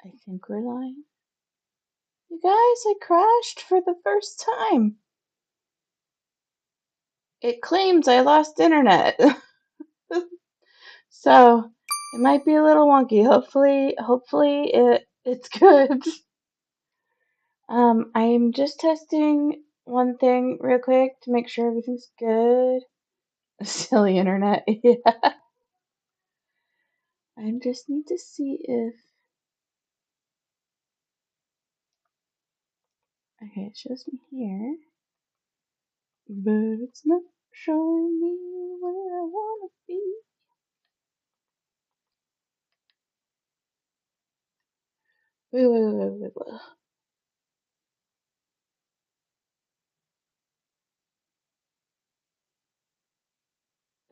I think we're live. You guys, I crashed for the first time. It claims I lost internet. So it might be a little wonky. Hopefully it's good. I am just testing one thing real quick to make sure everything's good. Silly internet. Yeah. I just need to see if okay, it shows me here. But it's not showing me where I wanna be. Wait.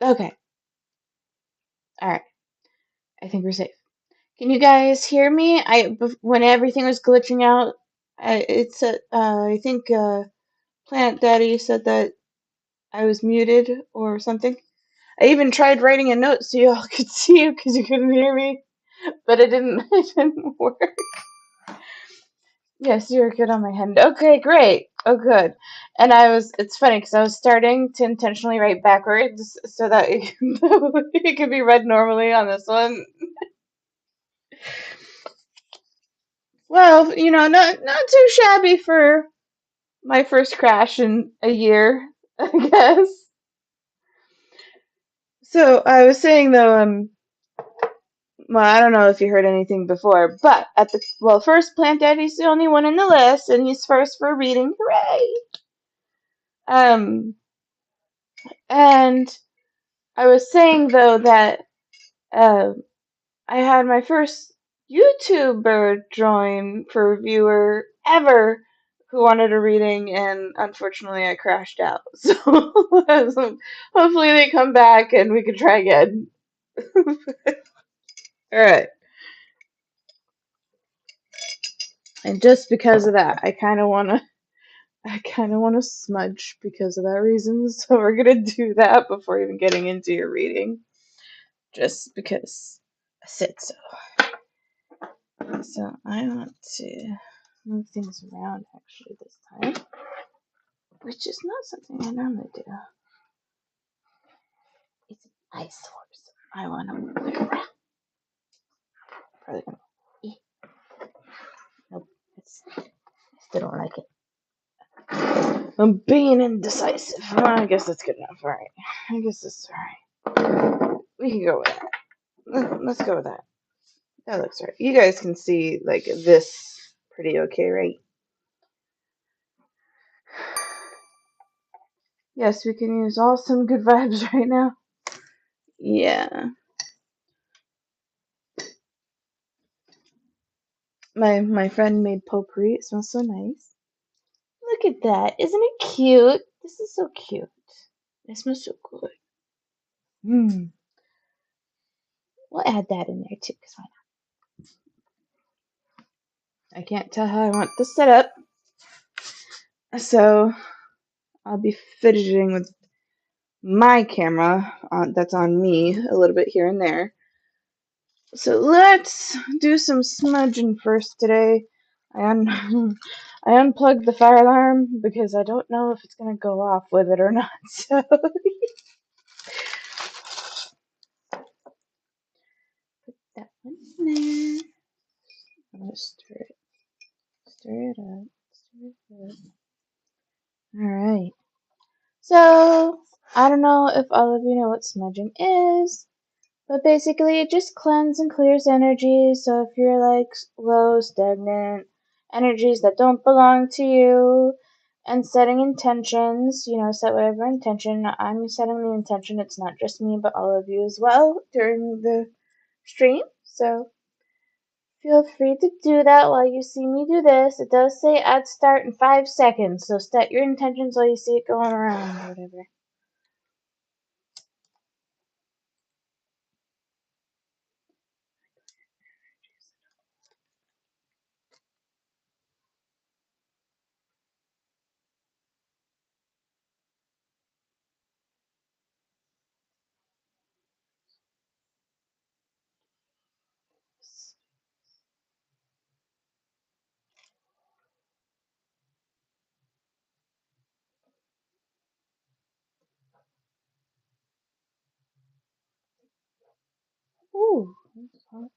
Okay. Alright. I think we're safe. Can you guys hear me? When everything was glitching out, it said I think Plant Daddy said that I was muted or something. I even tried writing a note so y'all could see you because you couldn't hear me, but it didn't. It didn't work. Yes, you're good on my hand. Okay, great. Oh, good. And it's funny because I was starting to intentionally write backwards so that it could be read normally on this one. Well, not too shabby for my first crash in a year, I guess. So I was saying though, well, I don't know if you heard anything before, but first Plant Daddy's the only one in the list, and he's first for reading. Hooray! Um, and I was saying though that uh, I had my first YouTuber join for viewer ever who wanted a reading, and unfortunately I crashed out. So hopefully they come back and we can try again. Alright. And just because of that, I kinda wanna smudge because of that reason. So we're gonna do that before even getting into your reading. Just because I said so. So I want to move things around actually this time, which is not something I normally do. It's an ice horse. I want to move it around. Probably gonna. Nope. I still don't like it. I'm being indecisive. Well, I guess that's good enough. Alright. I guess that's alright. We can go with that. Let's go with that. That looks right. You guys can see, like, this pretty okay, right? Yes, we can use all some good vibes right now. Yeah. My friend made potpourri. It smells so nice. Look at that. Isn't it cute? This is so cute. It smells so good. Mmm. We'll add that in there too, because why not? I can't tell how I want this set up. So I'll be fidgeting with my camera that's on me a little bit here and there. So let's do some smudging first today. I unplugged the fire alarm because I don't know if it's gonna go off with it or not. So that one in there. I'm gonna stir it up, stir it up. All right. So I don't know if all of you know what smudging is, but basically it just cleanses and clears energy. So if you're like low, stagnant energies that don't belong to you, and setting intentions, set whatever intention. I'm setting the intention. It's not just me, but all of you as well during the stream. So feel free to do that while you see me do this. It does say add start in 5 seconds, so set your intentions while you see it going around or whatever. Ooh, that's hot.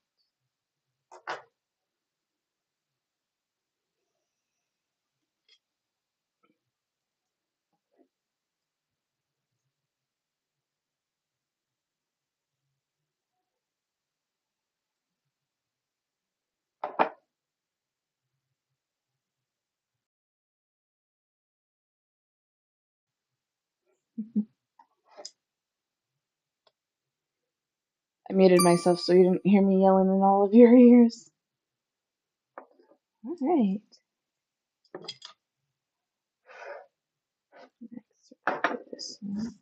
I muted myself so you didn't hear me yelling in all of your ears. All right. Next, we'll do this one.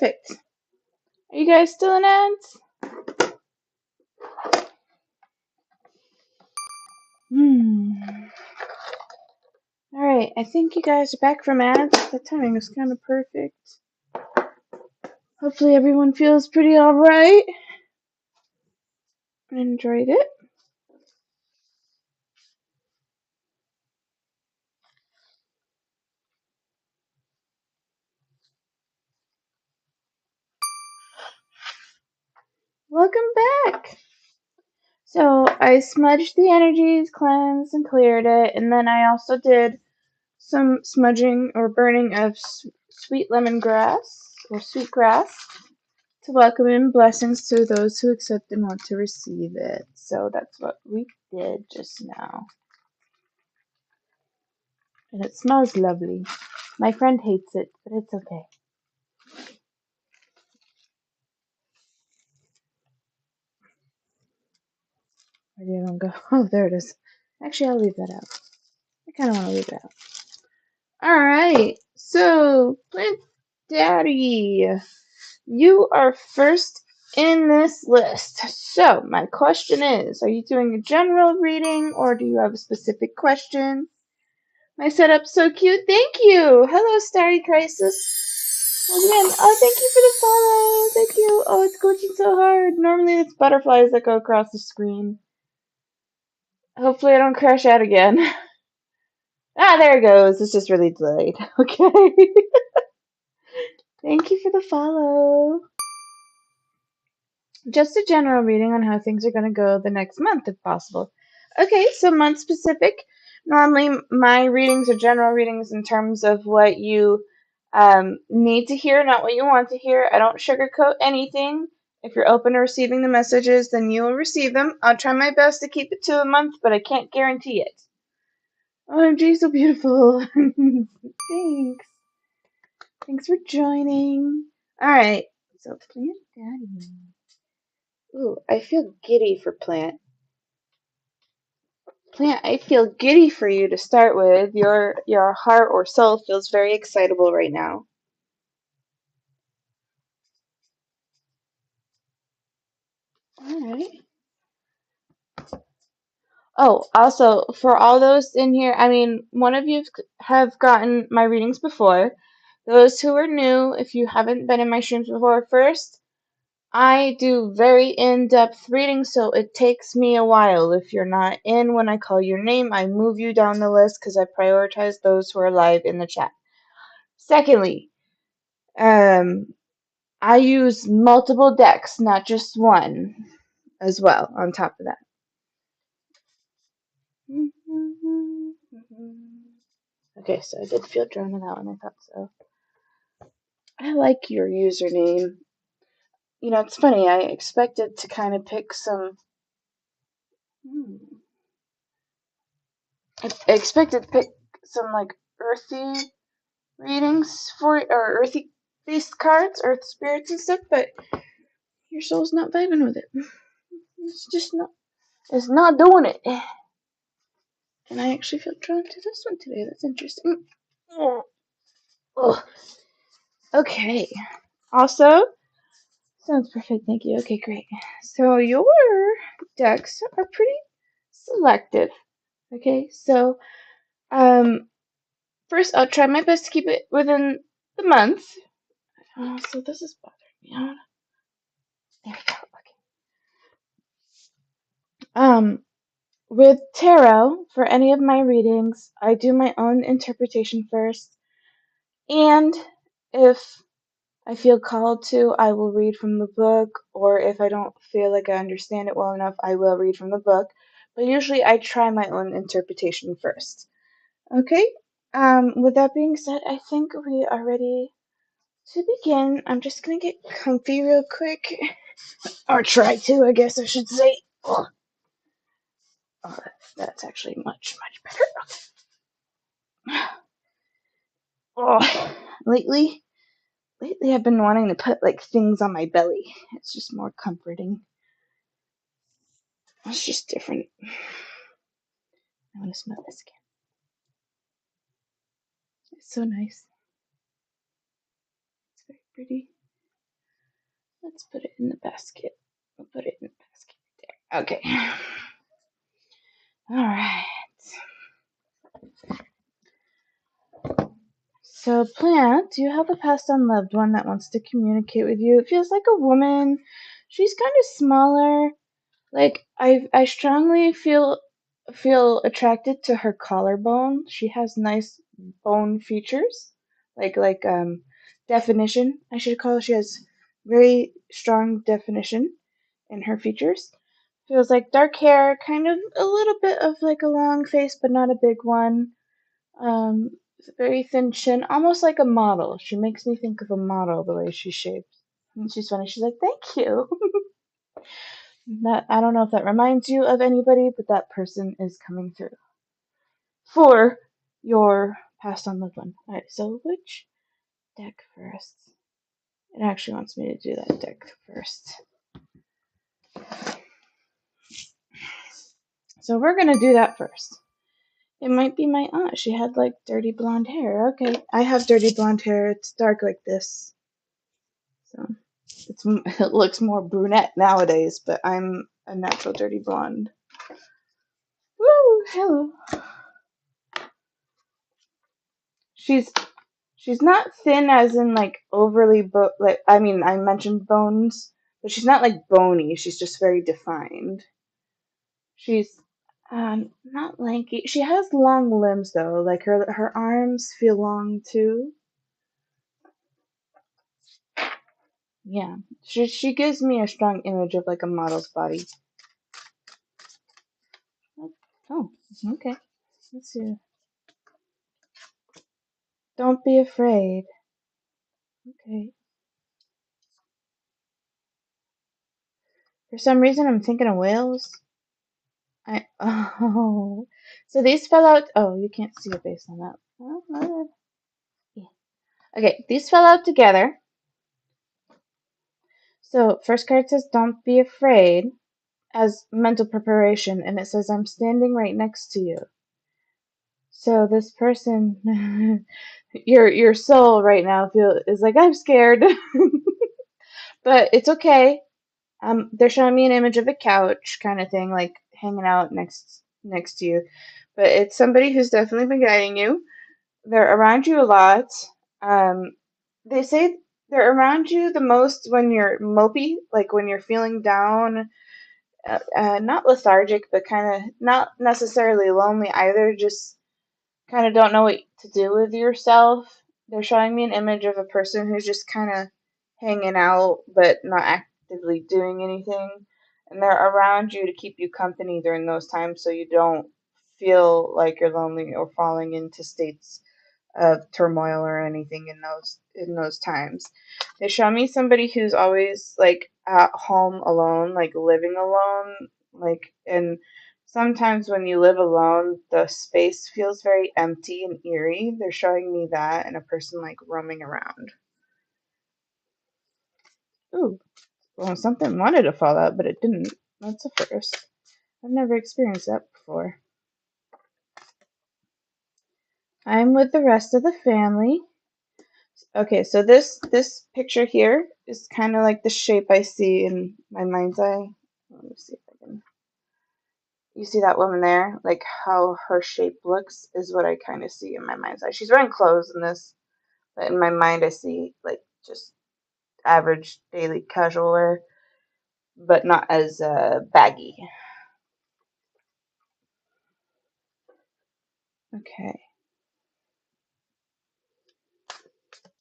Perfect. Are you guys still in ads? All right, I think you guys are back from ads. The timing was kind of perfect. Hopefully everyone feels pretty all right and enjoyed it. Welcome back. So I smudged the energies, cleansed and cleared it, and then I also did some smudging or burning of sweet lemongrass or sweet grass to welcome in blessings to those who accept and want to receive it. So that's what we did just now. And it smells lovely. My friend hates it, but it's okay. Where did everyone go? Oh, there it is. Actually, I'll leave that out. I kind of want to leave it out. All right. So, Plant Daddy, you are first in this list. So, my question is, are you doing a general reading or do you have a specific question? My setup's so cute. Thank you. Hello, Starry Crisis. Again, oh, thank you for the follow. Thank you. Oh, it's glitching so hard. Normally, it's butterflies that go across the screen. Hopefully, I don't crash out again. Ah, there it goes. It's just really delayed. Okay. Thank you for the follow. Just a general reading on how things are going to go the next month, if possible. Okay, so month specific. Normally, my readings are general readings in terms of what you need to hear, not what you want to hear. I don't sugarcoat anything. If you're open to receiving the messages, then you will receive them. I'll try my best to keep it to a month, but I can't guarantee it. OMG, so beautiful. Thanks. Thanks for joining. Alright, so Plant Daddy. Ooh, I feel giddy for Plant. Plant, I feel giddy for you to start with. Your heart or soul feels very excitable right now. Alright. Oh, also, for all those in here, I mean, one of you have gotten my readings before. Those who are new, if you haven't been in my streams before, first, I do very in-depth readings, so it takes me a while. If you're not in when I call your name, I move you down the list because I prioritize those who are live in the chat. Secondly, I use multiple decks, not just one, as well, on top of that. Okay, so I did feel drawn to that one. I thought so. I like your username. You know, it's funny. I expected to kind of pick some. I expected to pick some like earthy readings for or earthy based cards, earth spirits and stuff, but your soul's not vibing with it. It's just not. It's not doing it. And I actually feel drawn to this one today. That's interesting. Oh. Okay. Also, sounds perfect. Thank you. Okay, great. So your decks are pretty selective. Okay, so first I'll try my best to keep it within the month. So this is bothering me. There we go. Okay. With tarot, for any of my readings, I do my own interpretation first, and if I feel called to, I will read from the book, or if I don't feel like I understand it well enough, I will read from the book. But usually I try my own interpretation first. Okay? With that being said, I think we are ready to begin. I'm just gonna get comfy real quick. Or try to, I guess I should say. Oh, that's actually much, much better. Oh, lately I've been wanting to put like things on my belly. It's just more comforting. It's just different. I want to smell this again. It's so nice. It's very pretty. Let's put it in the basket. We'll put it in the basket there. Okay. All right. So, Plant, you have a passed on loved one that wants to communicate with you. It feels like a woman. She's kind of smaller. Like I strongly feel attracted to her collarbone. She has nice bone features, like definition. I should call it. She has very strong definition in her features. Feels like dark hair, kind of a little bit of like a long face, but not a big one. Very thin chin, almost like a model. She makes me think of a model the way she's shaped. And she's funny. She's like, "Thank you." That I don't know if that reminds you of anybody, but that person is coming through for your past on loved one. All right, so which deck first? It actually wants me to do that deck first. So we're gonna do that first. It might be my aunt. She had like dirty blonde hair. Okay, I have dirty blonde hair. It's dark like this, so it looks more brunette nowadays. But I'm a natural dirty blonde. Woo! Hello. She's She's not thin as in like overly like I mean I mentioned bones, but she's not like bony. She's just very defined. She's not lanky. She has long limbs though. Like her arms feel long too. Yeah. She gives me a strong image of like a model's body. Oh, okay. Let's see. Don't be afraid. Okay. For some reason I'm thinking of whales. Oh, so these fell out. Oh, you can't see it based on that. Oh, yeah. Okay, these fell out together. So first card says, "Don't be afraid," as mental preparation, and it says, "I'm standing right next to you." So this person, your soul right now is like, "I'm scared," but it's okay. They're showing me an image of a couch kind of thing, like hanging out next to you, but it's somebody who's definitely been guiding you. They're around you a lot. Um, they say they're around you the most when you're mopey, like when you're feeling down, not lethargic, but kind of not necessarily lonely either, just kind of don't know what to do with yourself. They're showing me an image of a person who's just kind of hanging out, but not actively doing anything. And they're around you to keep you company during those times so you don't feel like you're lonely or falling into states of turmoil or anything in those times. They show me somebody who's always like at home alone, like living alone, like and sometimes when you live alone, the space feels very empty and eerie. They're showing me that and a person like roaming around. Ooh, well, something wanted to fall out, but it didn't. That's a first. I've never experienced that before. I'm with the rest of the family. Okay, so this picture here is kind of like the shape I see in my mind's eye. Let me see if I can. You see that woman there? Like how her shape looks is what I kind of see in my mind's eye. She's wearing clothes in this, but in my mind I see like just average daily casual wear, but not as baggy. Okay.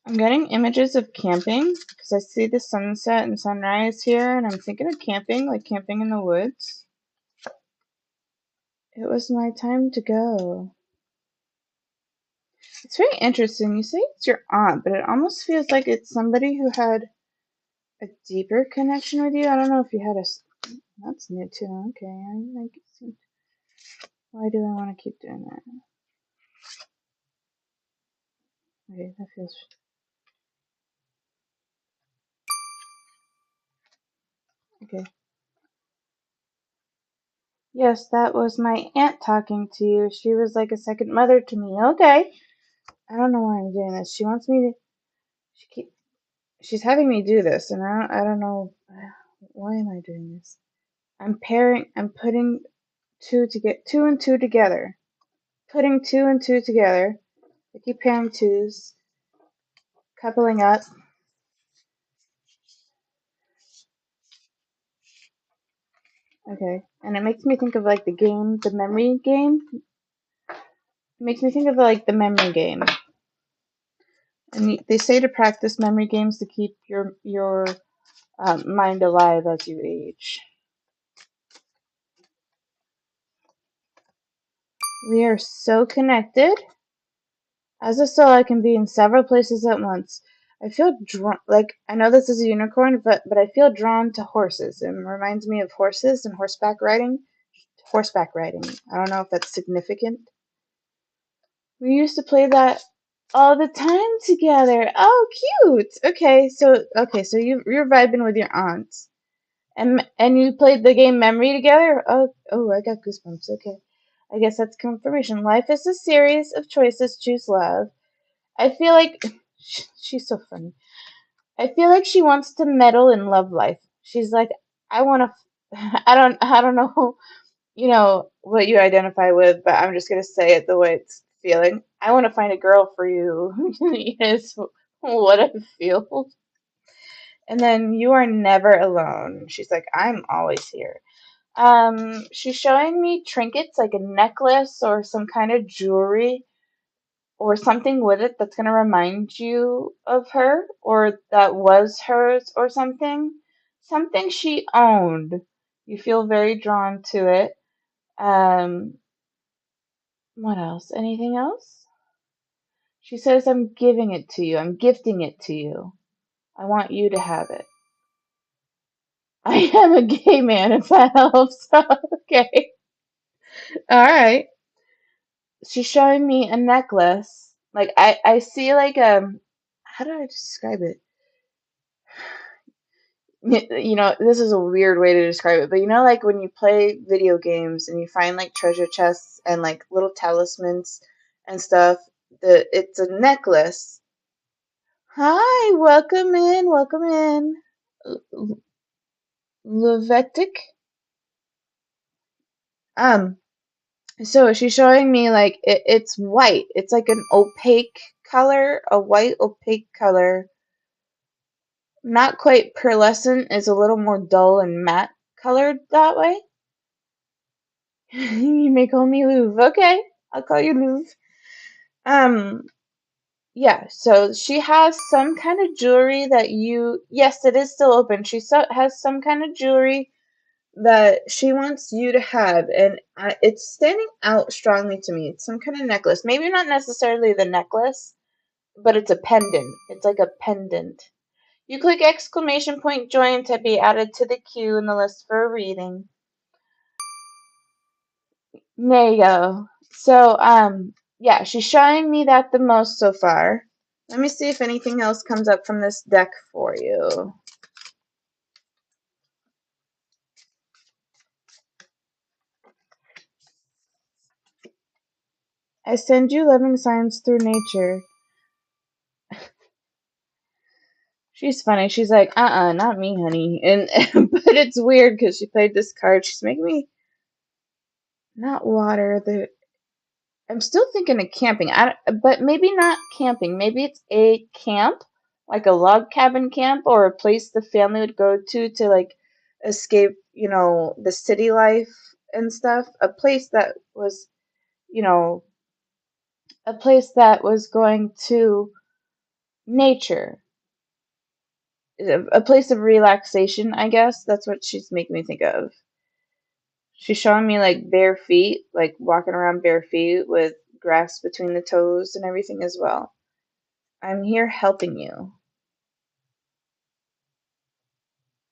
I'm getting images of camping because I see the sunset and sunrise here, and I'm thinking of camping, like camping in the woods. It was my time to go. It's very interesting. You say it's your aunt, but it almost feels like it's somebody who had a deeper connection with you. I don't know if you had a. That's new too. Okay, I guess. Why do I want to keep doing that? Okay, that feels. Okay. Yes, that was my aunt talking to you. She was like a second mother to me. Okay. I don't know why I'm doing this. She wants me to. She's having me do this, and I don't know why am I doing this. I'm putting two and two together. Putting two and two together. I keep pairing twos, coupling up. Okay, and it makes me think of like the game, the memory game. It makes me think of like the memory game. And they say to practice memory games to keep your mind alive as you age. We are so connected. As a soul, I can be in several places at once. I feel drawn, like, I know this is a unicorn, but I feel drawn to horses. It reminds me of horses and horseback riding. Horseback riding. I don't know if that's significant. We used to play that all the time together. Oh, cute. Okay, so you're vibing with your aunt. And you played the game Memory together? Oh, I got goosebumps. Okay. I guess that's confirmation. Life is a series of choices. Choose love. I feel like she's so funny. I feel like she wants to meddle in love life. She's like, I want to. I don't know, what you identify with, but I'm just gonna say it the way it's feeling. I want to find a girl for you. Is what I feel. And then you are never alone. She's like, I'm always here. She's showing me trinkets like a necklace or some kind of jewelry or something with it that's going to remind you of her or that was hers or something. Something she owned. You feel very drawn to it. Um, what else? Anything else? She says, I'm giving it to you. I'm gifting it to you. I want you to have it. I am a gay man, if that helps. Okay. All right. She's showing me a necklace. Like I see like how do I describe it? This is a weird way to describe it, but like when you play video games and you find like treasure chests and like little talismans and stuff, it's a necklace. Hi, welcome in, welcome in. Levetic. Um, so she's showing me like it's white. It's like an opaque color, a white opaque color. Not quite pearlescent, it's a little more dull and matte colored that way. You may call me Louvre. Okay, I'll call you Louvre. Um, yeah, so she has some kind of jewelry that yes, it is still open. She has some kind of jewelry that she wants you to have, and it's standing out strongly to me. It's some kind of necklace. Maybe not necessarily the necklace, but it's a pendant. It's like a pendant. You click exclamation point join to be added to the queue in the list for a reading. There you go. So, yeah, she's showing me that the most so far. Let me see if anything else comes up from this deck for you. I send you loving signs through nature. She's funny. She's like, not me, honey. And but it's weird because she played this card. She's making me not water the. I'm still thinking of camping. But maybe not camping. Maybe it's a camp, like a log cabin camp, or a place the family would go to like escape, the city life and stuff. A place that was, you know, a place that was going to nature, a place of relaxation, I guess. That's what she's making me think of. She's showing me like bare feet, like walking around bare feet with grass between the toes and everything as well. I'm here helping you.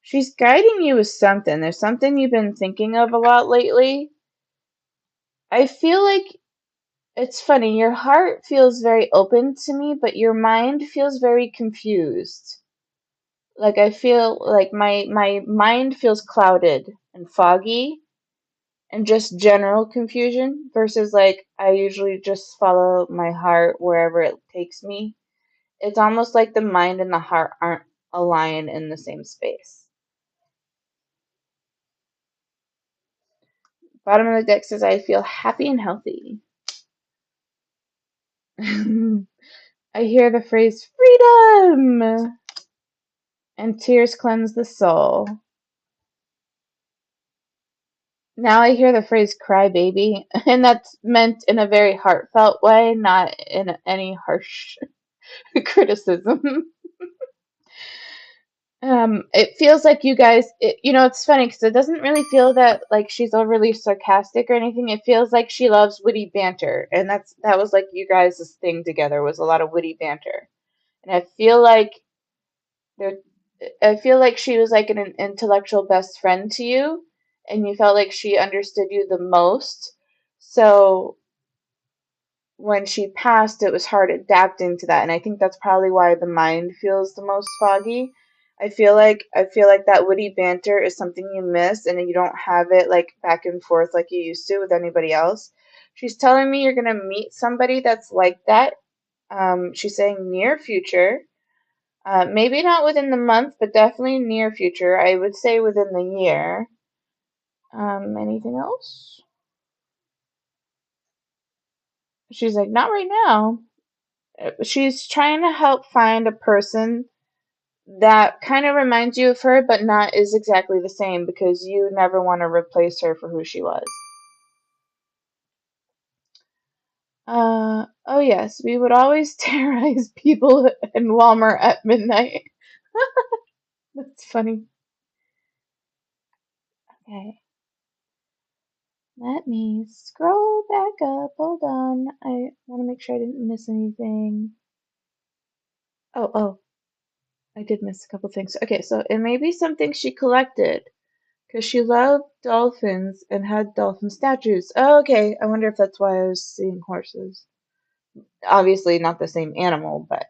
She's guiding you with something. There's something you've been thinking of a lot lately. I feel like it's funny. Your heart feels very open to me, but your mind feels very confused. Like I feel like my mind feels clouded and foggy and just general confusion versus like I usually just follow my heart wherever it takes me. It's almost like the mind and the heart aren't aligned in the same space. Bottom of the deck says I feel happy and healthy. I hear the phrase freedom and tears cleanse the soul. Now I hear the phrase cry baby, and that's meant in a very heartfelt way, not in any harsh criticism. It feels like you guys, it's funny because it doesn't really feel that like she's overly sarcastic or anything. It feels like she loves witty banter, and that was like you guys' thing together was a lot of witty banter. And there, I feel like she was like an intellectual best friend to you, and you felt like she understood you the most. So when she passed, it was hard adapting to that, and I think that's probably why the mind feels the most foggy. I feel like that witty banter is something you miss, and you don't have it like back and forth like you used to with anybody else. She's telling me you're gonna meet somebody that's like that. She's saying near future. Maybe not within the month, but definitely near future. I would say within the year. Anything else? She's like, not right now. She's trying to help find a person that kind of reminds you of her, but not is exactly the same because you never want to replace her for who she was. Oh yes, we would always terrorize people in Walmart at midnight. That's funny. Okay, let me scroll back up. Hold on. I want to make sure I didn't miss anything. Oh, I did miss a couple things. Okay, so it may be something she collected because she loved dolphins and had dolphin statues. Oh, okay, I wonder if that's why I was seeing horses. Obviously, not the same animal, but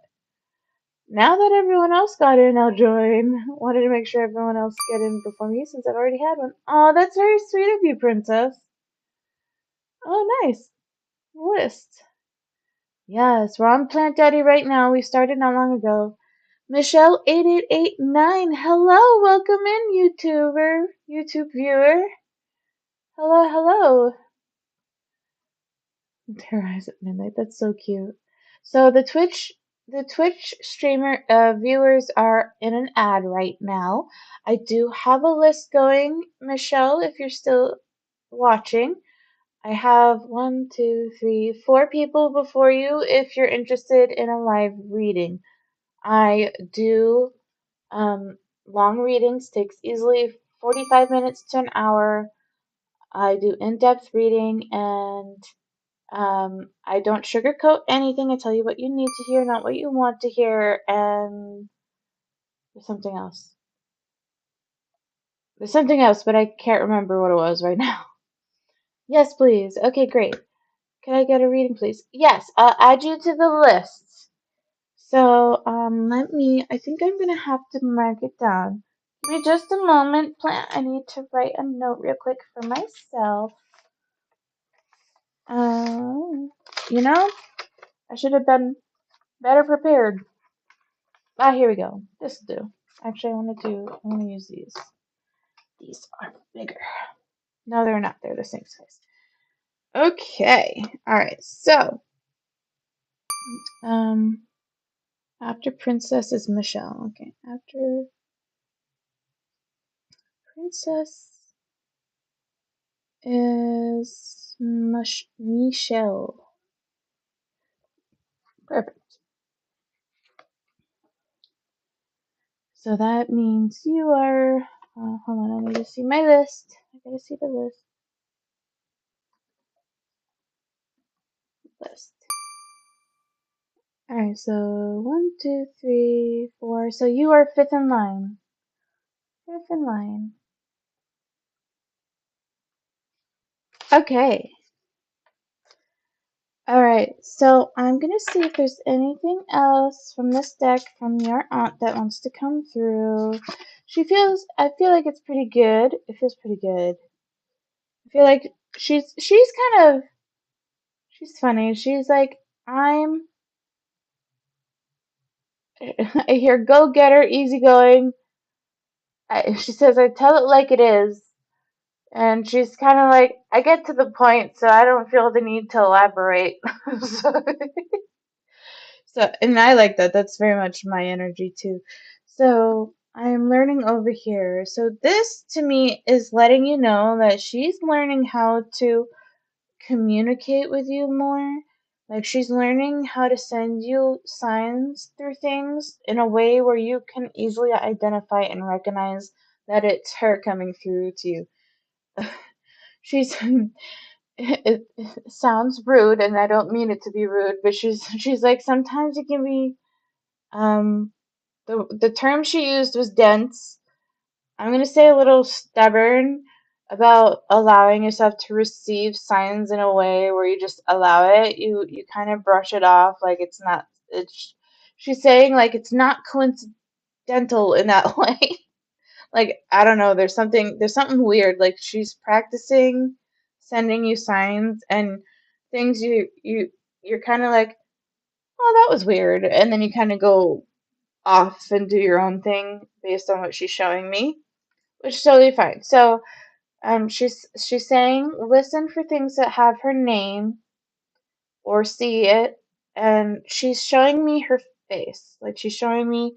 now that everyone else got in, I'll join. Wanted to make sure everyone else get in before me since I've already had one. Oh, that's very sweet of you, Princess. Oh, nice. List. Yes, we're on Plant Daddy right now. We started not long ago. Michelle8889. Hello, welcome in, YouTube viewer. Hello, hello. Terrorize at midnight. That's so cute. So the Twitch streamer viewers are in an ad right now. I do have a list going, Michelle, if you're still watching. I have 1, 2, 3, 4 people before you if you're interested in a live reading. I do long readings takes easily 45 minutes to an hour. I do in-depth reading, and I don't sugarcoat anything. I tell you what you need to hear, not what you want to hear. And there's something else. There's something else, but I can't remember what it was right now. Yes, please. Okay, great. Can I get a reading, please? Yes, I'll add you to the list. So, I think I'm gonna have to mark it down. Give me just a moment, plant. I need to write a note real quick for myself. You know, I should have been better prepared. Ah, here we go. This will do. Actually, I want to use these. These are bigger. No, they're not. They're the same size. Okay. All right. So, um, after Princess is Michelle. Okay. After Princess is Michelle. Perfect. So that means you are. Hold on. I need to see my list. I gotta see the list. Alright, so 1, 2, 3, 4. So you are fifth in line. Fifth in line. Okay. Alright, so I'm gonna see if there's anything else from this deck from your aunt that wants to come through. I feel like it's pretty good. It feels pretty good. I feel like she's kind of, she's funny. She's like, I hear go-getter, easygoing. She says, I tell it like it is. And she's kind of like, I get to the point, so I don't feel the need to elaborate. so, and I like that. That's very much my energy too. So I'm learning over here. So this to me is letting you know that she's learning how to communicate with you more. Like she's learning how to send you signs through things in a way where you can easily identify and recognize that it's her coming through to you. She's it sounds rude, and I don't mean it to be rude, but she's like sometimes it can be um the term she used was dense. I'm gonna say a little stubborn about allowing yourself to receive signs in a way where you just allow it. You kind of brush it off like it's not. It's she's saying like it's not coincidental in that way. Like I don't know, there's something weird. Like she's practicing sending you signs and things you're kind of like, oh, that was weird, and then you kind of go off and do your own thing based on what she's showing me, which is totally fine. So she's saying listen for things that have her name or see it, and she's showing me her face. Like she's showing me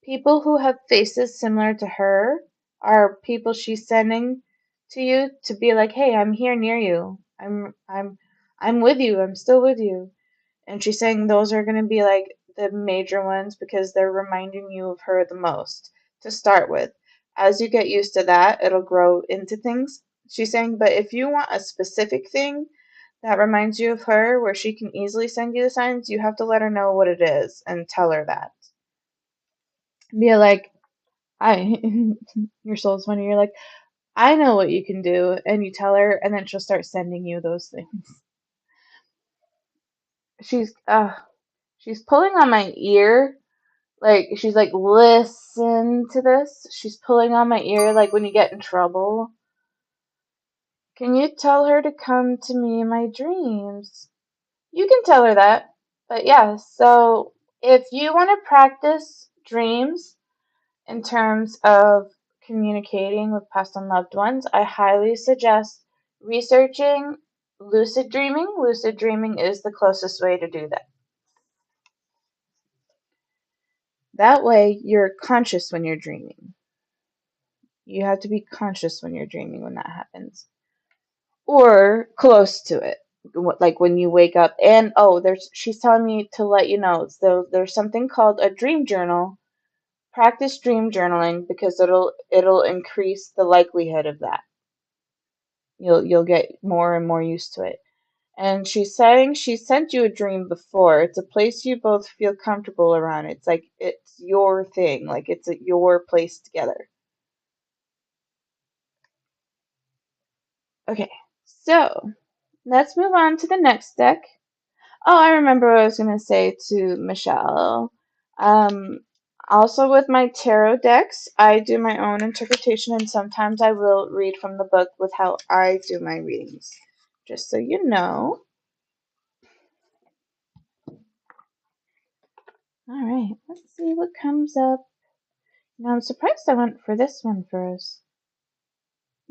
people who have faces similar to her are people she's sending to you to be like, "Hey, I'm here near you. I'm with you. I'm still with you." And she's saying those are going to be like the major ones because they're reminding you of her the most to start with. As you get used to that, it'll grow into things. She's saying, but if you want a specific thing that reminds you of her where she can easily send you the signs, you have to let her know what it is and tell her that. Be like, I, your soul's funny. You're like, I know what you can do. And you tell her, and then she'll start sending you those things. She's, she's pulling on my ear. Like, she's like, listen to this. She's pulling on my ear, like when you get in trouble. Can you tell her to come to me in my dreams? You can tell her that. But yeah, so if you want to practice dreams in terms of communicating with past and loved ones, I highly suggest researching lucid dreaming. Lucid dreaming is the closest way to do that. That way, you're conscious when you're dreaming. You have to be conscious when you're dreaming when that happens, or close to it, like when you wake up. And she's telling me to let you know. So there's something called a dream journal practice dream journaling because it'll increase the likelihood of that. You'll get more and more used to it. And she's saying she sent you a dream before. It's a place you both feel comfortable around. It's like it's your thing, like it's your place together. Okay, so let's move on to the next deck. Oh, I remember what I was going to say to Michelle. Um, Also, with my tarot decks, I do my own interpretation, and sometimes I will read from the book with how I do my readings. Just so you know. All right, let's see what comes up. Now, I'm surprised I went for this one first.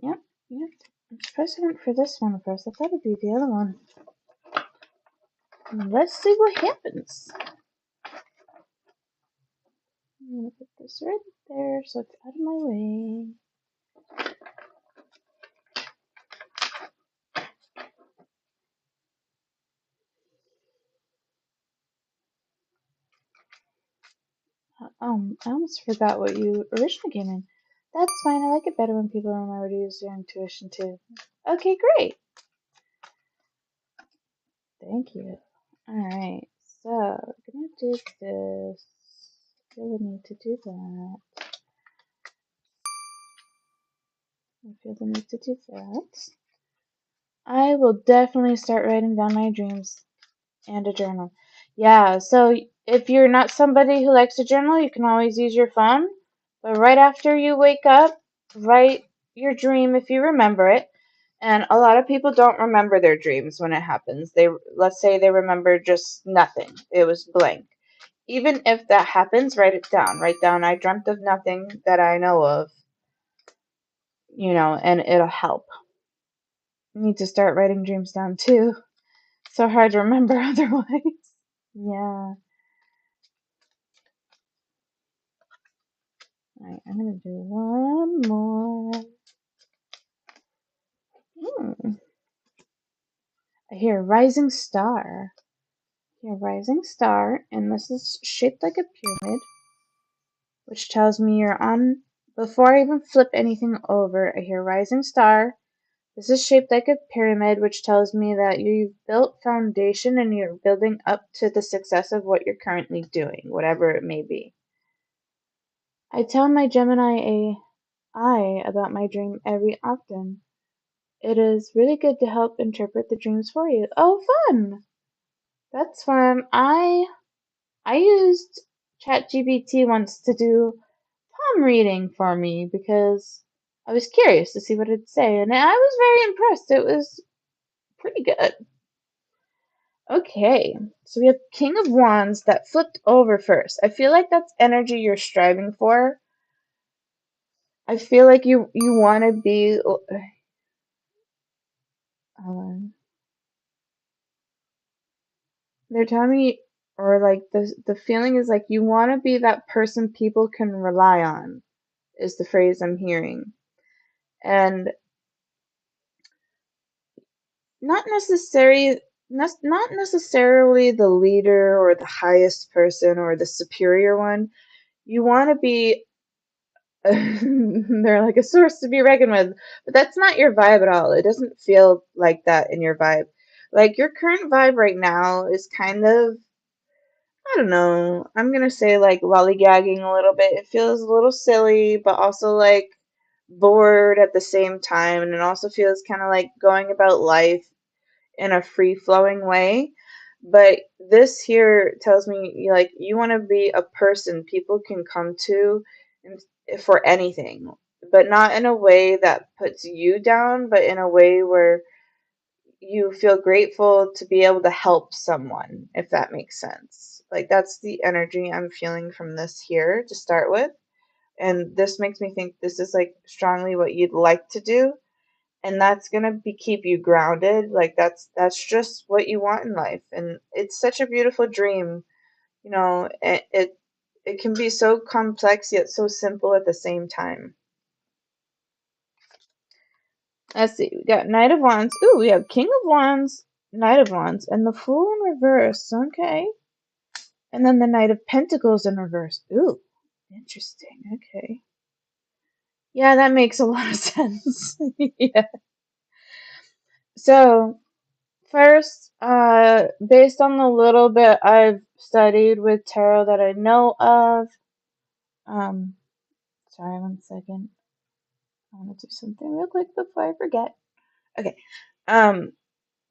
Yep, yep. I'm surprised I went for this one first. I thought it'd be the other one. Let's see what happens. I'm gonna put this right there so it's out of my way. I almost forgot what you originally came in. That's fine. I like it better when people remember to use their intuition too. Okay, great. Thank you. Alright, so I'm gonna do this. I feel the need to do that. I feel the need to do that. I will definitely start writing down my dreams and a journal. Yeah, so if you're not somebody who likes to journal, you can always use your phone. But right after you wake up, write your dream if you remember it. And a lot of people don't remember their dreams when it happens. Let's say they remember just nothing. It was blank. Even if that happens, write it down. Write down, I dreamt of nothing that I know of, and it'll help. You need to start writing dreams down too. So hard to remember otherwise. Yeah. Alright, I'm gonna do one more. I hear rising star. I hear rising star, and this is shaped like a pyramid, which tells me you're on. Before I even flip anything over, I hear rising star. This is shaped like a pyramid, which tells me that you've built foundation and you're building up to the success of what you're currently doing, whatever it may be. I tell my Gemini AI about my dream every often. It is really good to help interpret the dreams for you. Oh, fun! That's fun. I used ChatGPT once to do palm reading for me because I was curious to see what it'd say, and I was very impressed. It was pretty good. Okay, so we have King of Wands that flipped over first. I feel like that's energy you're striving for. I feel like you want to be. They're telling me, or like the feeling is like you want to be that person people can rely on. Is the phrase I'm hearing, and not necessarily not necessarily the leader or the highest person or the superior one. You want to be they're like a source to be reckoned with, but that's not your vibe at all. It doesn't feel like that in your vibe. Like your current vibe right now is kind of, I don't know, I'm gonna say like lollygagging a little bit. It feels a little silly, but also like bored at the same time, and it also feels kind of like going about life in a free flowing way. But this here tells me like you want to be a person people can come to for anything, but not in a way that puts you down, but in a way where you feel grateful to be able to help someone, if that makes sense. Like that's the energy I'm feeling from this here to start with. And this makes me think this is like strongly what you'd like to do, and that's gonna be keep you grounded. Like that's just what you want in life, and it's such a beautiful dream. It can be so complex yet so simple at the same time. Let's see, we got Knight of Wands. Ooh, we have King of Wands, Knight of Wands, and the Fool in reverse. Okay, and then the Knight of Pentacles in reverse. Ooh, Interesting. Okay. Yeah, that makes a lot of sense. Yeah. So, first, based on the little bit I've studied with tarot that I know of, um, sorry, one second. I want to do something real quick before I forget. Okay. Um,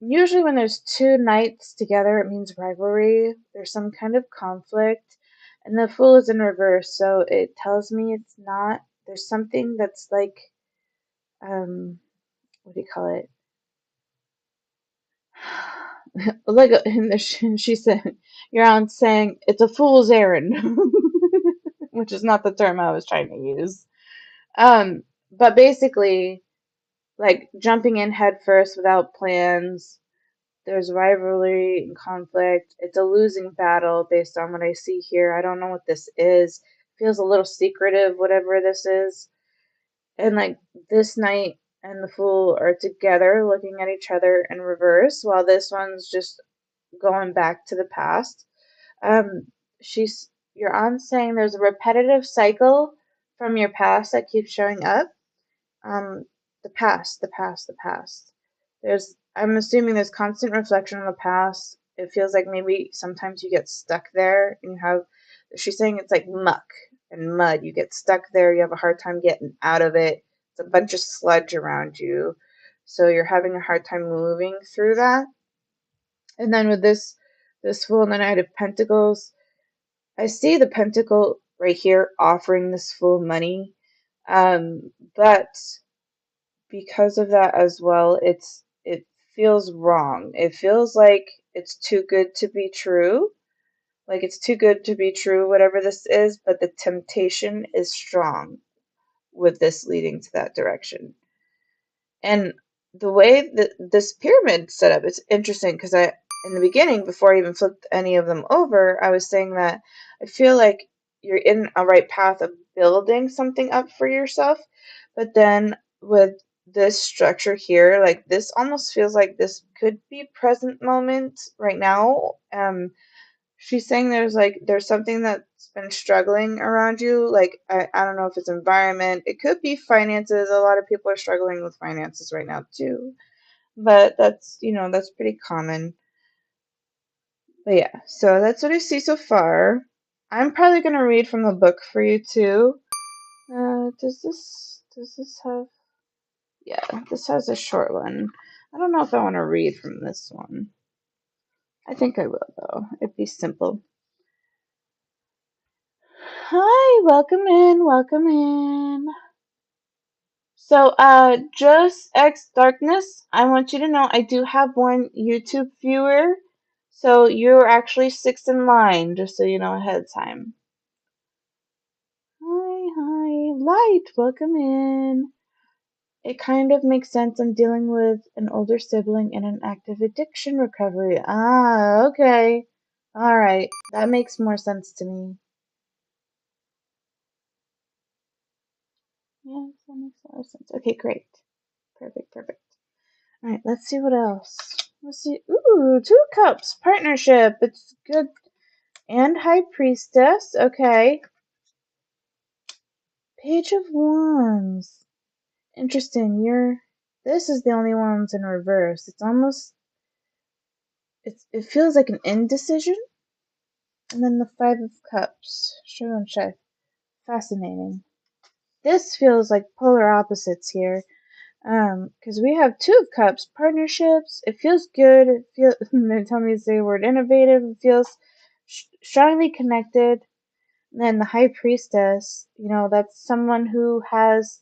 Usually when there's two knights together, it means rivalry. There's some kind of conflict, and the Fool is in reverse, so it tells me it's not. There's something that's like, what do you call it? Like, she said, you're on saying it's a fool's errand, which is not the term I was trying to use. But basically, like jumping in head first without plans. There's rivalry and conflict. It's a losing battle based on what I see here. I don't know what this is. Feels a little secretive, whatever this is. And like this knight and the fool are together looking at each other in reverse, while this one's just going back to the past. Um, you're on saying there's a repetitive cycle from your past that keeps showing up. um, the past. I'm assuming there's constant reflection on the past. It feels like maybe sometimes you get stuck there and you have, she's saying it's like muck and mud. You get stuck there, you have a hard time getting out of it. It's a bunch of sludge around you. So you're having a hard time moving through that. And then with this Fool and the Knight of Pentacles, I see the Pentacle right here offering this Fool money. But because of that as well, it feels wrong. It feels like it's too good to be true. Like it's too good to be true, whatever this is, but the temptation is strong with this leading to that direction. And the way that this pyramid set up, it's interesting because in the beginning, before I even flipped any of them over, I was saying that I feel like you're in a right path of building something up for yourself. But then with this structure here, like this almost feels like this could be present moment right now. She's saying there's something that's been struggling around you. Like I don't know if it's environment. It could be finances. A lot of people are struggling with finances right now too. But that's pretty common. But yeah, so that's what I see so far. I'm probably gonna read from the book for you too. Does this have, yeah, this has a short one. I don't know if I want to read from this one. I think I will though. It'd be simple. Hi, welcome in, welcome in. So, just X Darkness, I want you to know I do have one YouTube viewer. So you're actually sixth in line, just so you know ahead of time. Hi, Light, welcome in. It kind of makes sense. I'm dealing with an older sibling in an active addiction recovery. Ah, okay. All right. That makes more sense to me. Yes, that makes a lot of sense. Okay, great. Perfect, perfect. All right, let's see what else. Let's see. Ooh, two cups. Partnership. It's good. And High Priestess. Okay. Page of Wands. Interesting. This is the only ones in reverse. It's almost, it feels like an indecision. And then the Five of Cups. Show and shy. Fascinating. This feels like polar opposites here. Because we have Two of Cups, partnerships. It feels good. It feels. They tell me to say the word innovative. It feels strongly connected. And then the High Priestess. That's someone who has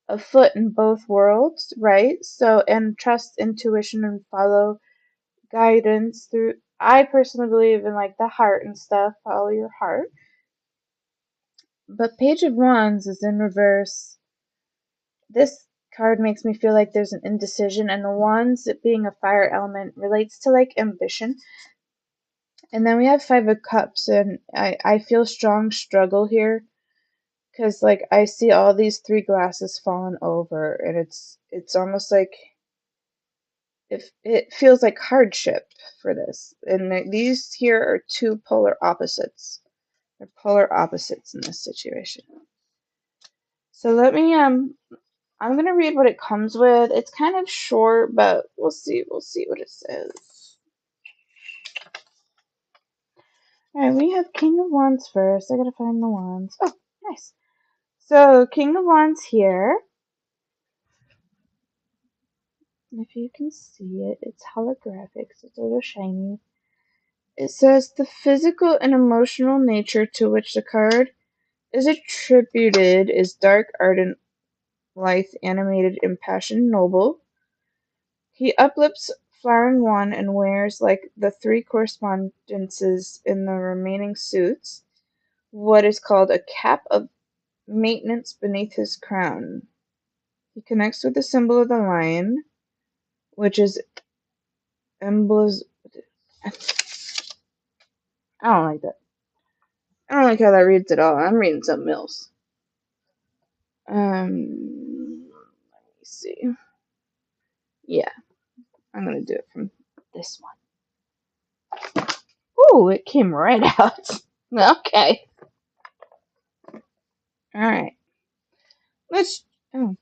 a foot in both worlds, right? So, and trust intuition and follow guidance through. I personally believe in like the heart and stuff. Follow your heart. But Page of Wands is in reverse. This card makes me feel like there's an indecision, and the Wands, it being a fire element, relates to like ambition. And then we have Five of Cups, and I feel strong struggle here because like I see all these three glasses falling over, and it's almost like if it feels like hardship for this. And these here are two polar opposites. They're polar opposites in this situation. So let me I'm gonna read what it comes with. It's kind of short, but we'll see what it says. Alright, we have King of Wands first. I gotta find the wands. Oh, nice. So King of Wands here. If you can see it, it's holographic, so it's a little shiny. It says the physical and emotional nature to which the card is attributed is dark, ardent, lithe, animated, impassioned, noble. He uplifts flowering wand and wears, like the three correspondences in the remaining suits, what is called a cap of maintenance beneath his crown. He connects with the symbol of the lion, which is emblems. I don't like that. I don't like how that reads at all. I'm reading something else. Let me see. Yeah, I'm gonna do it from this one. Ooh, it came right out. Okay. Alright. Let's. Oh.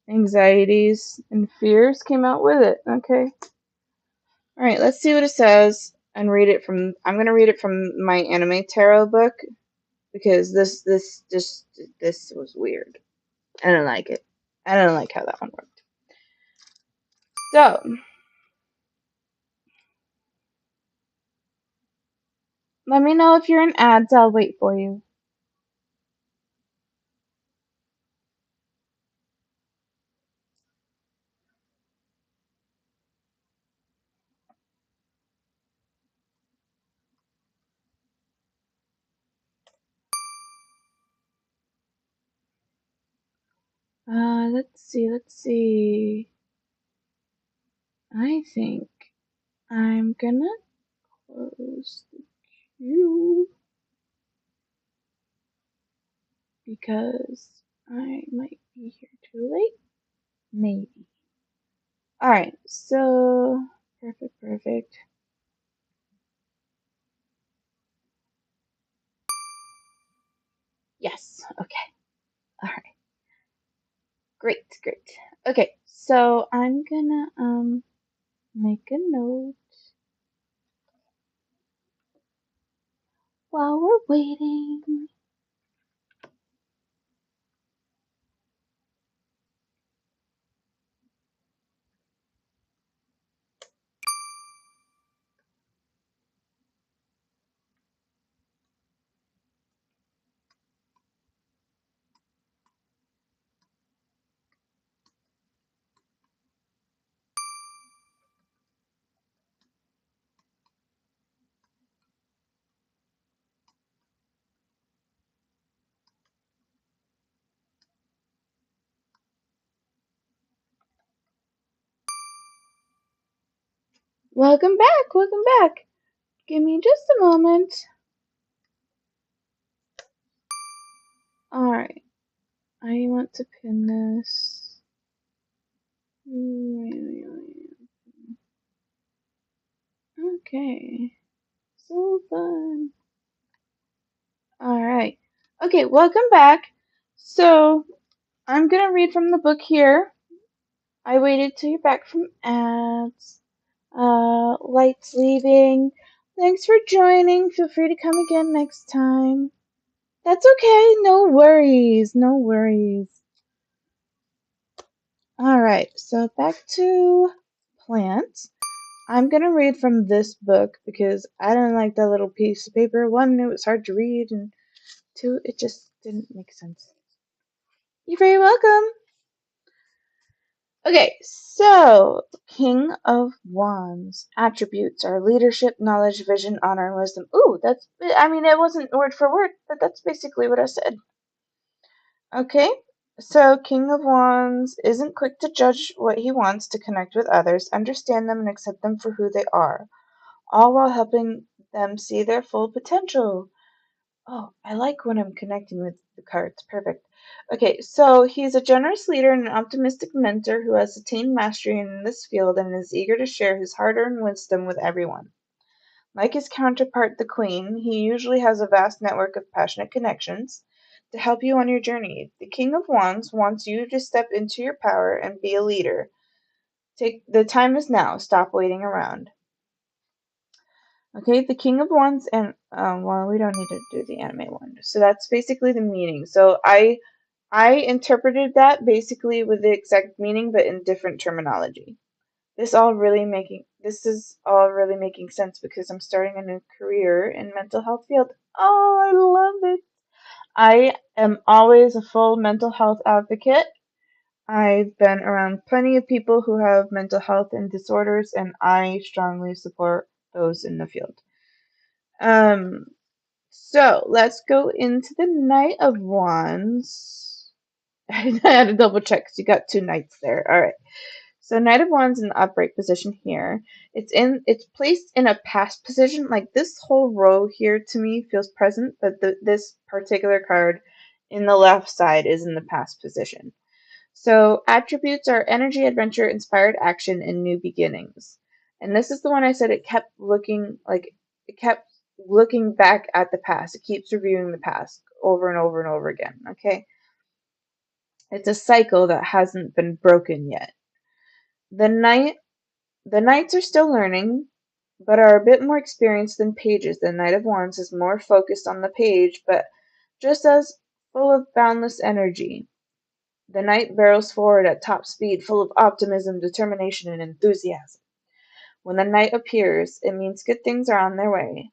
Anxieties and fears came out with it. Okay. Alright, let's see what it says and read it from. I'm gonna read it from my anime tarot book because this was weird. I don't like it. I don't like how that one worked. So, let me know if you're in ads. I'll wait for you. Let's see. I think I'm gonna close the queue because I might be here too late. Maybe. Alright, so perfect. Yes, okay. Alright. Great. Okay, so I'm gonna make a note while we're waiting. Welcome back. Give me just a moment. Alright, I want to pin this. Okay, so fun. Alright, okay, welcome back. So, I'm gonna read from the book here. I waited till you're back from ads. Lights leaving. Thanks for joining. Feel free to come again next time. That's okay. No worries. Alright, so back to plants. I'm gonna read from this book because I didn't like that little piece of paper. One, it was hard to read, and two, it just didn't make sense. You're very welcome. Okay, so King of Wands. Attributes are leadership, knowledge, vision, honor, and wisdom. Ooh, it wasn't word for word, but that's basically what I said. Okay, so King of Wands isn't quick to judge what he wants to connect with others, understand them, and accept them for who they are, all while helping them see their full potential. Oh, I like when I'm connecting with the cards. Perfect. Okay, so he's a generous leader and an optimistic mentor who has attained mastery in this field and is eager to share his hard-earned wisdom with everyone. Like his counterpart, the Queen, he usually has a vast network of passionate connections to help you on your journey. The King of Wands wants you to step into your power and be a leader. The time is now. Stop waiting around. Okay, the King of Wands, and well, we don't need to do the anime one. So that's basically the meaning. So I interpreted that basically with the exact meaning, but in different terminology. This is all really making sense because I'm starting a new career in mental health field. Oh, I love it. I am always a full mental health advocate. I've been around plenty of people who have mental health and disorders, and I strongly support those in the field. Um, so let's go into the Knight of Wands. I had to double check because you got two knights there. All right. So Knight of Wands in the upright position here. It's placed in a past position. Like this whole row here to me feels present, but this particular card in the left side is in the past position. So attributes are energy, adventure, inspired action, and new beginnings. And this is the one I said it kept looking back at the past. It keeps reviewing the past over and over and over again. Okay. It's a cycle that hasn't been broken yet. The knights are still learning, but are a bit more experienced than pages. The Knight of Wands is more focused on the page, but just as full of boundless energy. The knight barrels forward at top speed, full of optimism, determination, and enthusiasm. When the knight appears, it means good things are on their way.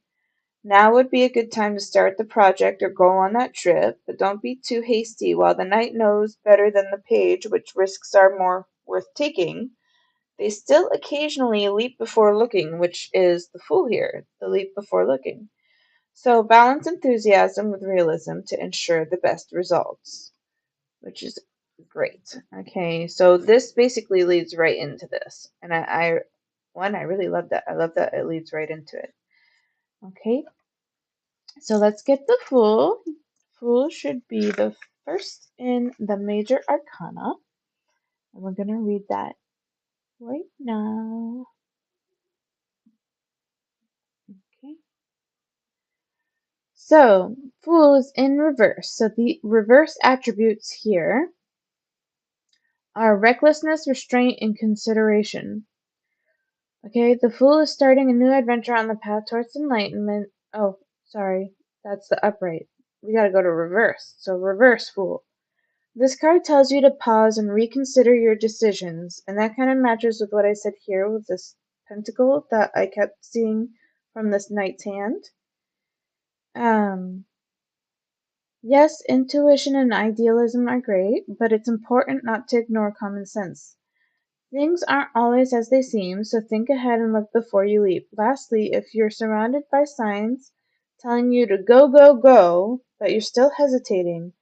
Now would be a good time to start the project or go on that trip, but don't be too hasty. While the knight knows better than the page which risks are more worth taking, they still occasionally leap before looking, which is the fool here, the leap before looking. So balance enthusiasm with realism to ensure the best results, which is great. Okay, so this basically leads right into this. And I really love that. I love that it leads right into it. Okay, so let's get the Fool. Fool should be the first in the major arcana. And we're going to read that right now. Okay. So, Fool is in reverse. So the reverse attributes here are recklessness, restraint, and consideration. Okay, the Fool is starting a new adventure on the path towards enlightenment. Oh, sorry, that's the upright. We gotta go to reverse. So, reverse Fool. This card tells you to pause and reconsider your decisions, and that kind of matches with what I said here with this pentacle that I kept seeing from this knight's hand. Yes, intuition and idealism are great, but it's important not to ignore common sense. Things aren't always as they seem, so think ahead and look before you leap. Lastly, if you're surrounded by signs telling you to go, go, go, but you're still hesitating,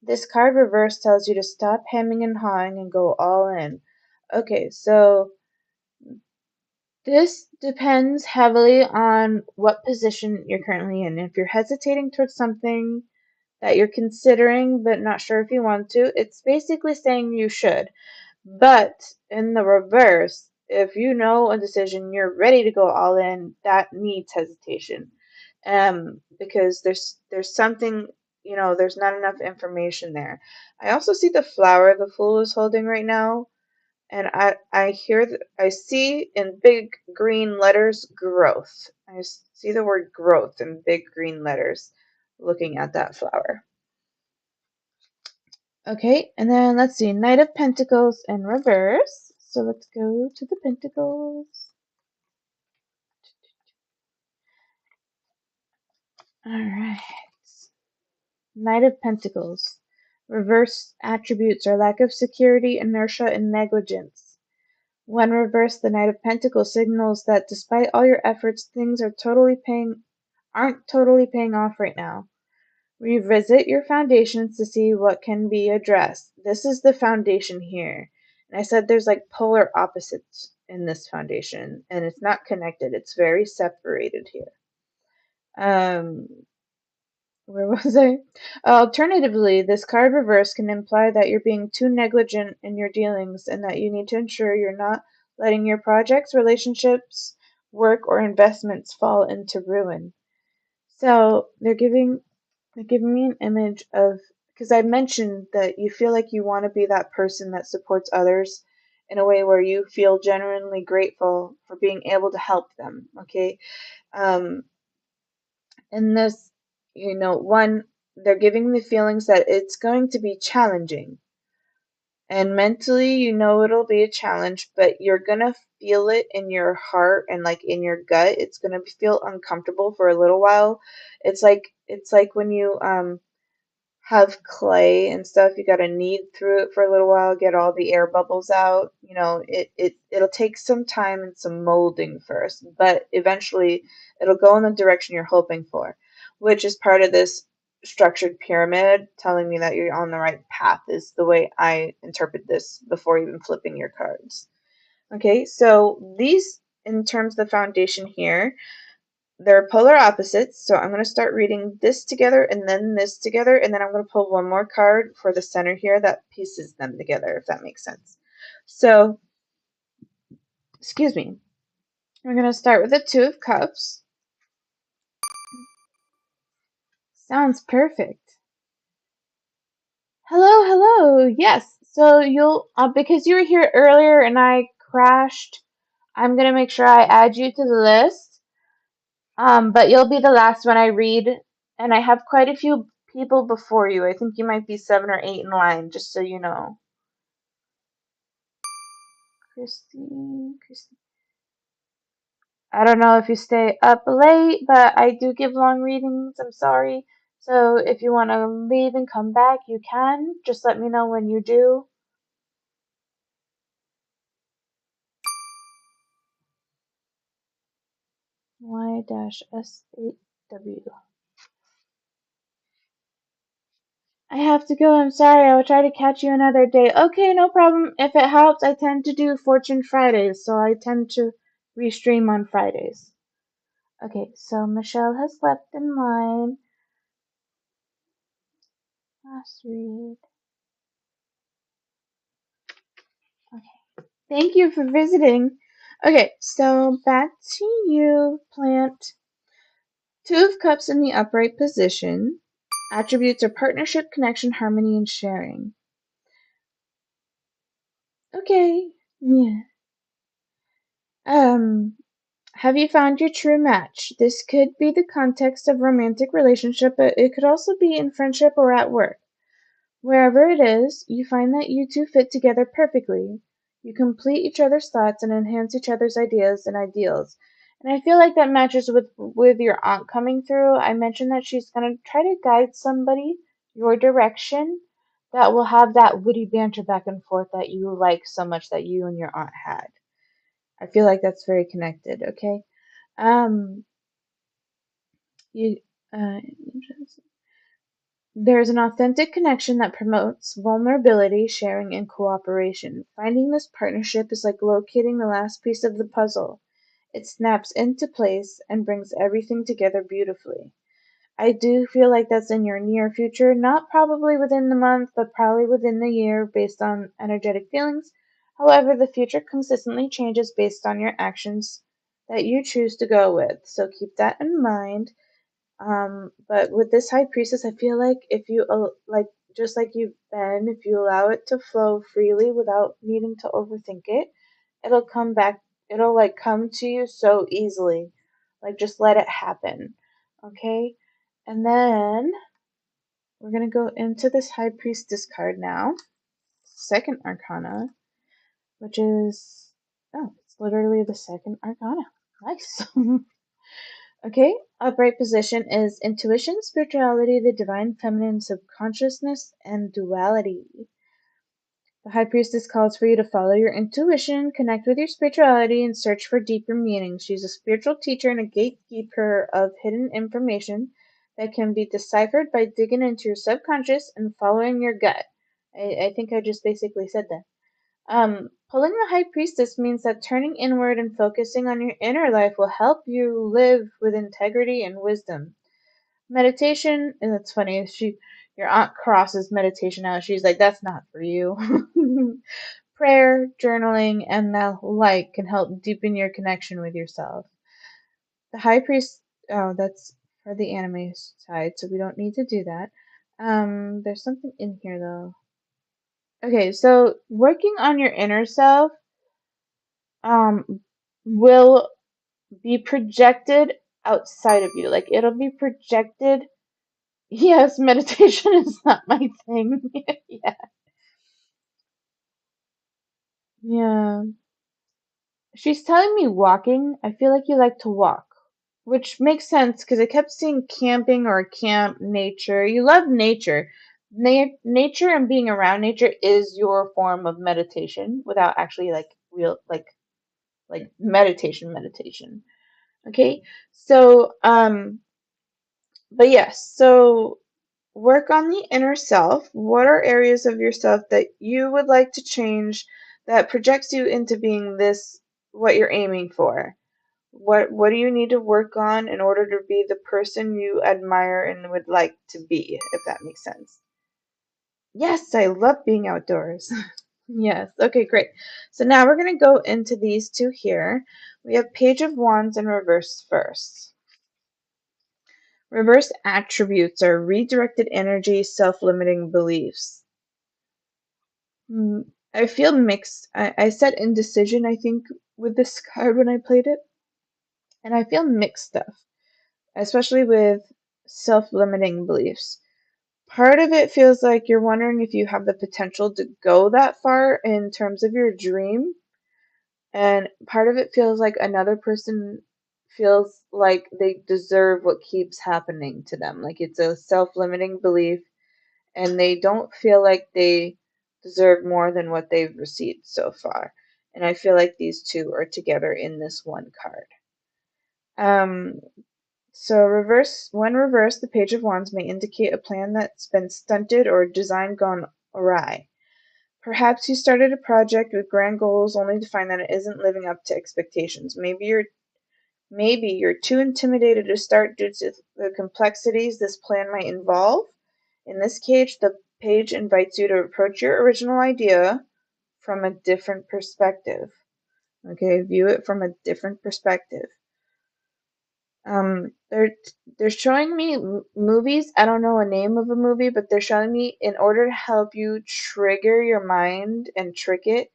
this card reverse tells you to stop hemming and hawing and go all in. Okay, so this depends heavily on what position you're currently in. If you're hesitating towards something that you're considering but not sure if you want to, it's basically saying you should. But in the reverse, if you know a decision, you're ready to go all in, that needs hesitation. Because there's something, there's not enough information there. I also see the flower the Fool is holding right now, and I see in big green letters growth. I see the word growth in big green letters looking at that flower. Okay, and then let's see, Knight of Pentacles in reverse. So let's go to the Pentacles. All right. Knight of Pentacles. Reverse attributes are lack of security, inertia, and negligence. When reversed, the Knight of Pentacles signals that despite all your efforts, things aren't totally paying off right now. Revisit your foundations to see what can be addressed. This is the foundation here. And I said there's like polar opposites in this foundation, and it's not connected. It's very separated here. Where was I? Alternatively, this card reverse can imply that you're being too negligent in your dealings and that you need to ensure you're not letting your projects, relationships, work or investments fall into ruin. So they're giving me an image of, because I mentioned that you feel like you want to be that person that supports others in a way where you feel genuinely grateful for being able to help them. Okay. Um, in this, one, they're giving the feelings that it's going to be challenging. And mentally, it'll be a challenge, but you're gonna feel it in your heart and like in your gut. It's gonna feel uncomfortable for a little while. It's like when you have clay and stuff, you gotta knead through it for a little while, get all the air bubbles out. It'll take some time and some molding first, but eventually it'll go in the direction you're hoping for, which is part of this structured pyramid telling me that you're on the right path is the way I interpret this before even flipping your cards. Okay, so these in terms of the foundation here, they're polar opposites, so I'm going to start reading this together and then this together, and then I'm going to pull one more card for the center here that pieces them together, if that makes sense. So, excuse me. We're going to start with the Two of Cups. Sounds perfect. Hello, hello. Yes. So because you were here earlier and I crashed, I'm going to make sure I add you to the list. But you'll be the last one I read, and I have quite a few people before you. I think you might be 7 or 8 in line, just so you know. Christine. I don't know if you stay up late, but I do give long readings. I'm sorry. So if you want to leave and come back, you can. Just let me know when you do. Y-S8W. I have to go. I'm sorry. I will try to catch you another day. Okay, no problem. If it helps, I tend to do Fortune Fridays, so I tend to restream on Fridays. Okay, so Michelle has left in line. Last read. Okay. Thank you for visiting. Okay, so back to you, plant. Two of Cups in the upright position. Attributes are partnership, connection, harmony, and sharing. Okay. Yeah. Have you found your true match? This could be the context of romantic relationship, but it could also be in friendship or at work. Wherever it is, you find that you two fit together perfectly. You complete each other's thoughts and enhance each other's ideas and ideals. And I feel like that matches with your aunt coming through. I mentioned that she's going to try to guide somebody your direction that will have that witty banter back and forth that you like so much that you and your aunt had. I feel like that's very connected, okay? Um, you, uh, There's an authentic connection that promotes vulnerability, sharing, and cooperation. Finding this partnership is like locating the last piece of the puzzle. It snaps into place and brings everything together beautifully. I do feel like that's in your near future, not probably within the month, but probably within the year based on energetic feelings. However, the future consistently changes based on your actions that you choose to go with. So keep that in mind. But with this high priestess, I feel like if you just like you've been, if you allow it to flow freely without needing to overthink it, it'll come back. It'll like come to you so easily. Like just let it happen. Okay? And then we're gonna go into this high priestess card now. Second arcana, which is it's literally the second arcana. Nice. Okay, upright position is intuition, spirituality, the divine feminine, subconsciousness, and duality. The High Priestess calls for you to follow your intuition, connect with your spirituality, and search for deeper meaning. She's a spiritual teacher and a gatekeeper of hidden information that can be deciphered by digging into your subconscious and following your gut. I think I just basically said that. Pulling the High Priestess means that turning inward and focusing on your inner life will help you live with integrity and wisdom. Meditation, and it's funny, your aunt crosses meditation out. She's like, that's not for you. Prayer, journaling, and the like can help deepen your connection with yourself. the high priest. Oh, that's for the anime side, so we don't need to do that. There's something in here though. Okay, so working on your inner self um will be projected outside of you. Like it'll be projected. Yes, meditation is not my thing. Yeah. Yeah. She's telling me walking. I feel like you like to walk, which makes sense because I kept seeing camping or camp, nature. You love nature. Nature and being around nature is your form of meditation without actually like real like meditation. Okay? So but yes, so work on the inner self. What are areas of yourself that you would like to change that projects you into being this what you're aiming for? What do you need to work on in order to be the person you admire and would like to be, if that makes sense? Yes, I love being outdoors. Yes. Okay, great. So now we're going to go into these two here. We have Page of Wands and Reverse first. Reverse attributes are redirected energy, self-limiting beliefs. Hmm, I feel mixed. I said indecision, I think, with this card when I played it, and I feel mixed stuff, especially with self-limiting beliefs. Part of it feels like you're wondering if you have the potential to go that far in terms of your dream, and part of it feels like another person feels like they deserve what keeps happening to them. Like it's a self-limiting belief and they don't feel like they deserve more than what they've received so far. And I feel like these two are together in this one card. Um, when reversed, the Page of Wands may indicate a plan that's been stunted or design gone awry. Perhaps you started a project with grand goals only to find that it isn't living up to expectations. Maybe you're too intimidated to start due to the complexities this plan might involve. In this case, the page invites you to approach your original idea from a different perspective. Okay, view it from a different perspective. They're showing me movies. I don't know a name of a movie, but they're showing me in order to help you trigger your mind and trick it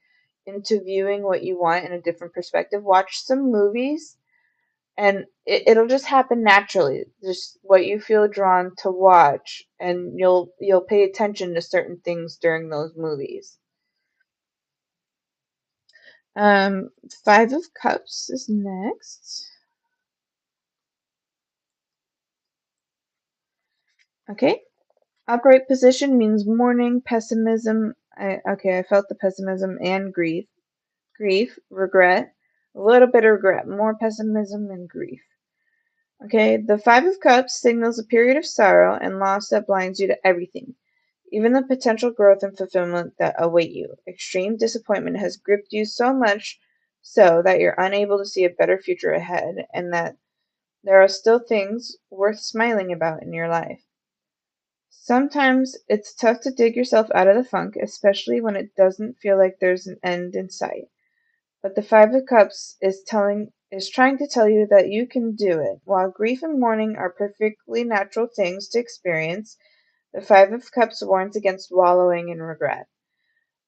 into viewing what you want in a different perspective. Watch some movies, and it'll just happen naturally. Just what you feel drawn to watch, and you'll pay attention to certain things during those movies. Um, Five of Cups is next. Okay. Upright position means mourning, pessimism. I felt the pessimism and grief. Grief, regret, a little bit of regret, more pessimism and grief. Okay, the Five of Cups signals a period of sorrow and loss that blinds you to everything, even the potential growth and fulfillment that await you. Extreme disappointment has gripped you so much so that you're unable to see a better future ahead, and that there are still things worth smiling about in your life. Sometimes it's tough to dig yourself out of the funk, especially when it doesn't feel like there's an end in sight. But the Five of Cups is trying to tell you that you can do it. While grief and mourning are perfectly natural things to experience, the Five of Cups warns against wallowing in regret.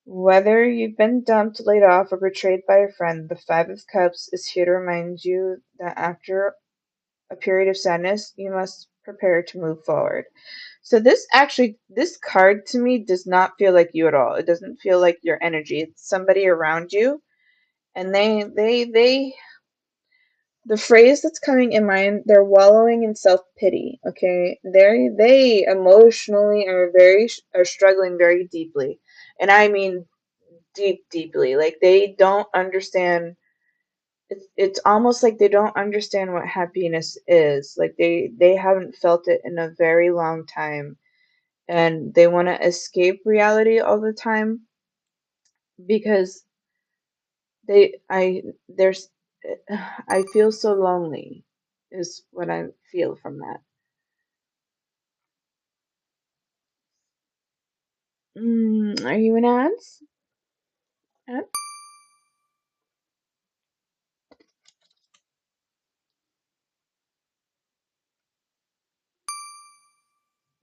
Whether you've been dumped, laid off, or betrayed by a friend, the Five of Cups is here to remind you that after a period of sadness, you must prepare to move forward. So this card to me does not feel like you at all. It doesn't feel like your energy. It's somebody around you, and they the phrase that's coming in mind, they're wallowing in self-pity. Okay, they emotionally are struggling very deeply, and I mean deeply. Like they don't understand. It's almost like they don't understand what happiness is. Like they haven't felt it in a very long time, and they want to escape reality all the time because they I there's I feel so lonely is what I feel from that. Are you an ads? Ad?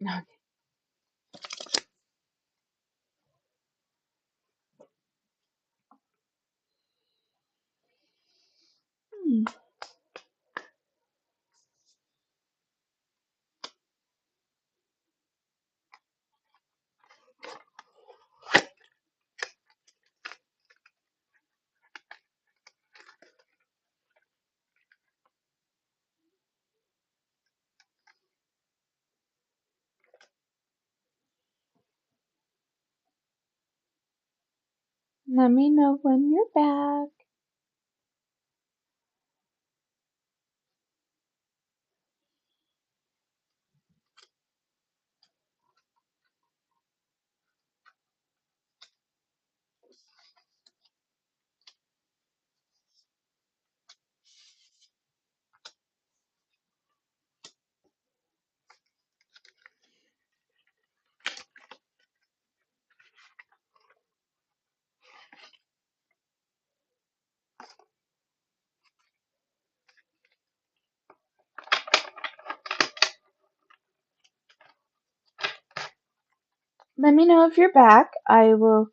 Okay. Hmm. Let me know when you're back. Let me know if you're back. I will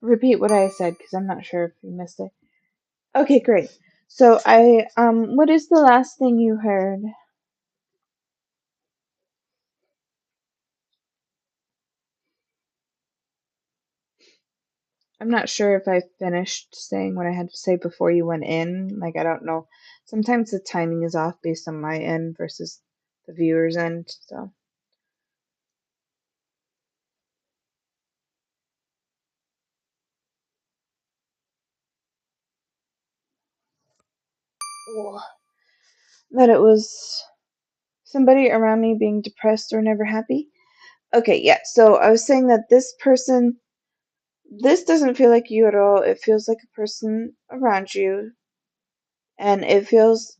repeat what I said because I'm not sure if you missed it. Okay, great. So what is the last thing you heard? I'm not sure if I finished saying what I had to say before you went in. Like, I don't know. Sometimes the timing is off based on my end versus the viewer's end. So, that it was somebody around me being depressed or never happy. Okay, yeah. So I was saying that this doesn't feel like you at all. It feels like a person around you, and it feels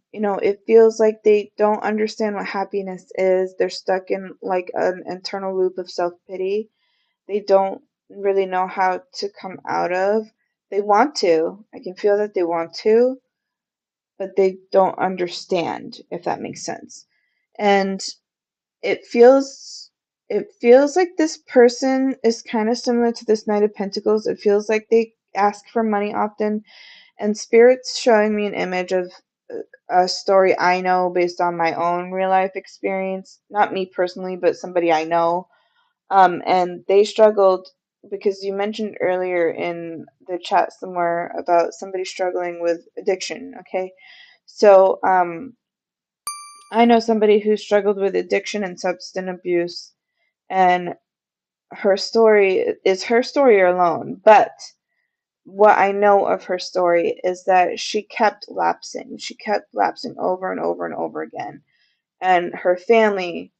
like they don't understand what happiness is. They're stuck in like an internal loop of self-pity they don't really know how to come out of. They want to. I can feel that they want to, but they don't understand, if that makes sense. And it feels it feels like this person is kind of similar to this Knight of Pentacles. It feels like they ask for money often, and Spirit's showing me an image of a story I know based on my own real life experience. Not me personally, but somebody I know. And they struggled because you mentioned earlier in the chat somewhere about somebody struggling with addiction. Okay. So, I know somebody who struggled with addiction and substance abuse, and her story is her story alone. But what I know of her story is that she kept lapsing. She kept lapsing over and over and over again. And her family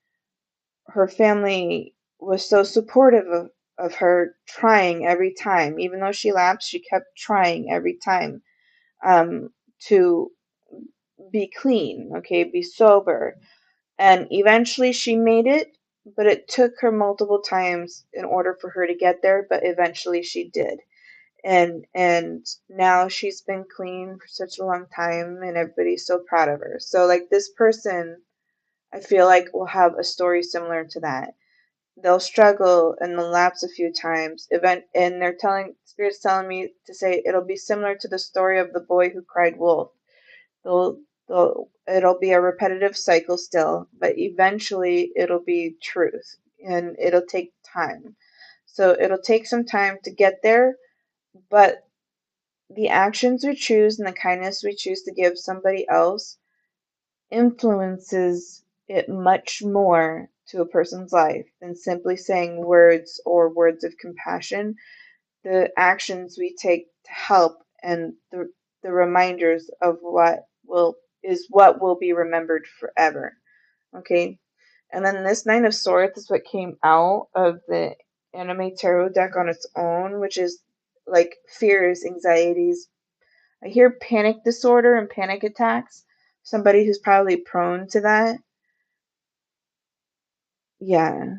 was so supportive of her trying every time. Even though she lapsed, she kept trying every time to be clean, okay, be sober. And eventually she made it, but it took her multiple times in order for her to get there, but eventually she did. And now she's been clean for such a long time and everybody's so proud of her. So like this person I feel like will have a story similar to that. They'll struggle and they'll lapse a few times. And they're telling spirits telling me to say it'll be similar to the story of the boy who cried wolf. They'll, it'll be a repetitive cycle still, but eventually it'll be truth, and it'll take time. So it'll take some time to get there, but the actions we choose and the kindness we choose to give somebody else influences it much more to a person's life than simply saying words or words of compassion. The actions we take to help and the reminders of what will be remembered forever. Okay. And then this Nine of Swords is what came out of the anime tarot deck on its own, which is like fears, anxieties, I hear panic disorder and panic attacks. Somebody who's probably prone to that. Yeah.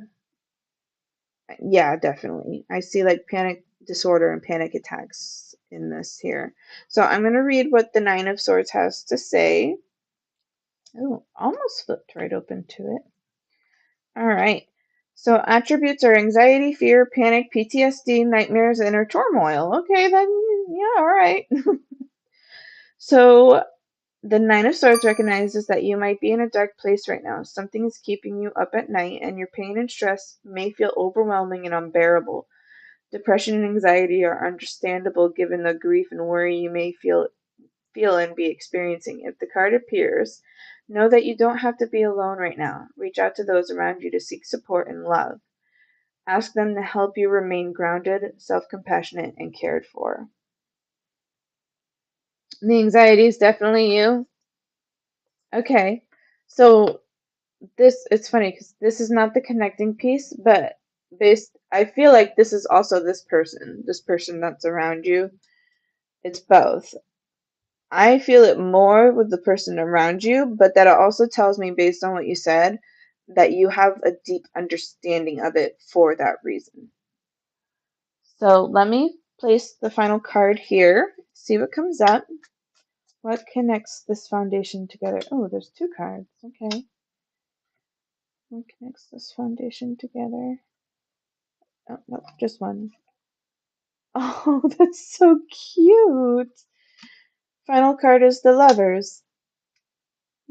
Yeah, definitely. I see like panic disorder and panic attacks in this here. So I'm going to read what the Nine of Swords has to say. Oh, almost flipped right open to it. All right. So attributes are anxiety, fear, panic, PTSD, nightmares, inner turmoil. Okay, then, yeah, all right. So the Nine of Swords recognizes that you might be in a dark place right now. Something is keeping you up at night, and your pain and stress may feel overwhelming and unbearable. Depression and anxiety are understandable given the grief and worry you may feel and be experiencing. If the card appears, know that you don't have to be alone right now. Reach out to those around you to seek support and love. Ask them to help you remain grounded, self-compassionate, and cared for. The anxiety is definitely you. Okay. So it's funny because this is not the connecting piece, but I feel like this is also this person that's around you. It's both. I feel it more with the person around you, but that also tells me, based on what you said, that you have a deep understanding of it for that reason. So let me place the final card here, see what comes up. What connects this foundation together? Oh, there's two cards. Okay. What connects this foundation together? Oh, no, just one. Oh, that's so cute. Final card is the Lovers.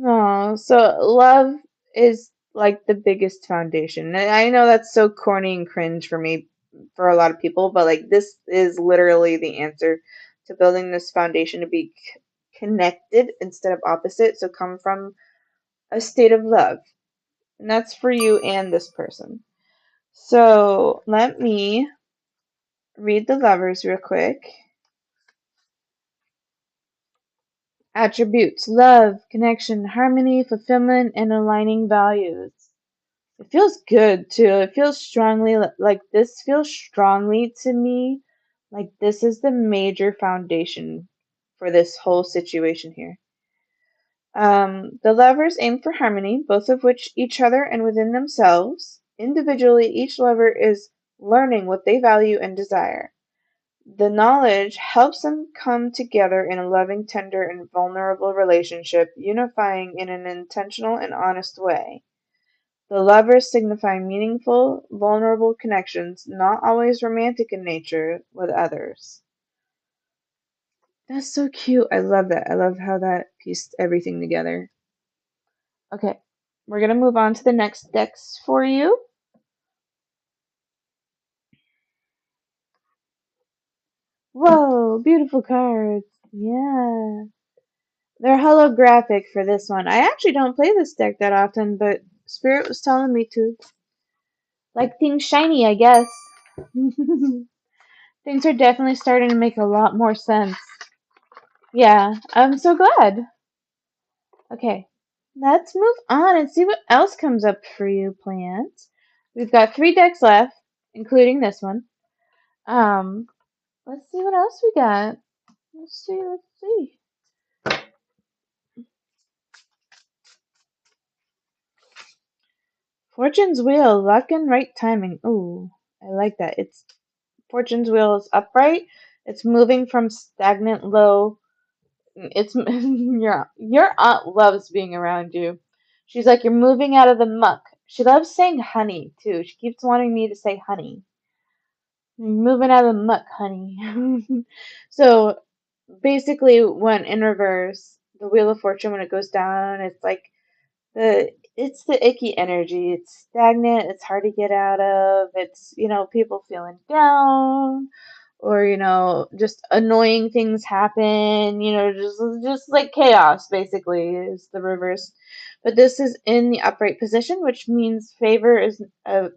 Oh, so love is like the biggest foundation. And I know that's so corny and cringe for me, for a lot of people, but like this is literally the answer to building this foundation to be connected instead of opposite. So come from a state of love. And that's for you and this person. So let me read the Lovers real quick. Attributes: love, connection, harmony, fulfillment, and aligning values. It feels good too. It feels strongly like this feels strongly to me like this is the major foundation for this whole situation here. The lovers aim for harmony, both of which each other and within themselves. Individually, each lover is learning what they value and desire. The knowledge helps them come together in a loving, tender, and vulnerable relationship, unifying in an intentional and honest way. The lovers signify meaningful, vulnerable connections, not always romantic in nature, with others. That's so cute. I love that. I love how that pieced everything together. Okay, we're going to move on to the next decks for you. Whoa, beautiful cards. Yeah. They're holographic for this one. I actually don't play this deck that often, but Spirit was telling me to. Like things shiny, I guess. Things are definitely starting to make a lot more sense. Yeah, I'm so glad. Okay, let's move on and see what else comes up for you, plant. We've got 3 decks left, including this one. Um, let's see what else we got. Let's see. Fortune's Wheel, luck and right timing. Ooh, I like that. It's Fortune's Wheel is upright. It's moving from stagnant low. It's your aunt loves being around you. She's like, you're moving out of the muck. She loves saying honey too. She keeps wanting me to say honey. You're moving out of the muck, honey. So basically, when in reverse, the Wheel of Fortune, when it goes down, it's like it's the icky energy. It's stagnant. It's hard to get out of. It's, people feeling down, or just annoying things happen. Just like chaos. Basically, is the reverse. But this is in the upright position, which means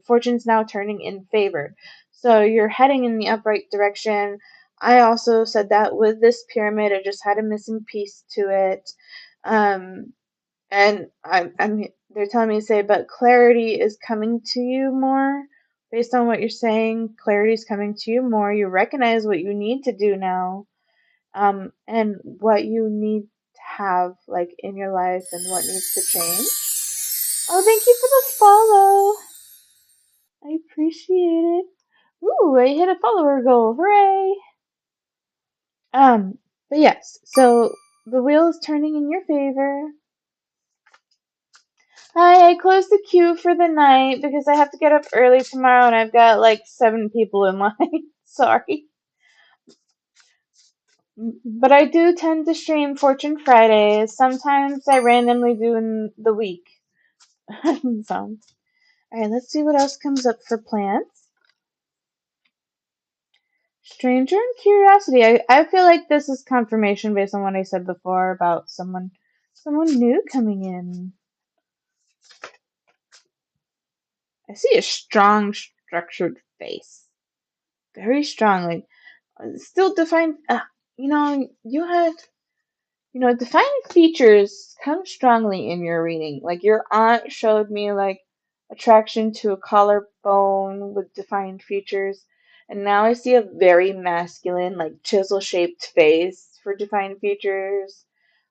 fortune's now turning in favor. So you're heading in the upright direction. I also said that with this pyramid, it just had a missing piece to it. And they're telling me to say, but clarity is coming to you more. Based on what you're saying, clarity is coming to you more. You recognize what you need to do now, and what you need to have like in your life and what needs to change. Oh, thank you for the follow. I appreciate it. Ooh, I hit a follower goal. Hooray! But yes, so the wheel is turning in your favor. Hi, I closed the queue for the night because I have to get up early tomorrow and I've got like 7 people in line. Sorry. But I do tend to stream Fortune Fridays. Sometimes I randomly do in the week. So, alright, let's see what else comes up for plants. Stranger and curiosity. I feel like this is confirmation based on what I said before about someone new coming in. I see a strong, structured face. Very strongly. Still defined. You had. Defining features come strongly in your reading. Like your aunt showed me like attraction to a collarbone with defined features, and now I see a very masculine, like chisel-shaped face for defined features,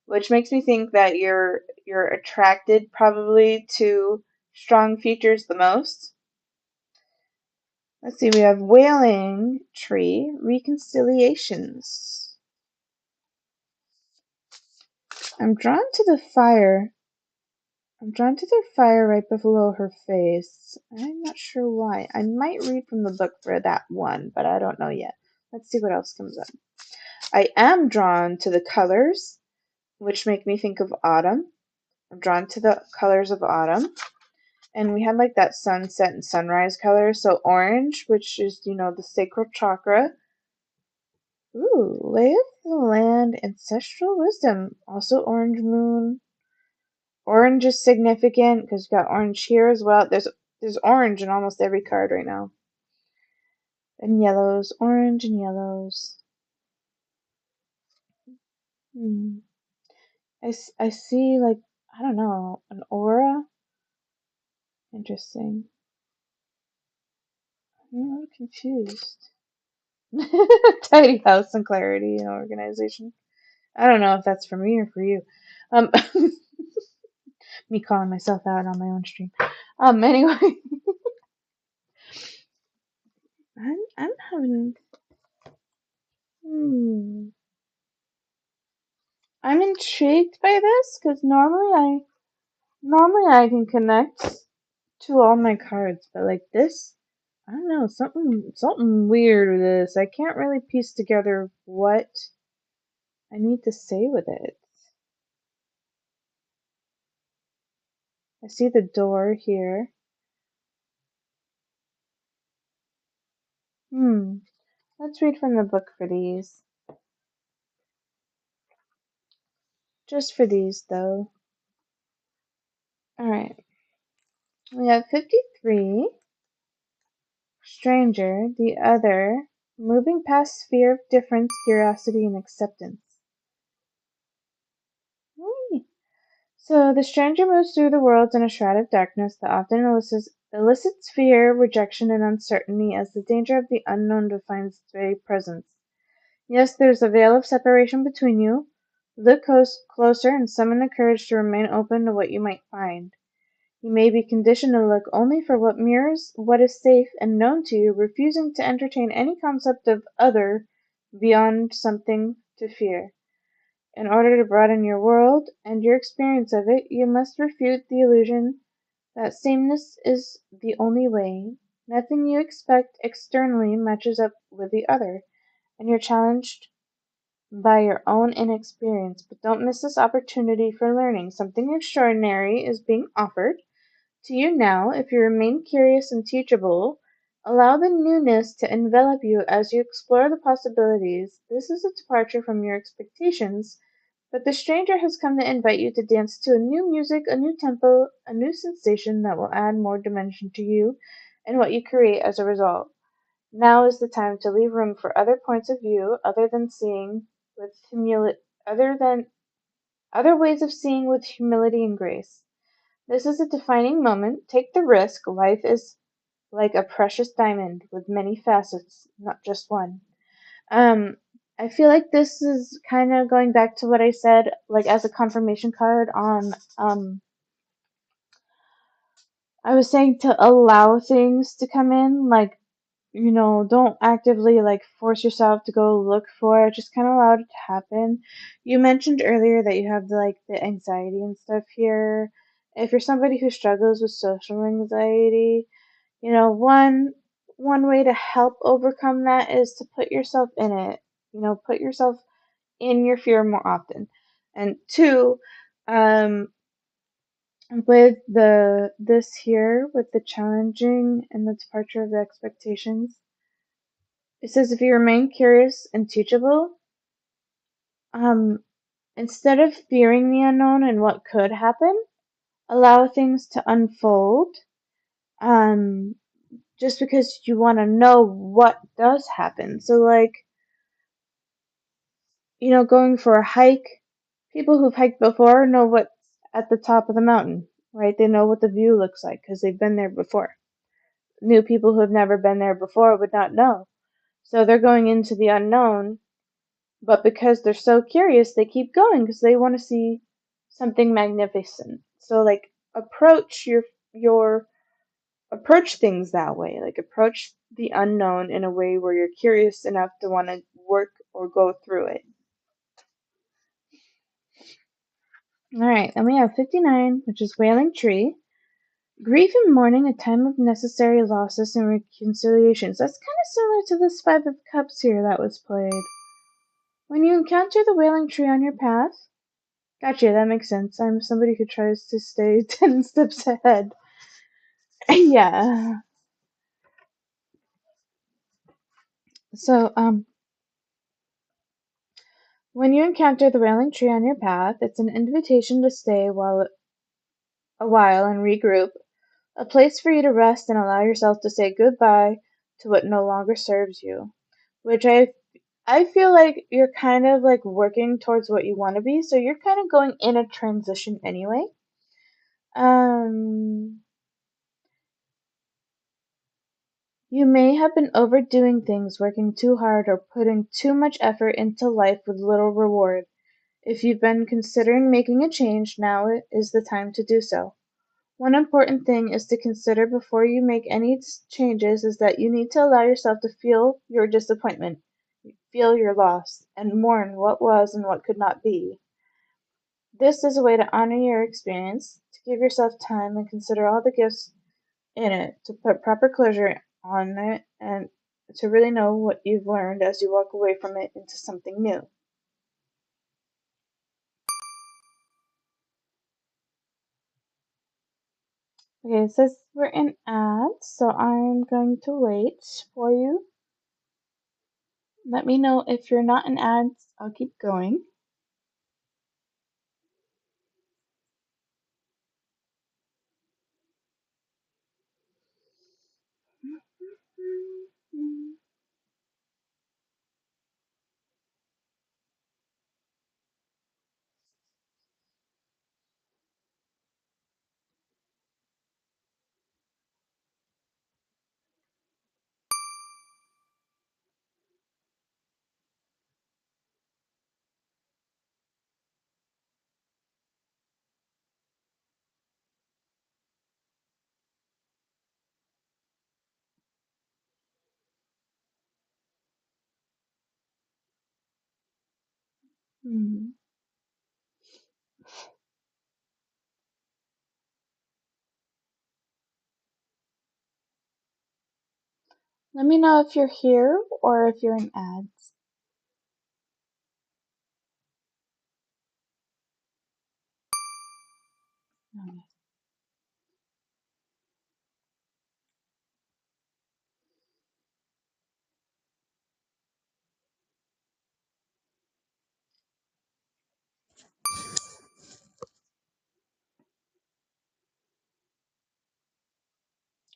which makes me think that you're attracted probably to strong features the most. Let's see, we have wailing tree reconciliations. I'm drawn to the fire. I'm drawn to the fire right below her face. I'm not sure why. I might read from the book for that one, but I don't know yet. Let's see what else comes up. I am drawn to the colors, which make me think of autumn. I'm drawn to the colors of autumn. And we had like that sunset and sunrise color. So orange, which is, the sacral chakra. Ooh, lay of the land, ancestral wisdom. Also orange moon. Orange is significant because you got orange here as well. There's orange in almost every card right now. And yellows, orange and yellows. Hmm. I see like, I don't know, an aura. Interesting. I'm a little confused. Tidy house and clarity and organization. I don't know if that's for me or for you. Um, me calling myself out on my own stream. Anyway, I'm having. Hmm. I'm intrigued by this because normally I can connect to all my cards, but like this, I don't know, something weird with this. I can't really piece together what I need to say with it. I see the door here. Let's read from the book for these. Just for these though. Alright. We have 53. Stranger, the other, moving past fear of difference, curiosity, and acceptance. So the stranger moves through the worlds in a shroud of darkness that often elicits fear, rejection, and uncertainty as the danger of the unknown defines its very presence. Yes, there's a veil of separation between you. Look closer and summon the courage to remain open to what you might find. You may be conditioned to look only for what mirrors what is safe and known to you, refusing to entertain any concept of other beyond something to fear. In order to broaden your world and your experience of it, you must refute the illusion that sameness is the only way. Nothing you expect externally matches up with the other, and you're challenged by your own inexperience. But don't miss this opportunity for learning. Something extraordinary is being offered to you now. If you remain curious and teachable, allow the newness to envelop you as you explore the possibilities. This is a departure from your expectations, but the stranger has come to invite you to dance to a new music, a new tempo, a new sensation that will add more dimension to you and what you create as a result. Now is the time to leave room for other points of view, other ways of seeing with humility and grace. This is a defining moment. Take the risk. Life is like a precious diamond with many facets, not just one. Um, I feel like this is kind of going back to what I said, like as a confirmation card on. I was saying to allow things to come in, like, don't actively like force yourself to go look for it. Just kind of allow it to happen. You mentioned earlier that you have the anxiety and stuff here, If you're somebody who struggles with social anxiety, one way to help overcome that is to put yourself in it. Put yourself in your fear more often. And two, with this here, with the challenging and the departure of the expectations, it says if you remain curious and teachable, um, instead of fearing the unknown and what could happen, allow things to unfold. Um, just because you want to know what does happen. So, like, going for a hike, people who've hiked before know what's at the top of the mountain, right? They know what the view looks like because they've been there before. New people who have never been there before would not know. So they're going into the unknown, but because they're so curious, they keep going because they want to see something magnificent. So, like, your approach things that way. Like, approach the unknown in a way where you're curious enough to want to work or go through it. All right, then we have 59, which is Wailing Tree. Grief and mourning, a time of necessary losses and reconciliations. That's kind of similar to this Five of Cups here that was played. When you encounter the Wailing Tree on your path, gotcha, that makes sense. I'm somebody who tries to stay 10 steps ahead. Yeah. So, when you encounter the Wailing Tree on your path, it's an invitation to stay a while and regroup, a place for you to rest and allow yourself to say goodbye to what no longer serves you. Which I feel like you're kind of like working towards what you want to be, so you're kind of going in a transition anyway. You may have been overdoing things, working too hard, or putting too much effort into life with little reward. If you've been considering making a change, now is the time to do so. One important thing is to consider before you make any changes is that you need to allow yourself to feel your disappointment, feel your loss, and mourn what was and what could not be. This is a way to honor your experience, to give yourself time and consider all the gifts in it, to put proper closure on it, and to really know what you've learned as you walk away from it into something new. Okay, it says we're in ads, so I'm going to wait for you. Let me know if you're not in ads. I'll keep going. Hmm. Let me know if you're here or if you're in ads. Okay.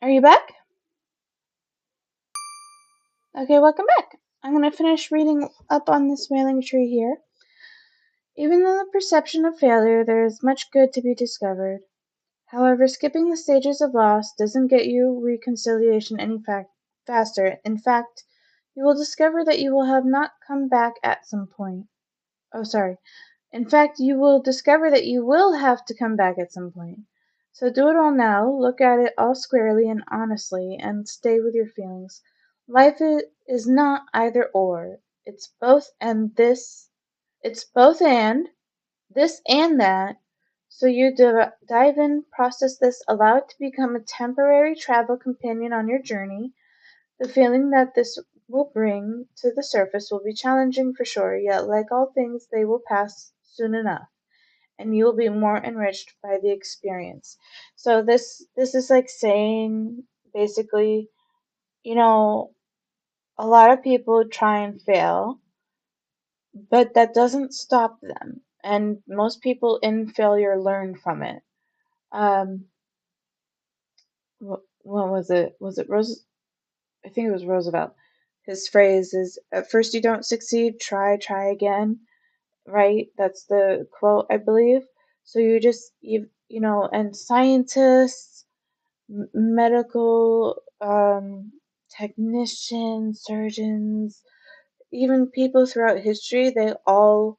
Are you back? Okay, welcome back. I'm going to finish reading up on this Wailing Tree here. Even in the perception of failure, there is much good to be discovered. However, skipping the stages of loss doesn't get you reconciliation any faster. In fact, you will discover that you will have not come back at some point. Oh, sorry. In fact, you will discover that you will have to come back at some point. So do it all now, look at it all squarely and honestly, and stay with your feelings. Life is not either or. It's both and this. It's both and this and that. So you dive in, process this, allow it to become a temporary travel companion on your journey. The feeling that this will bring to the surface will be challenging for sure, yet like all things, they will pass soon enough, and you will be more enriched by the experience. So this is like saying basically, you know, a lot of people try and fail, but that doesn't stop them. And most people in failure learn from it. Um, what was it? Was it Rose? I think it was Roosevelt. His phrase is, "At first you don't succeed, try again." Right? That's the quote, I believe. So you know, and scientists, medical technicians, surgeons, even people throughout history, they all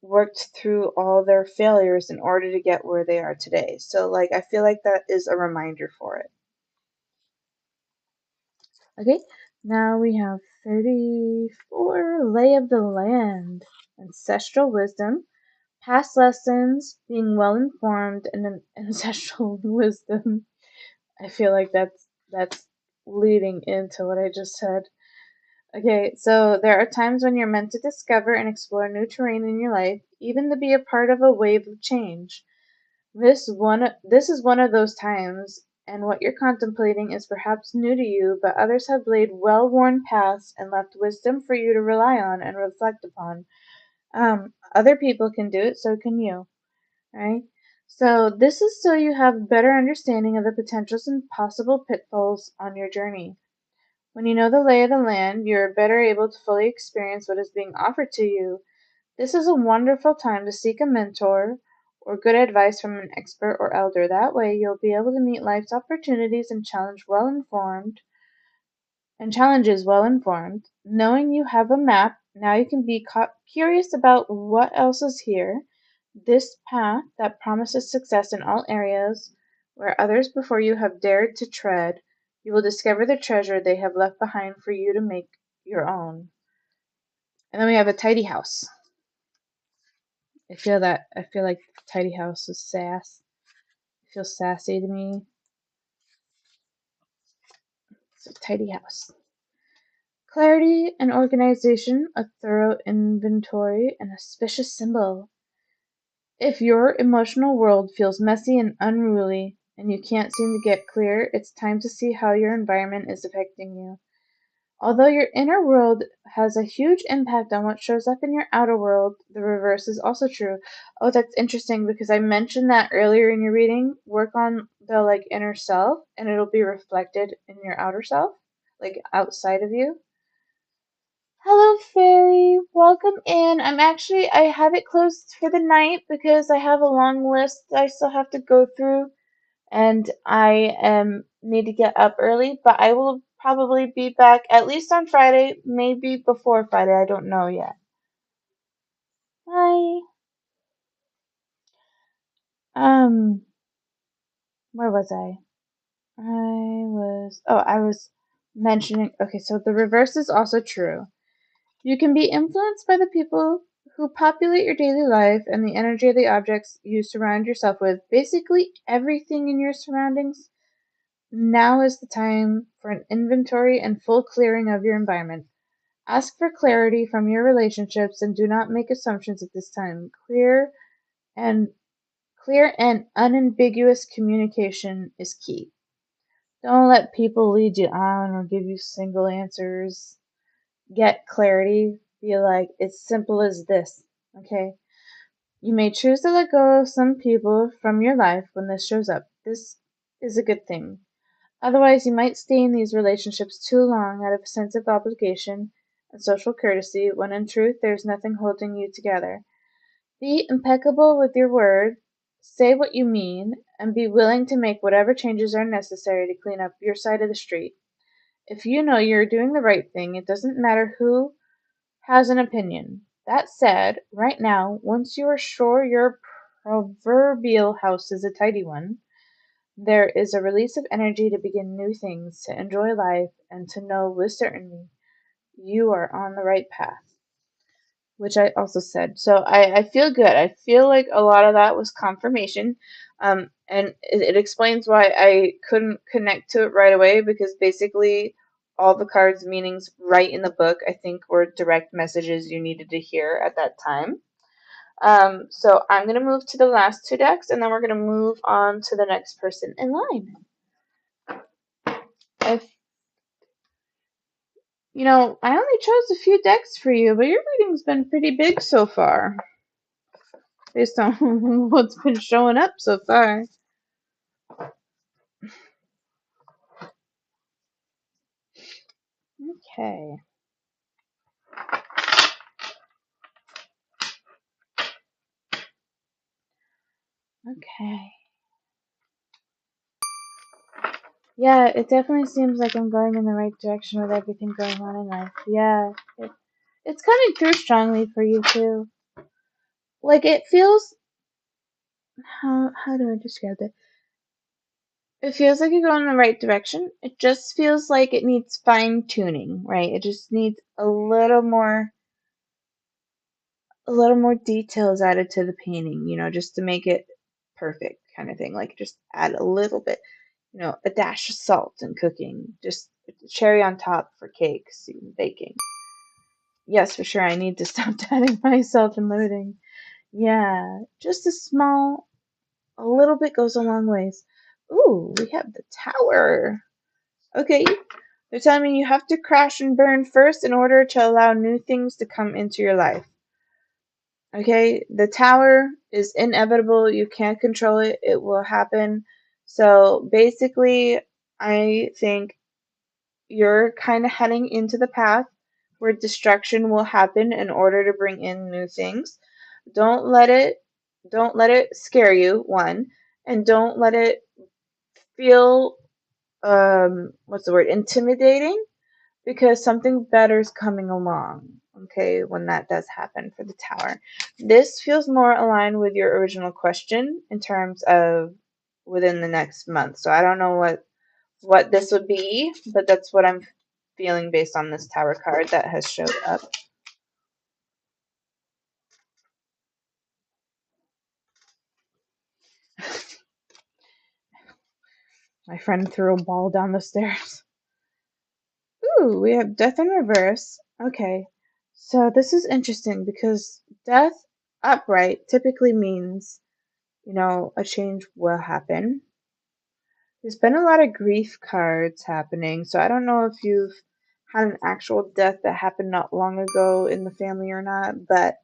worked through all their failures in order to get where they are today. So, like, I feel like that is a reminder for it. Okay, now we have 34, Lay of the Land, Ancestral Wisdom, Past Lessons, Being Well Informed, and an Ancestral Wisdom. I feel like that's leading into what I just said. Okay, so there are times when you're meant to discover and explore new terrain in your life, even to be a part of a wave of change. This is one of those times, and what you're contemplating is perhaps new to you, but others have laid well-worn paths and left wisdom for you to rely on and reflect upon. Other people can do it, so can you, right? So this is so you have better understanding of the potentials and possible pitfalls on your journey. When you know the lay of the land, you are better able to fully experience what is being offered to you. This is a wonderful time to seek a mentor or good advice from an expert or elder. That way, you'll be able to meet life's opportunities and challenges well informed. Knowing you have a map, now you can be curious about what else is here. This path that promises success in all areas where others before you have dared to tread, you will discover the treasure they have left behind for you to make your own. And then we have a tidy house. I feel like tidy house is sass. It feels sassy to me. It's a tidy house. Clarity and organization, a thorough inventory, an auspicious symbol. If your emotional world feels messy and unruly, and you can't seem to get clear, it's time to see how your environment is affecting you. Although your inner world has a huge impact on what shows up in your outer world, the reverse is also true. Oh, that's interesting because I mentioned that earlier in your reading. Work on the like inner self and it'll be reflected in your outer self, like outside of you. Hello, Fairy. Welcome in. I have it closed for the night because I have a long list I still have to go through and I need to get up early, but I will probably be back at least on Friday, maybe before Friday. I don't know yet. Hi. Um, where was I? I was mentioning, okay, so the reverse is also true. You can be influenced by the people who populate your daily life and the energy of the objects you surround yourself with. Basically, everything in your surroundings. Now is the time for an inventory and full clearing of your environment. Ask for clarity from your relationships and do not make assumptions at this time. And clear and unambiguous communication is key. Don't let people lead you on or give you single answers. Get clarity. Be like, it's simple as this. Okay? You may choose to let go of some people from your life when this shows up. This is a good thing. Otherwise, you might stay in these relationships too long out of a sense of obligation and social courtesy, when in truth there is nothing holding you together. Be impeccable with your word, say what you mean, and be willing to make whatever changes are necessary to clean up your side of the street. If you know you're doing the right thing, it doesn't matter who has an opinion. That said, right now, once you are sure your proverbial house is a tidy one, there is a release of energy to begin new things, to enjoy life, and to know with certainty you are on the right path. which I also said. So I feel good. I feel like a lot of that was confirmation. And it explains why I couldn't connect to it right away because basically all the cards' meanings right in the book, I think, were direct messages you needed to hear at that time. So I'm going to move to the last two decks and then we're going to move on to the next person in line. If You know, I only chose a few decks for you, but your reading's been pretty big so far, based on what's been showing up so far. Okay. Okay. Yeah, it definitely seems like I'm going in the right direction with everything going on in life. Yeah, it's coming through strongly for you too. Like it feels, how do I describe it? It feels like you're going in the right direction. It just feels like it needs fine tuning, right? It just needs a little more details added to the painting, you know, just to make it perfect kind of thing. Like just add a little bit, you know, a dash of salt in cooking, just cherry on top for cakes and baking. Yes, for sure. I need to stop doubting myself and limiting. Yeah, just a little bit goes a long ways. Ooh, we have the tower. Okay, they're telling me you have to crash and burn first in order to allow new things to come into your life. Okay, the tower is inevitable. You can't control it. It will happen. So basically, I think you're kind of heading into the path where destruction will happen in order to bring in new things. Don't let it don't let it scare you, one, and don't let it feel what's the word? Intimidating because something better is coming along, okay, when that does happen for the tower. This feels more aligned with your original question in terms of within the next month. So I don't know what this would be, but that's what I'm feeling based on this tower card that has showed up. My friend threw a ball down the stairs. Ooh, we have death in reverse. Okay. So this is interesting because death upright typically means, you know, a change will happen. There's been a lot of grief cards happening, so I don't know if you've had an actual death that happened not long ago in the family or not, but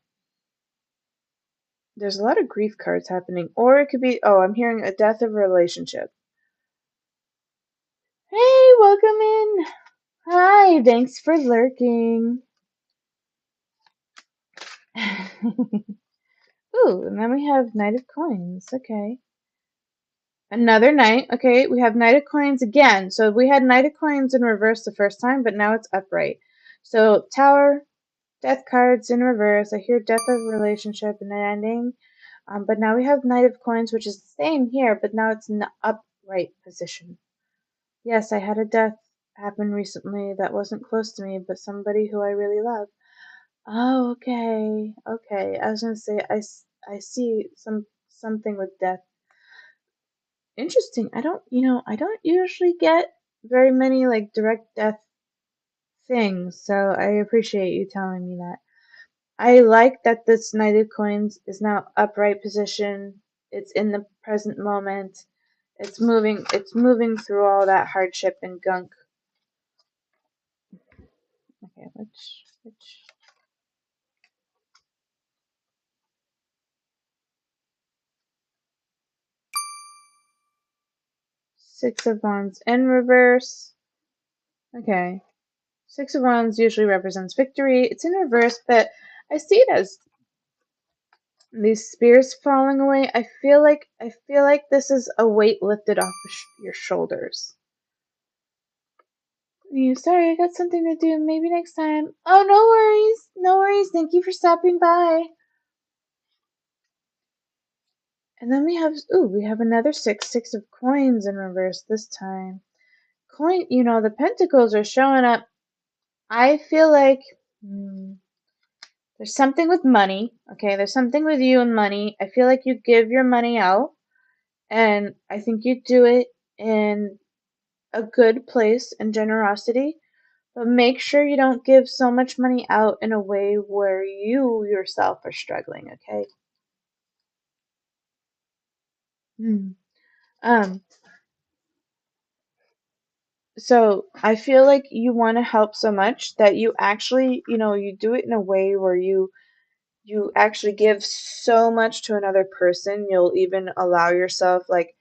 there's a lot of grief cards happening. Or it could be, oh, I'm hearing a death of a relationship. Hey, welcome in. Hi, thanks for lurking. Ooh, and then we have Knight of Coins. Okay. Another knight. Okay, we have Knight of Coins again. So we had Knight of Coins in reverse the first time, but now it's upright. So Tower, Death cards in reverse. I hear death of relationship and an ending. But now we have Knight of Coins, which is the same here, but now it's in the upright position. Yes, I had a death happen recently that wasn't close to me, but somebody who I really love. Oh, okay. Okay. I was gonna say I see something with death. Interesting. I don't usually get very many like direct death things, so I appreciate you telling me that. I like that this Knight of Coins is now upright position. It's in the present moment. It's moving through all that hardship and gunk. Okay, which 6 of Wands in reverse. Okay. 6 of Wands usually represents victory. It's in reverse, but I see it as these spears falling away. I feel like this is a weight lifted off your shoulders. Sorry, I got something to do. Maybe next time. Oh, no worries. No worries. Thank you for stopping by. And then we have another 6 of Coins in reverse this time. The pentacles are showing up. I feel like There's something with money, okay? There's something with you and money. I feel like you give your money out, and I think you do it in a good place and generosity, but make sure you don't give so much money out in a way where you yourself are struggling, okay? Hmm. Um, so I feel like you want to help so much that you actually, you do it in a way where you actually give so much to another person. You'll even allow yourself, like,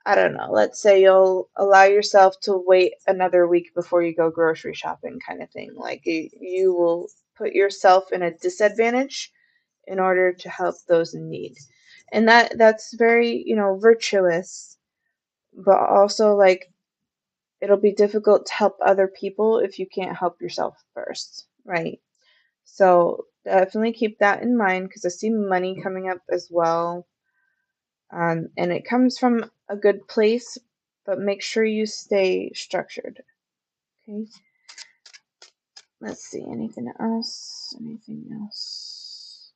I don't know, let's say you'll allow yourself to wait another week before you go grocery shopping, kind of thing. Like you will put yourself in a disadvantage in order to help those in need. And that's very, virtuous, but also like it'll be difficult to help other people if you can't help yourself first, right? So definitely keep that in mind because I see money coming up as well. And it comes from a good place, but make sure you stay structured. Okay. Let's see. Anything else? Anything else?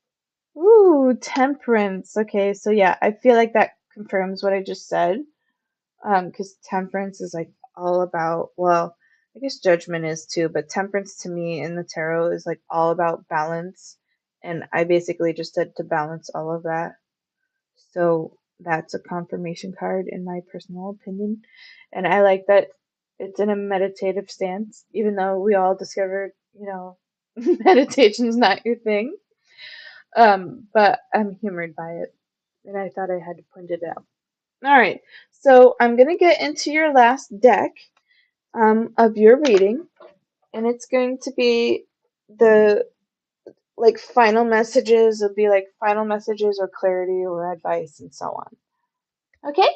Ooh, temperance. Okay, so yeah, I feel like that confirms what I just said. Because temperance is like all about, well, I guess judgment is too, but temperance to me in the tarot is like all about balance. And I basically just said to balance all of that. So that's a confirmation card in my personal opinion. And I like that it's in a meditative stance, even though we all discovered, meditation is not your thing. But I'm humored by it, and I thought I had to point it out. All right, so I'm gonna get into your last deck of your reading, and it's going to be the like final messages. It'll be like final messages or clarity or advice and so on. Okay?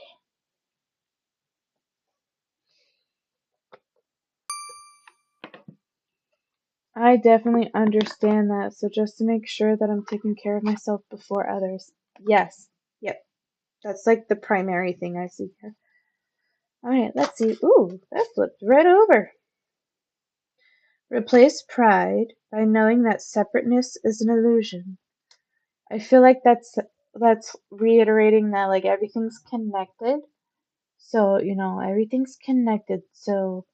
I definitely understand that. So just to make sure that I'm taking care of myself before others. Yes. Yep. That's like the primary thing I see here. All right, let's see. Ooh, that flipped right over. Replace pride by knowing that separateness is an illusion. I feel like that's reiterating that like everything's connected. So, everything's connected. So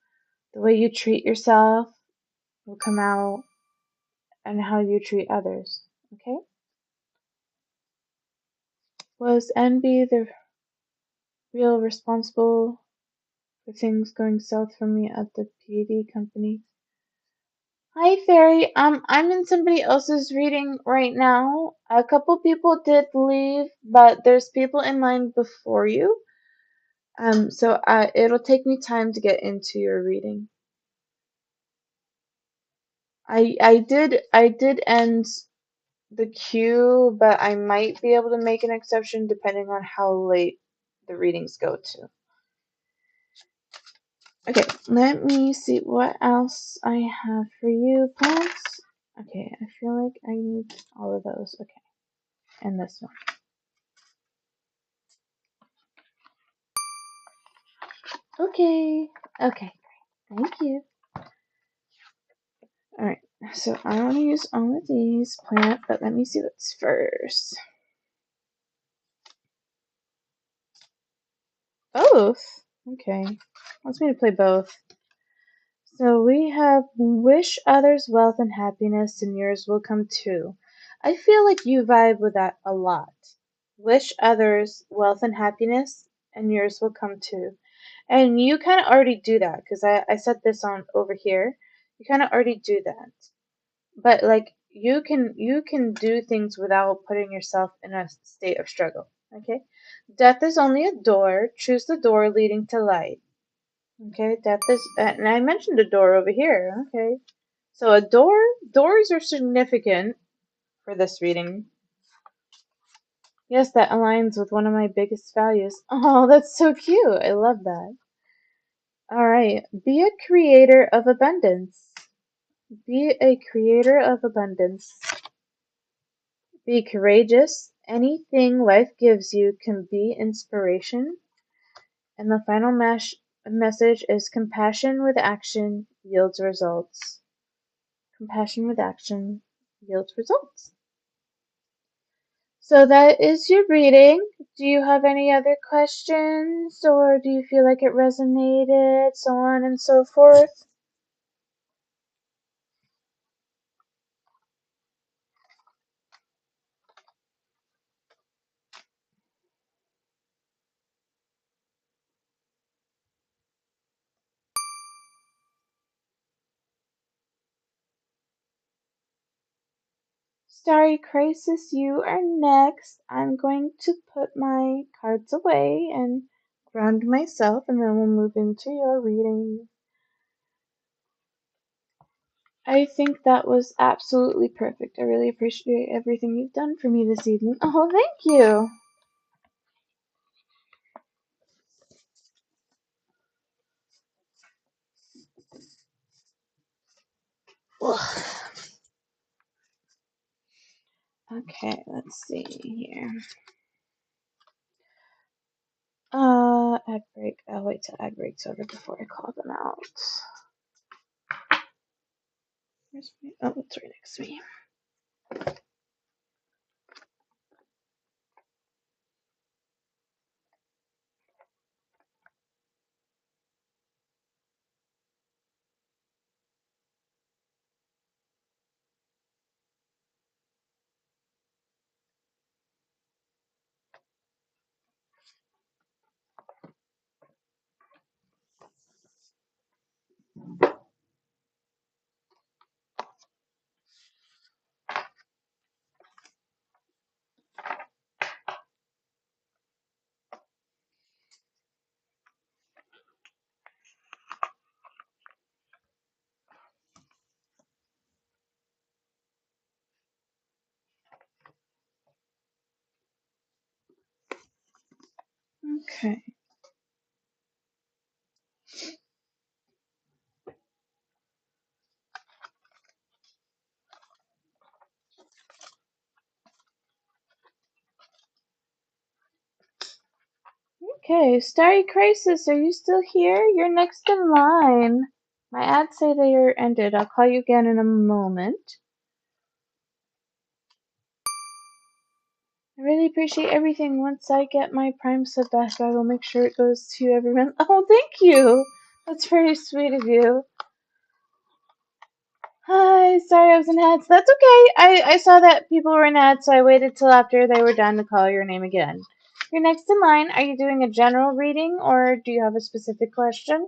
the way you treat yourself will come out and how you treat others. Okay? Was envy the real responsible for things going south for me at the PD company? Hi, Fairy. I'm in somebody else's reading right now. A couple people did leave, but there's people in line before you. So it'll take me time to get into your reading. I did end the queue, but I might be able to make an exception depending on how late the readings go to. Okay, let me see what else I have for you, plants. Okay, I feel like I need all of those. Okay, and this one. Okay, okay, thank you. Alright, so I want to use all of these plant, but let me see what's first. Both? Okay, wants me to play both. So we have wish others wealth and happiness, and yours will come too. I feel like you vibe with that a lot. Wish others wealth and happiness, and yours will come too. And you kind of already do that because I set this on over here. You kind of already do that. But like you can do things without putting yourself in a state of struggle. Okay? Death is only a door. Choose the door leading to light. Okay, death is, and I mentioned a door over here. Okay, so doors are significant for this reading. Yes, that aligns with one of my biggest values. Oh, that's so cute. I love that. All right, be a creator of abundance. Be a creator of abundance. Be courageous. Anything life gives you can be inspiration. And the final message is compassion with action yields results. Compassion with action yield results. So that is your reading. Do you have any other questions, or do you feel like it resonated, so on and so forth? Starry Crisis, you are next. I'm going to put my cards away and ground myself, and then we'll move into your reading. I think that was absolutely perfect. I really appreciate everything you've done for me this evening. Oh, thank you. Ugh. Okay, let's see here. Ad break. I'll wait till ad break's over before I call them out. Where's my, oh, it's right next to me. Okay. Okay, Starry Crisis, are you still here? You're next in line. My ads say they are ended. I'll call you again in a moment. I really appreciate everything. Once I get my Prime sub back, I will make sure it goes to everyone. Oh, thank you. That's very sweet of you. Hi, sorry I was in ads. That's okay. I saw that people were in ads, so I waited till after they were done to call your name again. You're next in line. Are you doing a general reading, or do you have a specific question?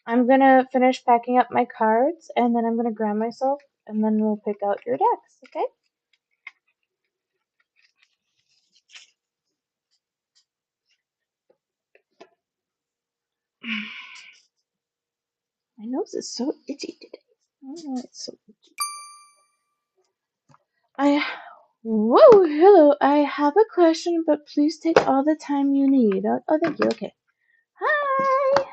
I'm gonna finish packing up my cards, and then I'm gonna ground myself, and then we'll pick out your decks, okay? My nose is so itchy today. I don't know why it's so itchy. Whoa, hello. I have a question, but please take all the time you need. Oh, thank you. Okay. Hi.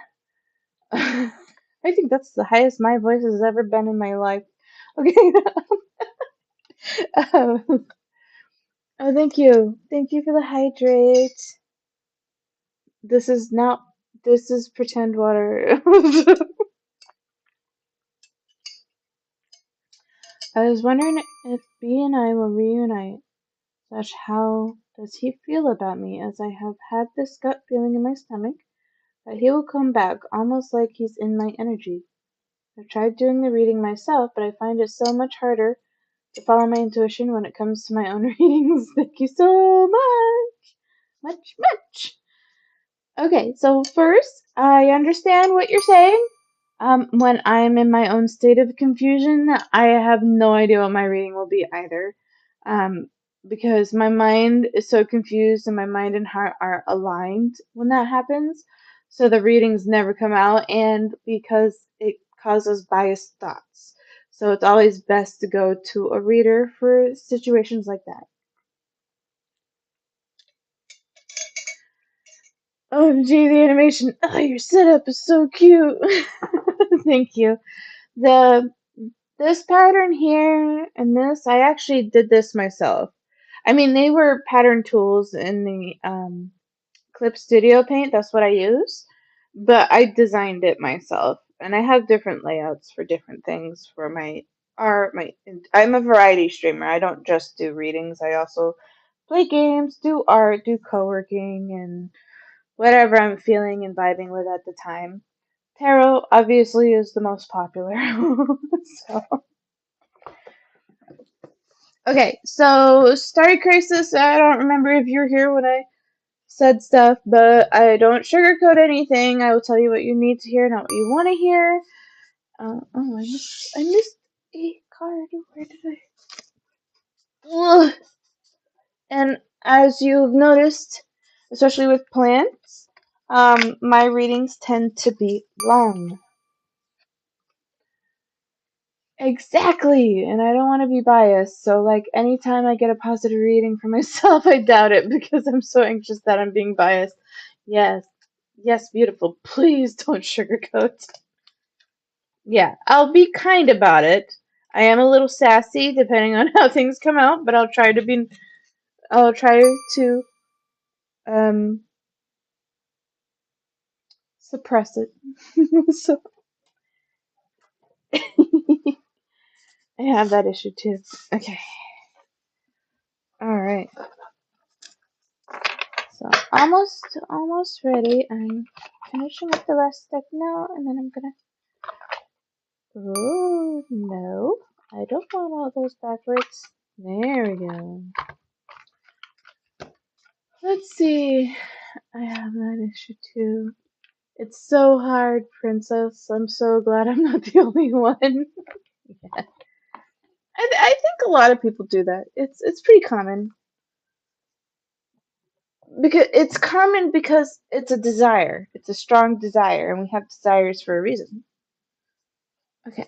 I think that's the highest my voice has ever been in my life. Okay. um, oh, thank you. Thank you for the hydrate. This is not. This is pretend water. I was wondering if B and I will reunite. Such how does he feel about me, as I have had this gut feeling in my stomach that he will come back almost like he's in my energy. I've tried doing the reading myself, but I find it so much harder to follow my intuition when it comes to my own readings. Thank you so much. Much. Okay, so first, I understand what you're saying. When I'm in my own state of confusion, I have no idea what my reading will be either. Um, because my mind is so confused and my mind and heart are aligned when that happens. So the readings never come out, and because it causes biased thoughts. So it's always best to go to a reader for situations like that. OMG, the animation. Oh, your setup is so cute. Thank you. The This pattern here and this, I actually did this myself. I mean, they were pattern tools in the Clip Studio Paint. That's what I use. But I designed it myself. And I have different layouts for different things for my are my. I'm a variety streamer. I don't just do readings. I also play games, do art, do co-working, and whatever I'm feeling and vibing with at the time. Tarot obviously is the most popular. So okay, so Starry Crisis. I don't remember if you were here when I said stuff, but I don't sugarcoat anything. I will tell you what you need to hear, not what you want to hear. Oh, I missed a card. Where did I? Ugh. And as you've noticed, especially with plants, my readings tend to be long. Exactly, and I don't want to be biased. So, like, anytime I get a positive reading for myself, I doubt it because I'm so anxious that I'm being biased. Yes, yes, beautiful. Please don't sugarcoat. Yeah, I'll be kind about it. I am a little sassy depending on how things come out, but I'll try to um suppress it. So I have that issue too. Okay. All right. So almost ready. I'm finishing up the last deck now, and then I'm gonna. Oh no, I don't want all those backwards. There we go. Let's see. I have that issue too. It's so hard, Princess. I'm so glad I'm not the only one. Yeah. I think a lot of people do that. It's pretty common. Because it's common because it's a desire. It's a strong desire, and we have desires for a reason. Okay,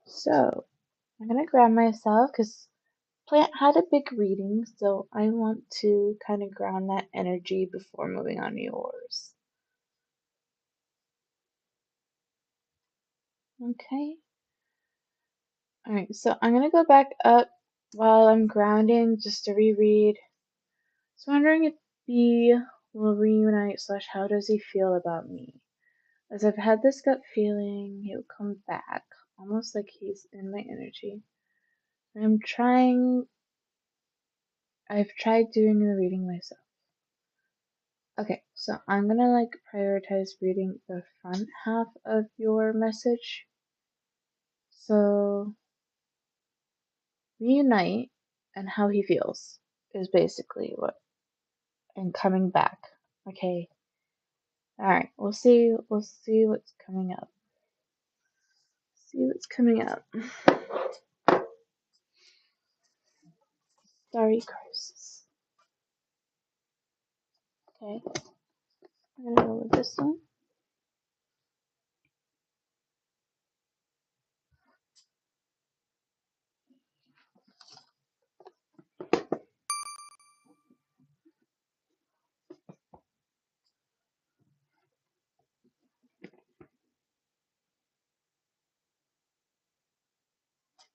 so I'm gonna grab myself because Plant had a big reading, so I want to kind of ground that energy before moving on to yours. Okay. Alright, so I'm gonna go back up while I'm grounding just to reread. So wondering if B will reunite / how does he feel about me? As I've had this gut feeling he'll come back, almost like he's in my energy. I've tried doing the reading myself. Okay, so I'm gonna like prioritize reading the front half of your message. So reunite and how he feels is basically what and coming back. Okay. Alright, we'll see what's coming up. See what's coming up. Starry Crisis. Okay. I'm gonna go with this one.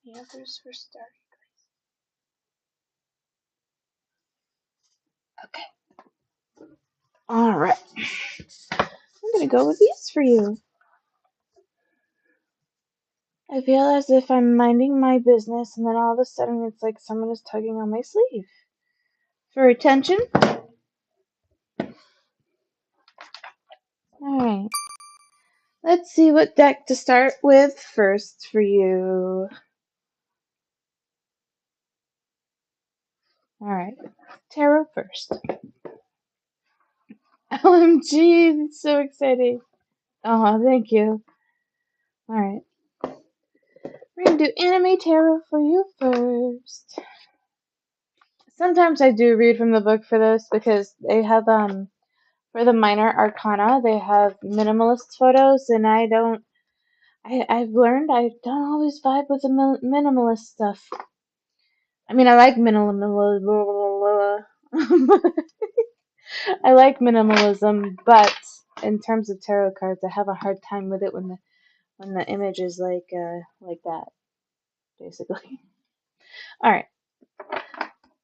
The others for Starry Crisis. Okay. Alright. I'm gonna go with these for you. I feel as if I'm minding my business and then all of a sudden it's like someone is tugging on my sleeve. For attention. Alright. Let's see what deck to start with first for you. Alright. Tarot first. OMG, it's so exciting. Oh, thank you. Alright. We're gonna do anime tarot for you first. Sometimes I do read from the book for this because they have for the minor arcana they have minimalist photos and I've learned I don't always vibe with the minimalist stuff. I mean I like minimalism. I like minimalism, but in terms of tarot cards, I have a hard time with it when the image is like that, basically. All right,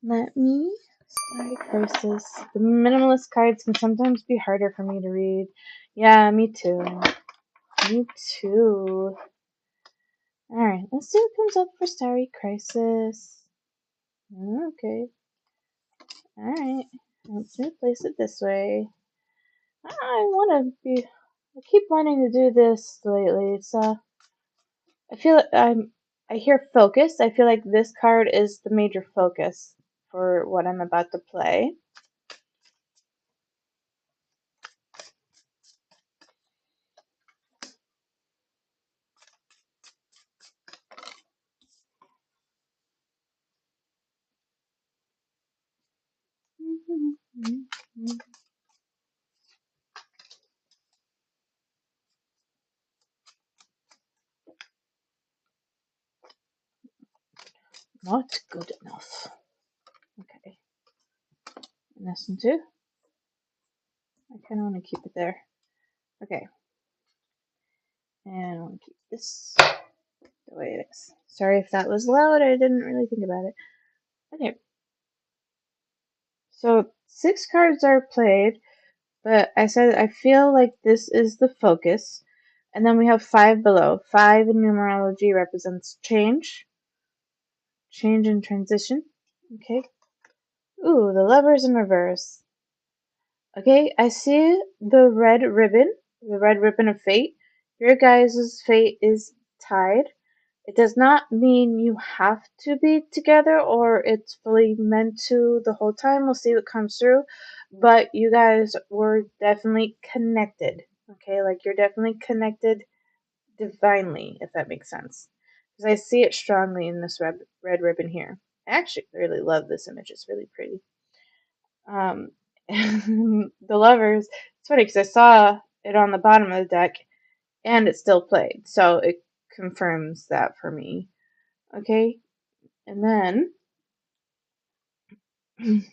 let me start a crisis. The minimalist cards can sometimes be harder for me to read. Yeah, me too. Me too. Alright, let's see what comes up for Starry Crisis. Okay. Alright. Let's place it this way. I want to be. I keep wanting to do this lately. It's I feel I hear focus. I feel like this card is the major focus for what I'm about to play. Not good enough. Okay. And this one too. I kind of want to keep it there. Okay. And I want to keep this the way it is. Sorry if that was loud. I didn't really think about it. Okay. So 6 cards are played, but I said I feel like this is the focus. And then we have 5 below. 5 in numerology represents change. Change and transition. Okay. Ooh, the Lovers in reverse. Okay, I see the red ribbon of fate. Your guys' fate is tied. It does not mean you have to be together or it's fully meant to the whole time. We'll see what comes through. But you guys were definitely connected. Okay, like you're definitely connected divinely, if that makes sense. Because I see it strongly in this red ribbon here. I actually really love this image. It's really pretty. Um, the Lovers, it's funny because I saw it on the bottom of the deck and it still played. So it confirms that for me. Okay, and then let's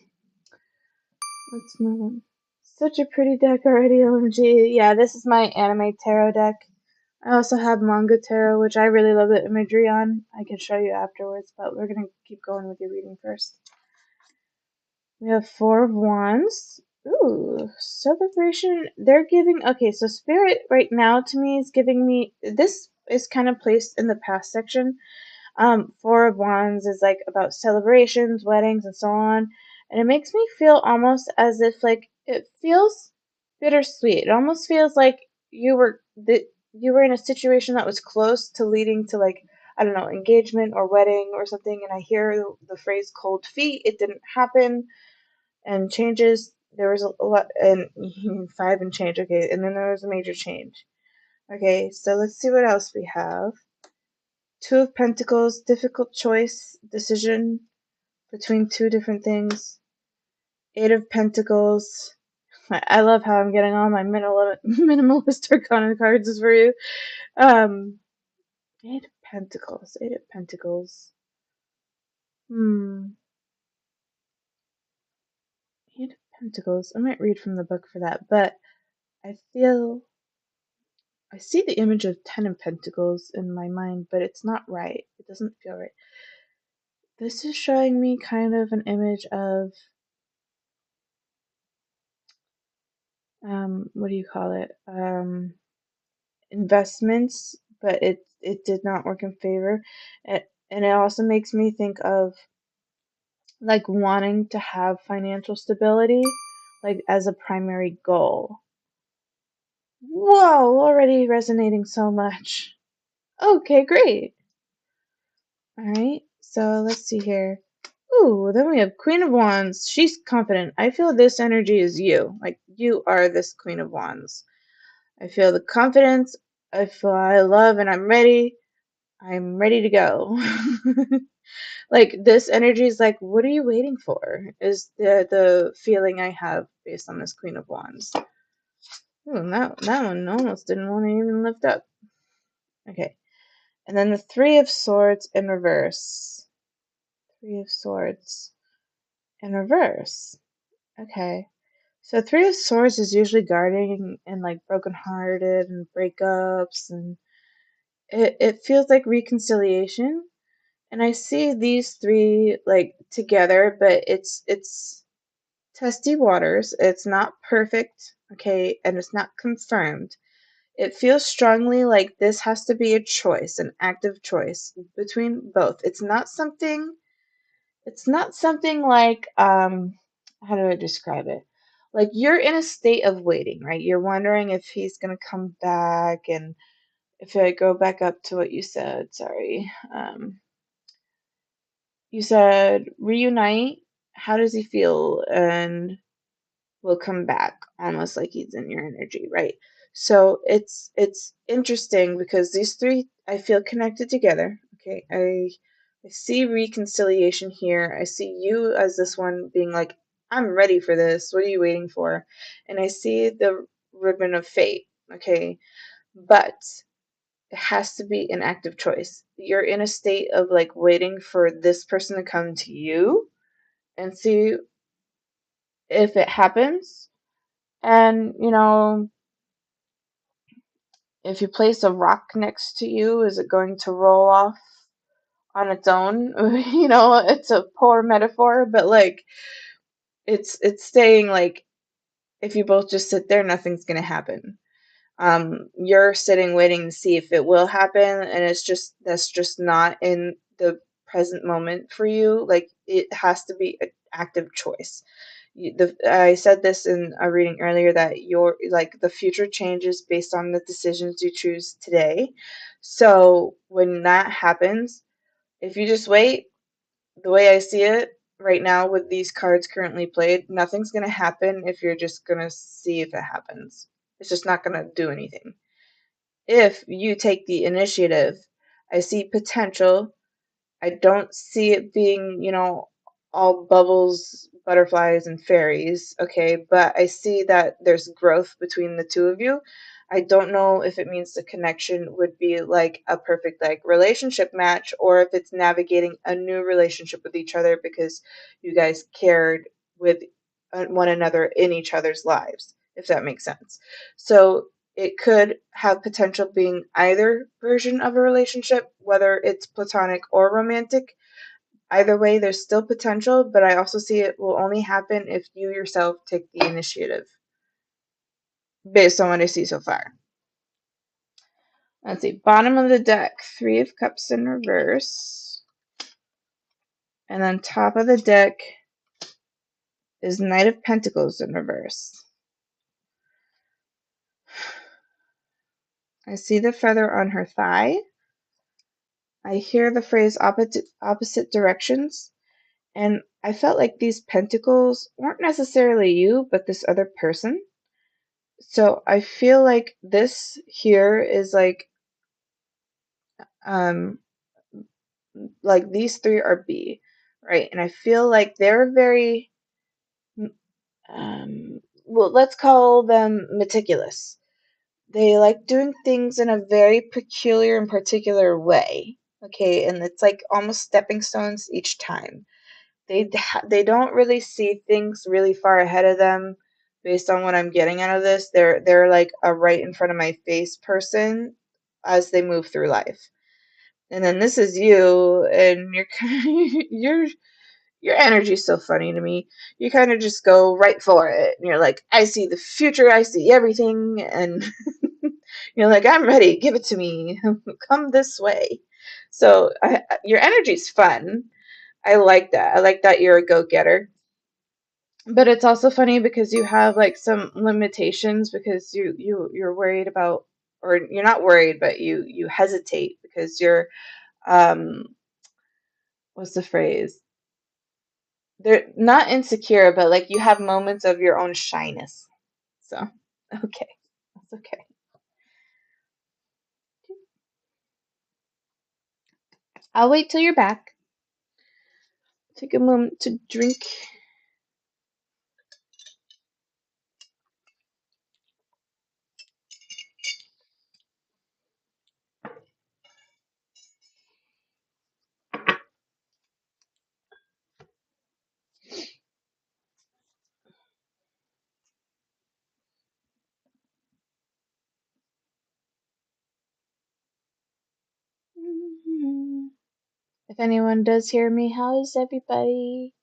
move on. Such a pretty deck already, OMG. Yeah, this is my anime tarot deck. I also have manga tarot, which I really love the imagery on. I can show you afterwards, but we're going to keep going with your reading first. We have 4 of Wands. Ooh, celebration. They're giving. Okay, so Spirit right now to me is giving me. This is kind of placed in the past section. 4 of Wands is like about celebrations, weddings, and so on. And it makes me feel almost as if like it feels bittersweet. It almost feels like you were in a situation that was close to leading to like I don't know engagement or wedding or something. And I hear the phrase "cold feet." It didn't happen and changes. There was a lot and 5 and change. Okay, and then there was a major change. Okay, so let's see what else we have. 2 of Pentacles, difficult choice, decision between 2 different things. 8 of Pentacles. I love how I'm getting all my minimalist arcana cards for you. 8 of Pentacles, 8 of Pentacles. 8 of Pentacles. I might read from the book for that, but I see the image of 10 of Pentacles in my mind, but it's not right. It doesn't feel right. This is showing me kind of an image of what do you call it? Investments, but it did not work in favor. And it also makes me think of like wanting to have financial stability like as a primary goal. Whoa, already resonating so much. Okay, great. All right, so let's see here. Ooh, then we have Queen of Wands. She's confident. I feel this energy is you. Like you are this Queen of Wands. I feel the confidence. I feel I love and I'm ready. I'm ready to go. Like this energy is like, what are you waiting for? Is the feeling I have based on this Queen of Wands. Ooh, that one almost didn't want to even lift up. Okay. And then the 3 of Swords in reverse. 3 of Swords in reverse. Okay. So 3 of Swords is usually guarding and like brokenhearted and breakups and it feels like reconciliation. And I see these 3 like together, but it's testy waters. It's not perfect, okay, and it's not confirmed. It feels strongly like this has to be a choice, an active choice between both. It's not something like how do I describe it? Like you're in a state of waiting, right? You're wondering if he's gonna come back, and if I go back up to what you said, sorry. You said reunite, how does he feel? And will come back almost like he's in your energy, right? So it's interesting because these three I feel connected together. Okay, I see reconciliation here. I see you as this one being like, I'm ready for this. What are you waiting for? And I see the ribbon of fate. Okay, but it has to be an active choice. You're in a state of like waiting for this person to come to you and see if it happens. And, if you place a rock next to you, is it going to roll off on its own? It's a poor metaphor, but like it's saying like if you both just sit there, nothing's gonna happen. You're sitting waiting to see if it will happen, and that's just not in the present moment for you. Like it has to be an active choice. I said this in a reading earlier that your like the future changes based on the decisions you choose today. So when that happens, if you just wait, the way I see it right now with these cards currently played, nothing's going to happen if you're just going to see if it happens. It's just not going to do anything. If you take the initiative, I see potential. I don't see it being, all bubbles, butterflies, and fairies, okay? But I see that there's growth between the two of you. I don't know if it means the connection would be like a perfect like relationship match, or if it's navigating a new relationship with each other because you guys cared with one another in each other's lives, if that makes sense. So it could have potential being either version of a relationship, whether it's platonic or romantic. Either way, there's still potential, but I also see it will only happen if you yourself take the initiative, based on what I see so far. Let's see, bottom of the deck, Three of Cups in reverse. And then top of the deck is Knight of Pentacles in reverse. I see the feather on her thigh. I hear the phrase opposite directions. And I felt like these pentacles weren't necessarily you, but this other person. So I feel like this here is um like these three are B, right? And I feel like they're very well, let's call them meticulous. They like doing things in a very peculiar and particular way. Okay, and it's like almost stepping stones each time. They don't really see things really far ahead of them based on what I'm getting out of this. They're like a right in front of my face person as they move through life. And then this is you, and you're your energy's so funny to me. You kind of just go right for it. And you're like, I see the future, I see everything, and you're like, I'm ready, give it to me. Come this way. So your energy's fun. I like that. I like that you're a go-getter. But it's also funny because you have like some limitations because you're worried about, or you're not worried, but you hesitate because you're um what's the phrase? They're not insecure, but like you have moments of your own shyness. So, okay. That's okay. I'll wait till you're back. Take a moment to drink. If anyone does hear me, how is everybody?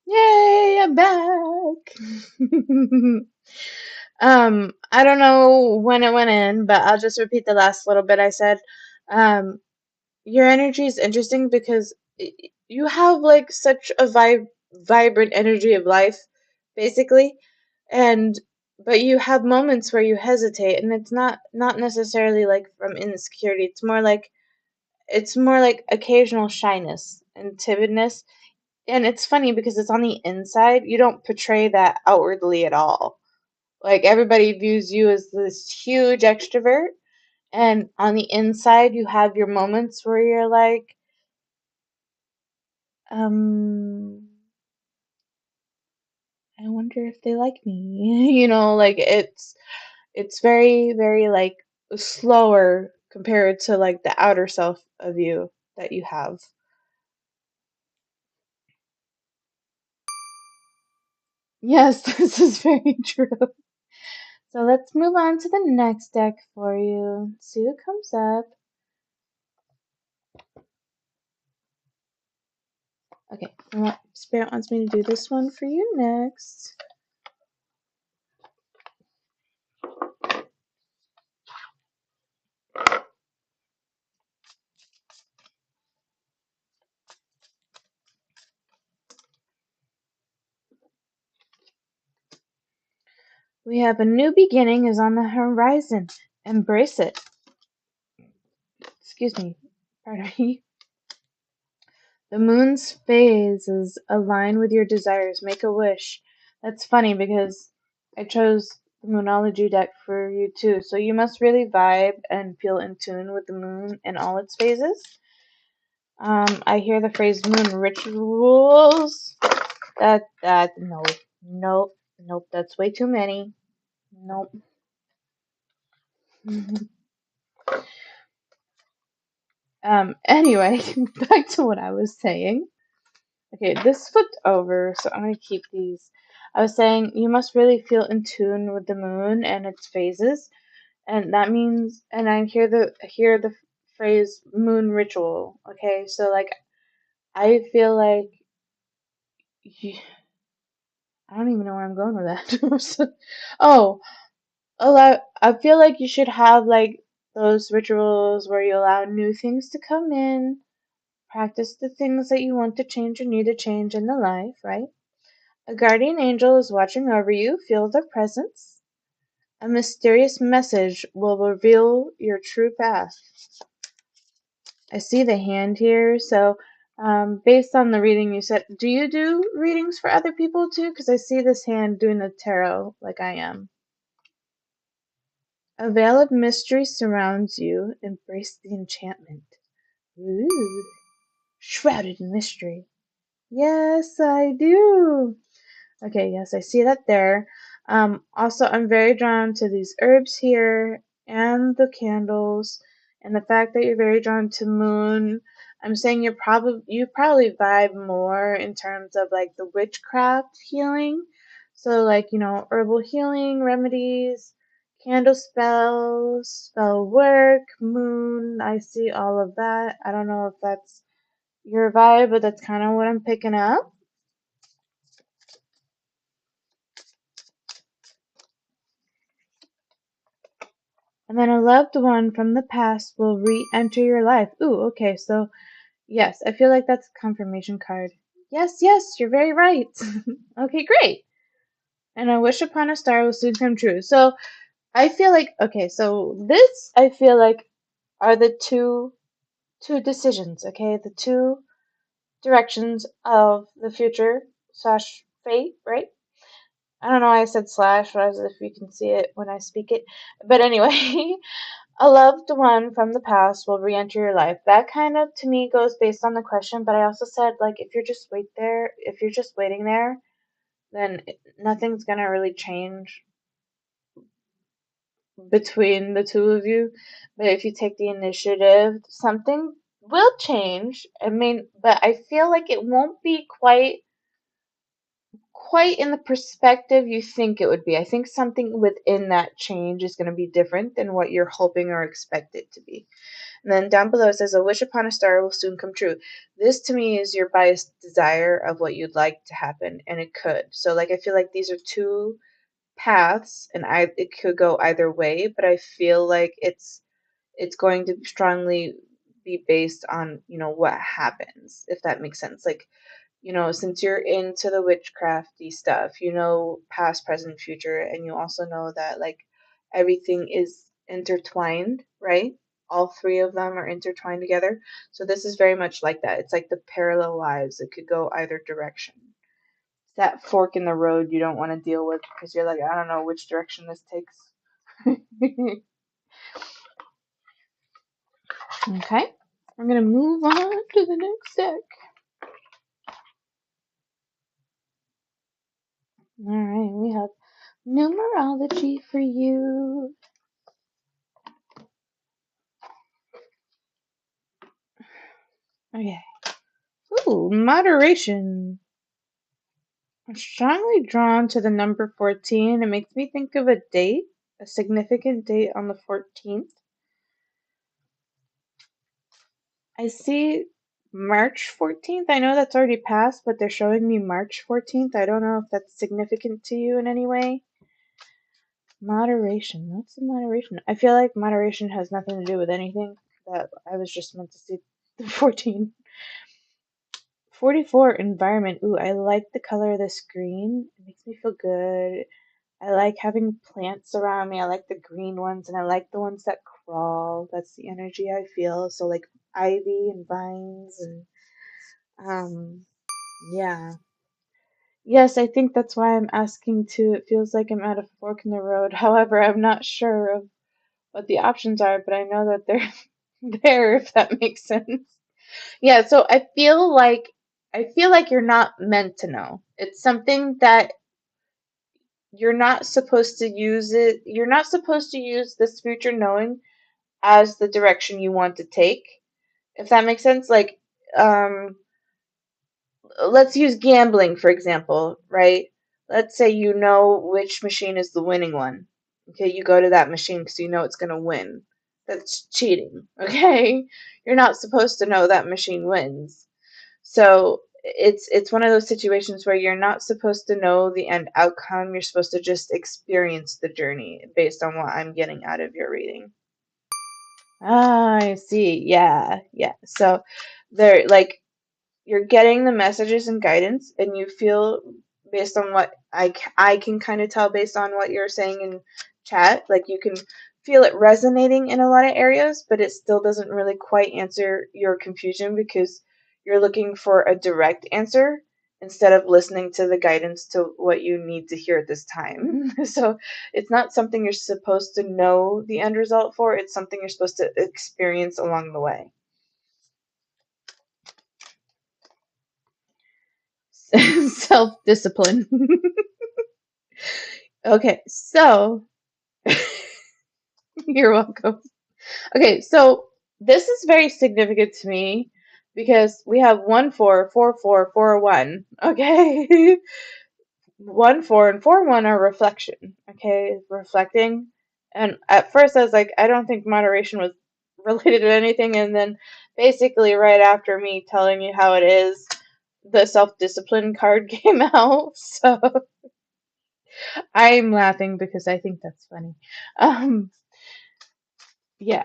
Yay, I'm back. I don't know when it went in, but I'll just repeat the last little bit I said. Um, your energy is interesting because you have like such a vibrant energy of life, basically, and but you have moments where you hesitate, and it's not necessarily like from insecurity. It's more like occasional shyness and timidness. And it's funny because it's on the inside. You don't portray that outwardly at all. Like everybody views you as this huge extrovert, and on the inside you have your moments where you're like, um, I wonder if they like me. Like it's very, very like slower compared to like the outer self of you that you have. Yes, this is very true. So let's move on to the next deck for you. See what comes up. Okay, Spirit wants me to do this one for you next. We have a new beginning is on the horizon. Embrace it. Excuse me. Pardon me. The moon's phases align with your desires. Make a wish. That's funny because I chose the Moonology deck for you too. So you must really vibe and feel in tune with the moon and all its phases. I hear the phrase moon rituals. No, nope, nope. That's way too many. Nope. Anyway, back to what I was saying. Okay, this flipped over, so I'm gonna keep these. I was saying you must really feel in tune with the moon and its phases, and that means, and I hear the phrase moon ritual. Okay, so like I feel like you, I don't even know where I'm going with that. Oh, I feel like you should have like those rituals where you allow new things to come in, practice the things that you want to change or need to change in the life, right? A guardian angel is watching over you. Feel their presence. A mysterious message will reveal your true path. I see the hand here. So, based on the reading you said, do you do readings for other people too? Because I see this hand doing the tarot like I am. A veil of mystery surrounds you. Embrace the enchantment. Ooh, shrouded in mystery. Yes, I do. Okay, yes, I see that there. Also, I'm very drawn to these herbs here and the candles, and the fact that you're very drawn to moon. I'm saying you probably vibe more in terms of like the witchcraft healing. So like, herbal healing remedies, candle spells, spell work, moon. I see all of that. I don't know if that's your vibe, but that's kind of what I'm picking up. And then a loved one from the past will re-enter your life. Ooh, okay, so yes, I feel like that's a confirmation card. Yes, yes, you're very right. Okay, great. And a wish upon a star will soon come true. So I feel like okay, so this I feel like are the two decisions, okay? The two directions of the future slash fate, right? I don't know why I said slash, as if you can see it when I speak it. But anyway, a loved one from the past will re-enter your life. That kind of to me goes based on the question, but I also said like if you're just waiting there, then nothing's gonna really change between the two of you. But if you take the initiative, something will change. I mean, but I feel like it won't be quite in the perspective you think it would be. I think something within that change is going to be different than what you're hoping or expect it to be. And then down below it says, a wish upon a star will soon come true. This to me is your biased desire of what you'd like to happen, and it could. So, like, I feel like these are two paths, and it could go either way, but I feel like it's going to strongly be based on, what happens, if that makes sense. Like, since you're into the witchcrafty stuff, past, present, future, and you also know that like everything is intertwined, right? All three of them are intertwined together. So this is very much like that. It's like the parallel lives. It could go either direction. It's that fork in the road you don't want to deal with because you're like, I don't know which direction this takes. Okay. I'm going to move on to the next deck. All right, we have numerology for you. Okay. Ooh, moderation. I'm strongly drawn to the number 14. It makes me think of a date, a significant date on the 14th. I see March 14th. I know that's already passed, but they're showing me March 14th. I don't know if that's significant to you in any way. Moderation. What's the moderation? I feel like moderation has nothing to do with anything. That I was just meant to see the 14. 44, environment. Ooh, I like the color of this green. It makes me feel good. I like having plants around me. I like the green ones, and I like the ones that crawl. That's the energy I feel. So like ivy and vines and yeah. Yes, I think that's why I'm asking too. It feels like I'm at a fork in the road. However, I'm not sure of what the options are, but I know that they're there, if that makes sense. Yeah, so I feel like you're not meant to know. It's something that you're not supposed to use it. You're not supposed to use this future knowing as the direction you want to take. If that makes sense, like um let's use gambling for example, right? Let's say you know which machine is the winning one. Okay, you go to that machine because you know it's going to win. That's cheating, okay? You're not supposed to know that machine wins. So it's one of those situations where you're not supposed to know the end outcome. You're supposed to just experience the journey based on what I'm getting out of your reading. Ah, I see. Yeah, yeah. So there, like, you're getting the messages and guidance, and you feel based on what I can kind of tell based on what you're saying in chat, like you can feel it resonating in a lot of areas, but it still doesn't really quite answer your confusion because you're looking for a direct answer instead of listening to the guidance to what you need to hear at this time. So it's not something you're supposed to know the end result for, it's something you're supposed to experience along the way. Self-discipline. Okay, so you're welcome. Okay, so this is very significant to me because we have 1 4 4 4 4 1. Okay, 1 4 and 4 1 are reflection. Okay, reflecting. And at first I was like, I don't think moderation was related to anything, and then basically right after me telling you how it is, the self-discipline card came out. So I'm laughing because I think that's funny. Um, yeah,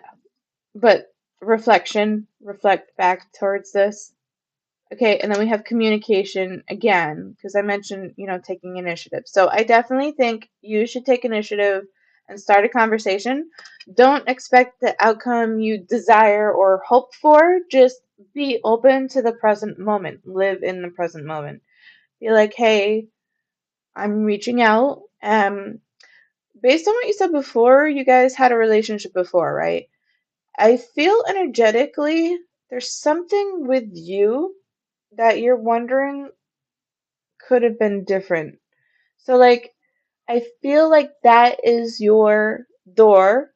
but reflect back towards this. Okay, and then we have communication again, because I mentioned, taking initiative. So I definitely think you should take initiative and start a conversation. Don't expect the outcome you desire or hope for. Just be open to the present moment. Live in the present moment. Be like, hey, I'm reaching out. Based on what you said before, you guys had a relationship before, right? I feel energetically there's something with you that you're wondering could have been different. So like I feel like that is your door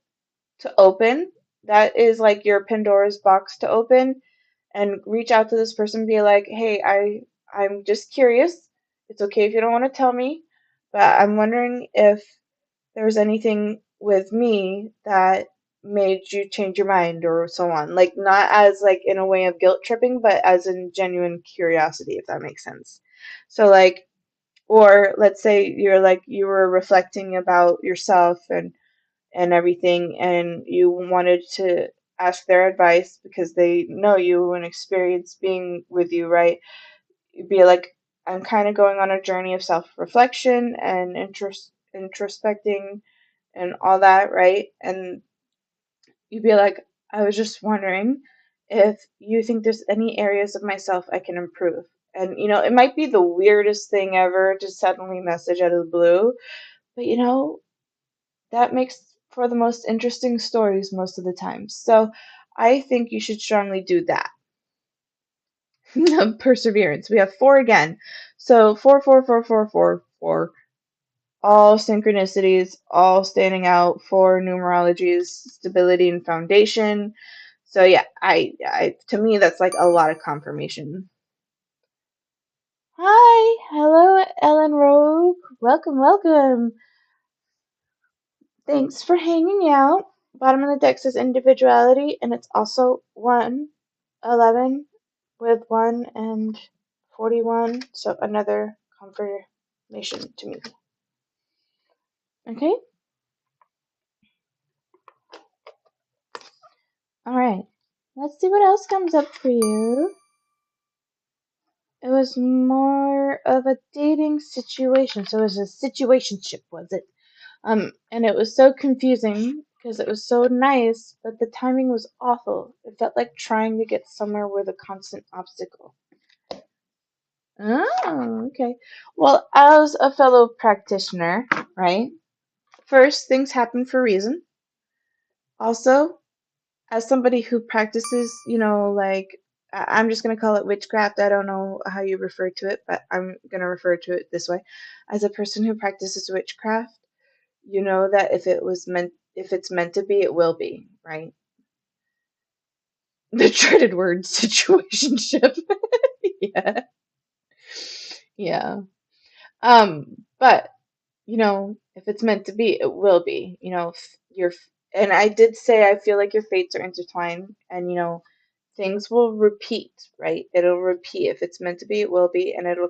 to open. That is like your Pandora's box to open and reach out to this person and be like, "Hey, I'm just curious. It's okay if you don't want to tell me, but I'm wondering if there's anything with me that made you change your mind or so on." Like not as like in a way of guilt tripping, but as in genuine curiosity, if that makes sense. So like or let's say you're like you were reflecting about yourself and everything and you wanted to ask their advice because they know you and experience being with you, right? You'd be like, I'm kind of going on a journey of self-reflection and introspecting and all that, right? And you'd be like, I was just wondering if you think there's any areas of myself I can improve. And it might be the weirdest thing ever to suddenly message out of the blue, but that makes for the most interesting stories most of the time. So I think you should strongly do that. Perseverance. We have four again. So four, four, four, four, four, four. All synchronicities, all standing out for numerology's stability and foundation. So yeah, I to me that's like a lot of confirmation. Hi, hello, Ellen Rogue. Welcome, welcome. Thanks for hanging out. Bottom of the deck says individuality, and it's also 111 with 1 and 41. So another confirmation to me. Okay? Alright. Let's see what else comes up for you. It was more of a dating situation. So it was a situationship, was it? And it was so confusing because it was so nice, but the timing was awful. It felt like trying to get somewhere with a constant obstacle. Oh, okay. Well, as a fellow practitioner, right? First, things happen for a reason. Also, as somebody who practices, like I'm just going to call it witchcraft. I don't know how you refer to it, but I'm going to refer to it this way. As a person who practices witchcraft, you know that if it's meant to be, it will be, right? The dreaded word situationship. Yeah. Yeah. But if it's meant to be, it will be. And I did say I feel like your fates are intertwined, and things will repeat, right? It'll repeat. If it's meant to be, it will be, and it'll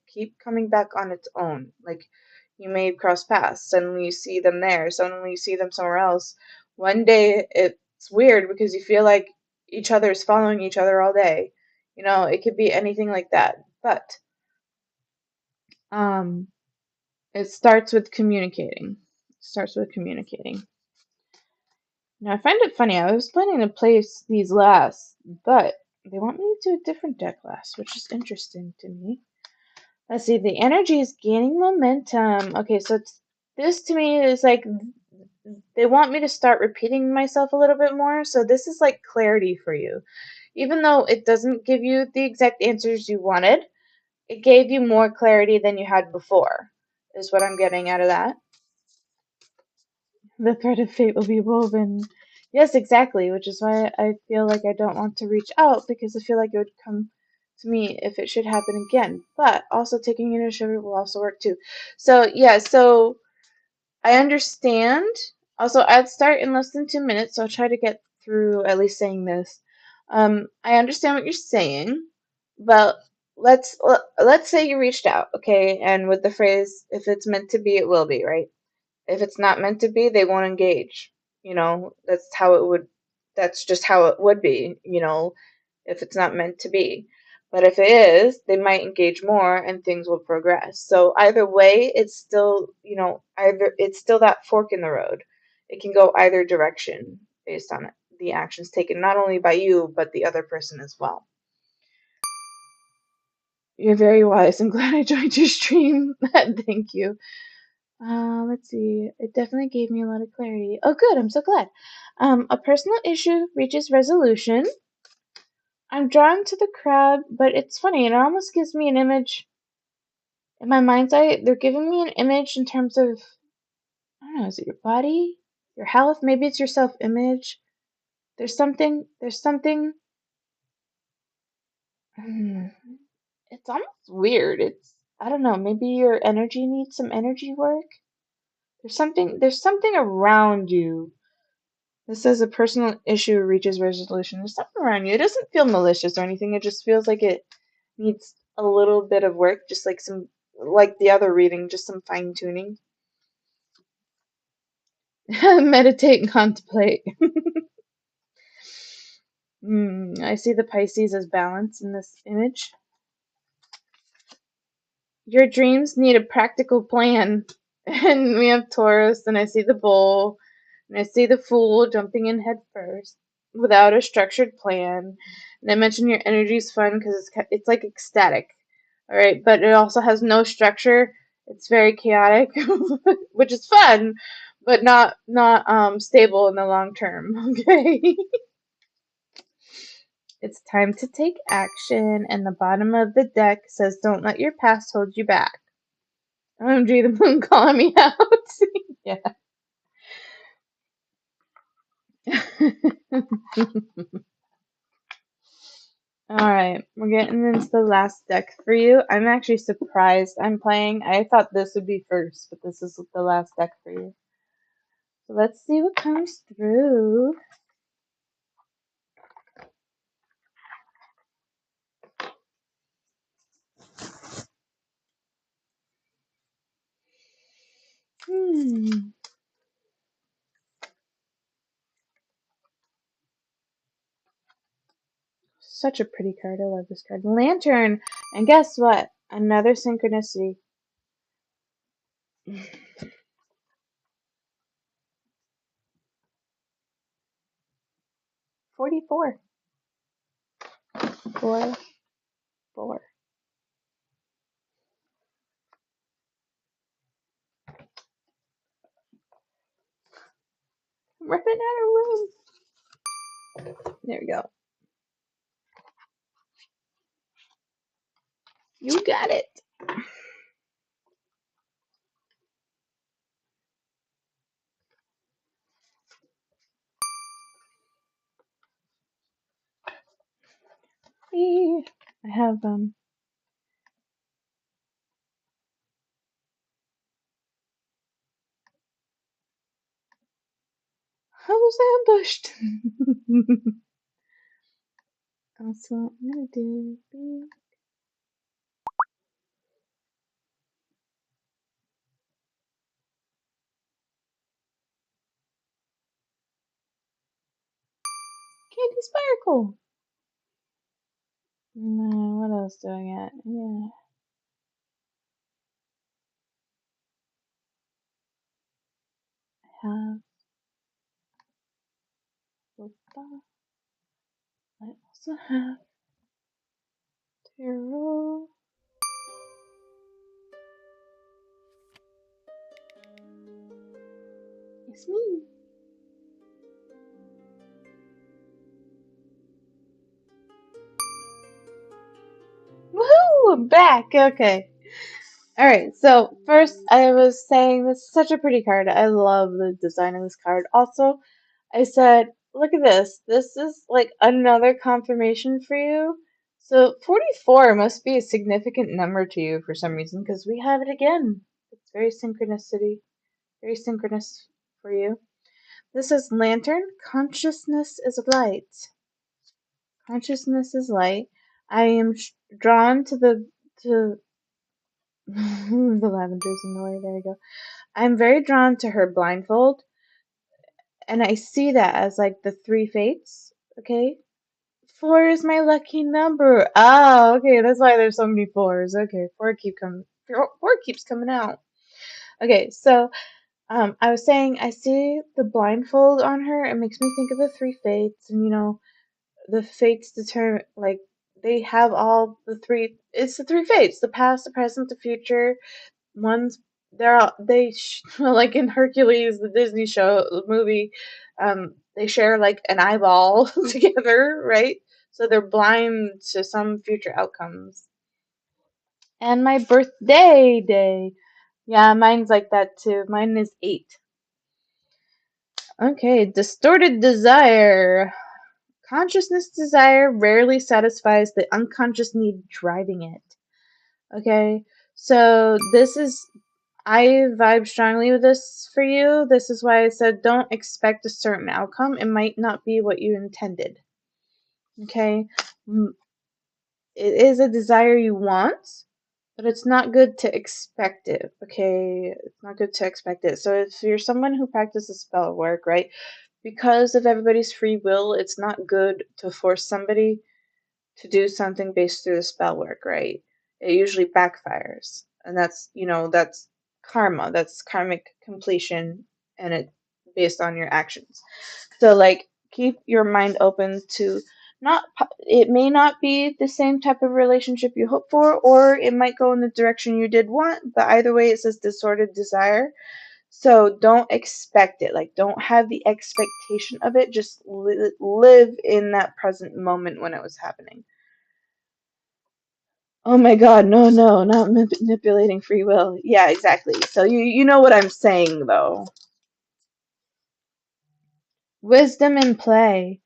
keep coming back on its own. Like you may cross paths, suddenly you see them there, suddenly you see them somewhere else. One day it's weird because you feel like each other is following each other all day. It could be anything like that. But um it starts with communicating. It starts with communicating. Now, I find it funny. I was planning to place these last, but they want me to do a different deck last, which is interesting to me. Let's see. The energy is gaining momentum. Okay, so this to me is like they want me to start repeating myself a little bit more. So this is like clarity for you. Even though it doesn't give you the exact answers you wanted, it gave you more clarity than you had before, is what I'm getting out of that. The thread of fate will be woven. Yes, exactly, which is why I feel like I don't want to reach out because I feel like it would come to me if it should happen again. But also taking initiative will also work too. So, yeah, so I understand. Also, I'd start in less than 2 minutes, so I'll try to get through at least saying this. I understand what you're saying, but let's say you reached out, okay, and with the phrase, if it's meant to be, it will be, right? If it's not meant to be, they won't engage. That's just how it would be, if it's not meant to be. But if it is, they might engage more and things will progress. So either way, it's still, either it's still that fork in the road. It can go either direction based on the actions taken, not only by you, but the other person as well. You're very wise. I'm glad I joined your stream. Thank you. Let's see. It definitely gave me a lot of clarity. Oh, good. I'm so glad. A personal issue reaches resolution. I'm drawn to the crowd, but it's funny. It almost gives me an image. in my mind's eye, they're giving me an image in terms of, I don't know, is it your body, your health? Maybe it's your self-image. There's something. Hmm, it's almost weird. I don't know, maybe your energy needs some energy work. There's something around you. This says a personal issue reaches resolution. There's something around you. It doesn't feel malicious or anything. It just feels like it needs a little bit of work, just like the other reading, just some fine tuning. Meditate and contemplate. I see the Pisces as balance in this image. Your dreams need a practical plan. And we have Taurus, and I see the bull, and I see the fool jumping in head first without a structured plan. And I mentioned your energy is fun because it's like ecstatic, all right, but it also has no structure. It's very chaotic, which is fun, but not stable in the long term. Okay, it's time to take action, and the bottom of the deck says, "Don't let your past hold you back." OMG, the moon calling me out. Yeah. Alright, we're getting into the last deck for you. I'm actually surprised I'm playing. I thought this would be first, but this is the last deck for you. So let's see what comes through. Such a pretty card. I love this card. Lantern. And guess what? Another synchronicity. 44. 4, 4. I'm running out of room. There we go. You got it. I have I was ambushed. That's what I'm gonna do. Candy Sparkle. No, what else do I get? Yeah. I have football. I also have tarot. It's me. Woohoo! I'm back. Okay. Alright, so first I was saying this is such a pretty card. I love the design of this card. Also, I said, look at this. This is like another confirmation for you. So 44 must be a significant number to you for some reason because we have it again. It's very synchronicity. Very synchronous for you. This is Lantern. Consciousness is light. Consciousness is light. I am drawn to to the lavender's in the way. There we go. I'm very drawn to her blindfold, and I see that as like the three fates. Okay, 4 is my lucky number. Oh, okay, that's why there's so many fours. Okay, four keeps coming out. Okay, so I was saying I see the blindfold on her. It makes me think of the three fates, and the fates determine like they have all the three. It's the three fates: the past, the present, the future. One's like in Hercules, the Disney show the movie. They share like an eyeball together, right? So they're blind to some future outcomes. And my birthday day. Yeah, mine's like that too. Mine is 8. Okay, distorted desire. Consciousness desire rarely satisfies the unconscious need driving it. Okay, so I vibe strongly with this for you. This is why I said don't expect a certain outcome. It might not be what you intended. Okay, it is a desire you want, but it's not good to expect it. Okay, it's not good to expect it. So if you're someone who practices spell work, right, because of everybody's free will, it's not good to force somebody to do something based through the spell work, right? It usually backfires. And that's karma. That's karmic completion, and it based on your actions. So like keep your mind open to not it may not be the same type of relationship you hope for, or it might go in the direction you did want, but either way it says disordered desire. So don't expect it. Like don't have the expectation of it. Just live in that present moment when it was happening. Oh my God, no, no, not manipulating free will. Yeah, exactly. So you know what I'm saying though. Wisdom in play.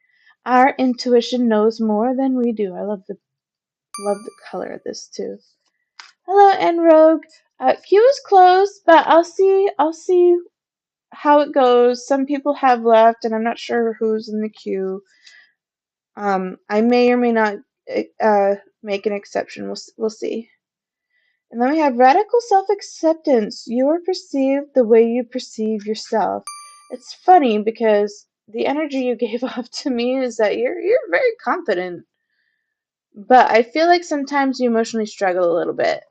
Our intuition knows more than we do. I love the color of this too. Hello, and Rogue. Queue is closed, but I'll see how it goes. Some people have left, and I'm not sure who's in the queue. I may or may not make an exception. We'll see. And then we have radical self-acceptance. You are perceived the way you perceive yourself. It's funny because the energy you gave off to me is that you're very confident, but I feel like sometimes you emotionally struggle a little bit.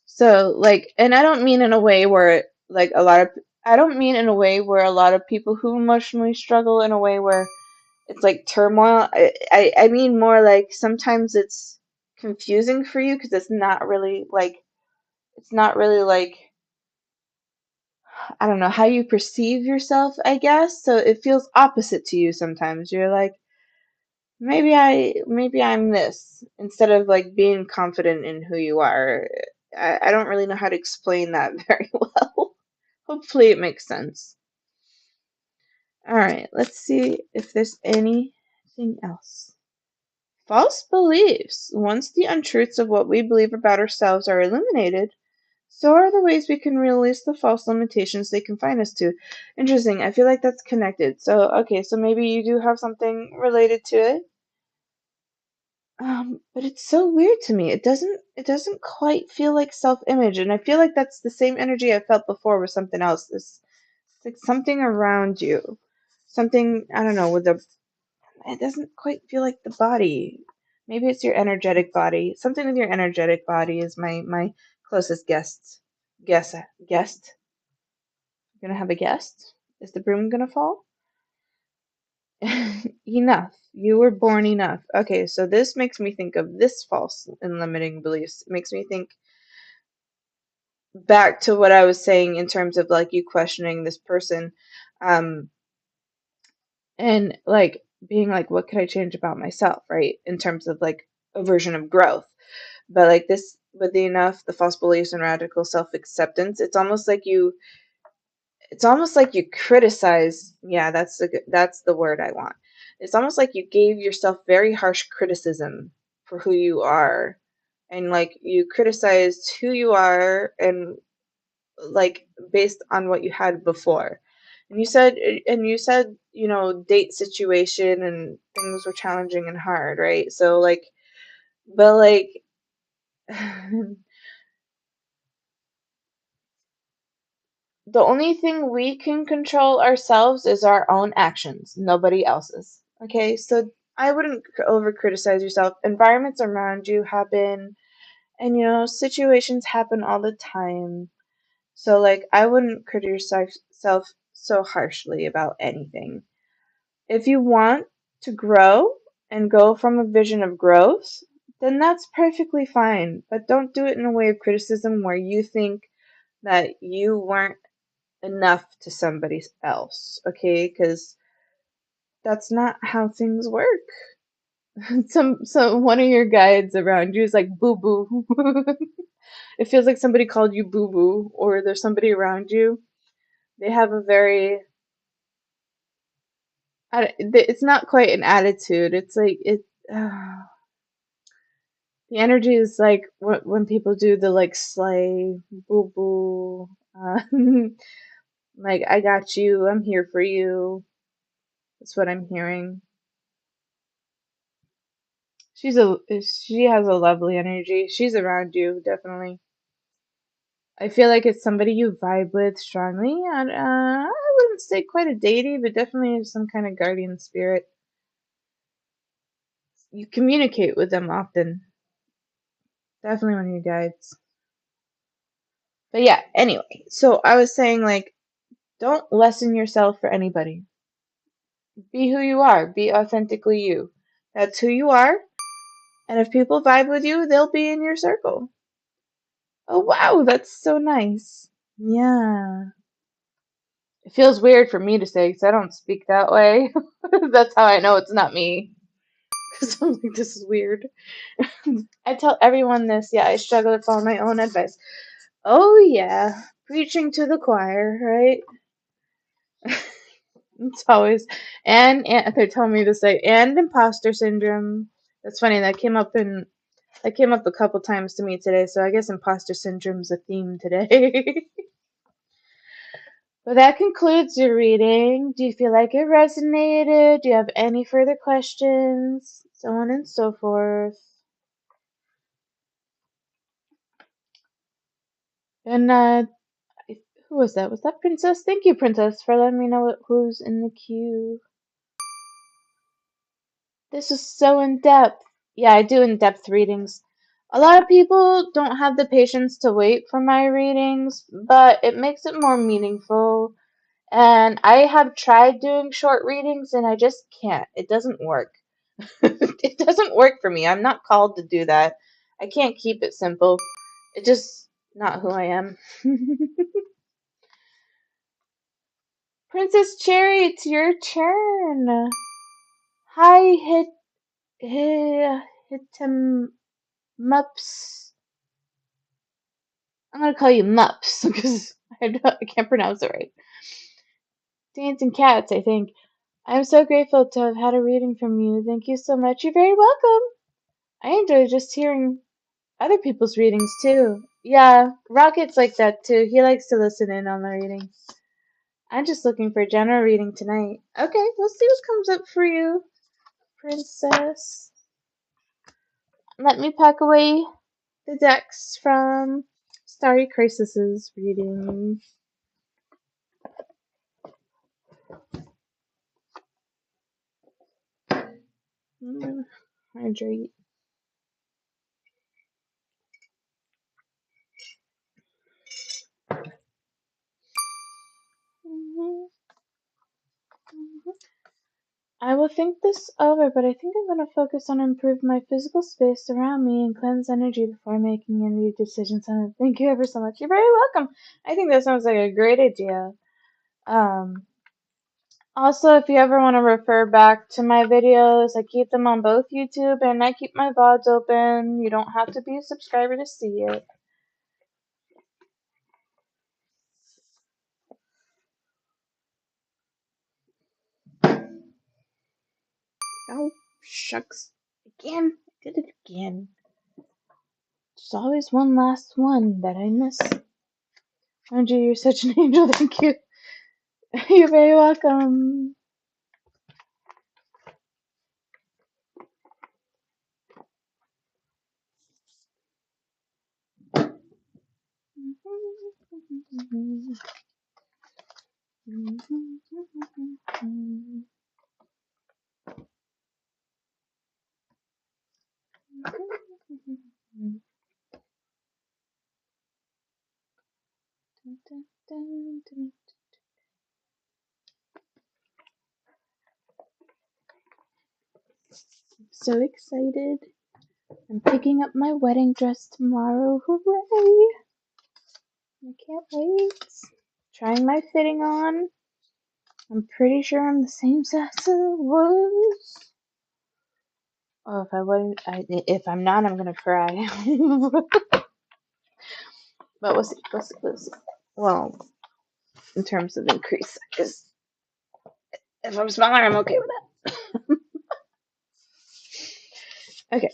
So like, and I don't mean in a way where like I don't mean in a way where a lot of people who emotionally struggle in a way where it's like turmoil. I mean more like sometimes it's confusing for you because it's not really like I don't know how you perceive yourself, I guess. So it feels opposite to you sometimes. You're like, maybe I'm this instead of like being confident in who you are. I don't really know how to explain that very well. Hopefully it makes sense. All right, let's see if there's anything else. False beliefs. Once the untruths of what we believe about ourselves are illuminated, so are the ways we can release the false limitations they confine us to. Interesting. I feel like that's connected. So, okay, so maybe you do have something related to it. But it's so weird to me. It doesn't quite feel like self-image, and I feel like that's the same energy I felt before with something else. It's like something around you. Something, I don't know, it doesn't quite feel like the body. Maybe it's your energetic body. Something with your energetic body is my closest guest. Gonna have a guest? Is the broom gonna fall? Enough. You were born enough. Okay, so this makes me think of this false and limiting beliefs. It makes me think back to what I was saying in terms of like you questioning this person, um, and like being like, what could I change about myself, right? In terms of like a version of growth. But like this, with the enough, the false beliefs and radical self-acceptance, it's almost like you criticize. Yeah, that's the word I want. It's almost like you gave yourself very harsh criticism for who you are, and like you criticized who you are, and like based on what you had before. And you said date situation and things were challenging and hard, right? So like, but like the only thing we can control ourselves is our own actions, nobody else's. Okay, so I wouldn't over criticize yourself. Environments around you happen, and situations happen all the time. So, like, I wouldn't criticize yourself so harshly about anything. If you want to grow and go from a vision of growth, then that's perfectly fine. But don't do it in a way of criticism where you think that you weren't enough to somebody else, okay? Because that's not how things work. some one of your guides around you is like boo boo. It feels like somebody called you boo boo, or there's somebody around you. They have a very, it's not quite an attitude. It's like the energy is like when people do the like slay boo boo, like I got you, I'm here for you. That's what I'm hearing. She has a lovely energy. She's around you, definitely. I feel like it's somebody you vibe with strongly. And I wouldn't say quite a deity, but definitely some kind of guardian spirit. You communicate with them often. Definitely one of your guides. But yeah, anyway. So I was saying, like, don't lessen yourself for anybody. Be who you are. Be authentically you. That's who you are. And if people vibe with you, they'll be in your circle. Oh, wow. That's so nice. Yeah. It feels weird for me to say because I don't speak that way. That's how I know it's not me. Because I'm like, this is weird. I tell everyone this. Yeah, I struggle to follow my own advice. Oh, yeah. Preaching to the choir, right? It's always, and they're telling me to say, and imposter syndrome. That's funny. That came up a couple times to me today. So I guess imposter syndrome's a theme today. Well, that concludes your reading. Do you feel like it resonated? Do you have any further questions? So on and so forth. And who was that? Was that Princess? Thank you, Princess, for letting me know who's in the queue. This is so in depth. Yeah, I do in depth readings. A lot of people don't have the patience to wait for my readings, but it makes it more meaningful. And I have tried doing short readings and I just can't. It doesn't work. It doesn't work for me. I'm not called to do that. I can't keep it simple. It's just not who I am. Princess Cherry, it's your turn. Hi, Hitem Mups. I'm gonna call you Mups because I can't pronounce it right. Dancing cats, I think. I'm so grateful to have had a reading from you. Thank you so much. You're very welcome. I enjoy just hearing other people's readings too. Yeah, Rocket's like that too. He likes to listen in on the readings. I'm just looking for a general reading tonight. Okay, we'll see what comes up for you, Princess. Let me pack away the decks from Starry Crisis's reading. Hydrate. I will think this over, but I think I'm going to focus on improve my physical space around me and cleanse energy before making any decisions on it. Thank you ever so much. You're very welcome. I think that sounds like a great idea. Also, if you ever want to refer back to my videos, I keep them on both YouTube and I keep my VODs open. You don't have to be a subscriber to see it. Oh, shucks. Again. I did it again. There's always one last one that I miss. Andrew, you're such an angel. Thank you. You're very welcome. So excited. I'm picking up my wedding dress tomorrow. Hooray! I can't wait. Trying my fitting on. I'm pretty sure I'm the same size as I was. Oh, if I wouldn't, if I'm not, I'm gonna cry. But we'll see. We'll see. We'll see. Well, in terms of increase, because if I'm smaller, I'm okay with that. Okay.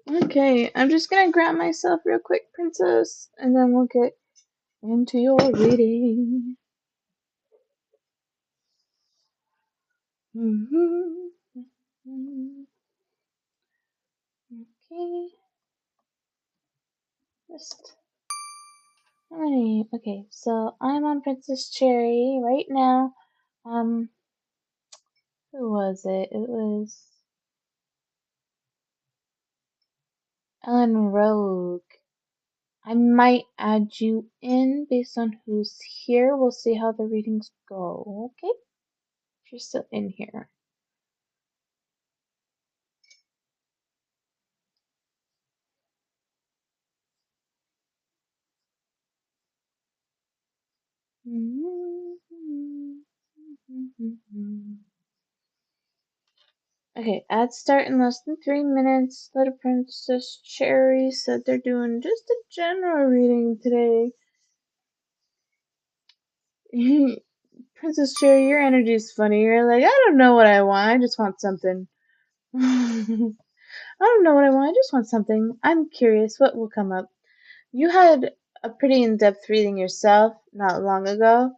Okay. I'm just gonna grab myself real quick, princess, and then we'll get into your reading. Okay. Just how many? Okay, so I'm on Princess Cherry right now. Um, who was it? It was Ellen Rogue. I might add you in based on who's here. We'll see how the readings go. Okay, if you're still in here. Okay, ads start in less than 3 minutes. Little Princess Cherry said they're doing just a general reading today. Princess Cherry, your energy is funny. You're like, I don't know what I want. I just want something. I don't know what I want. I just want something. I'm curious what will come up. You had a pretty in-depth reading yourself not long ago.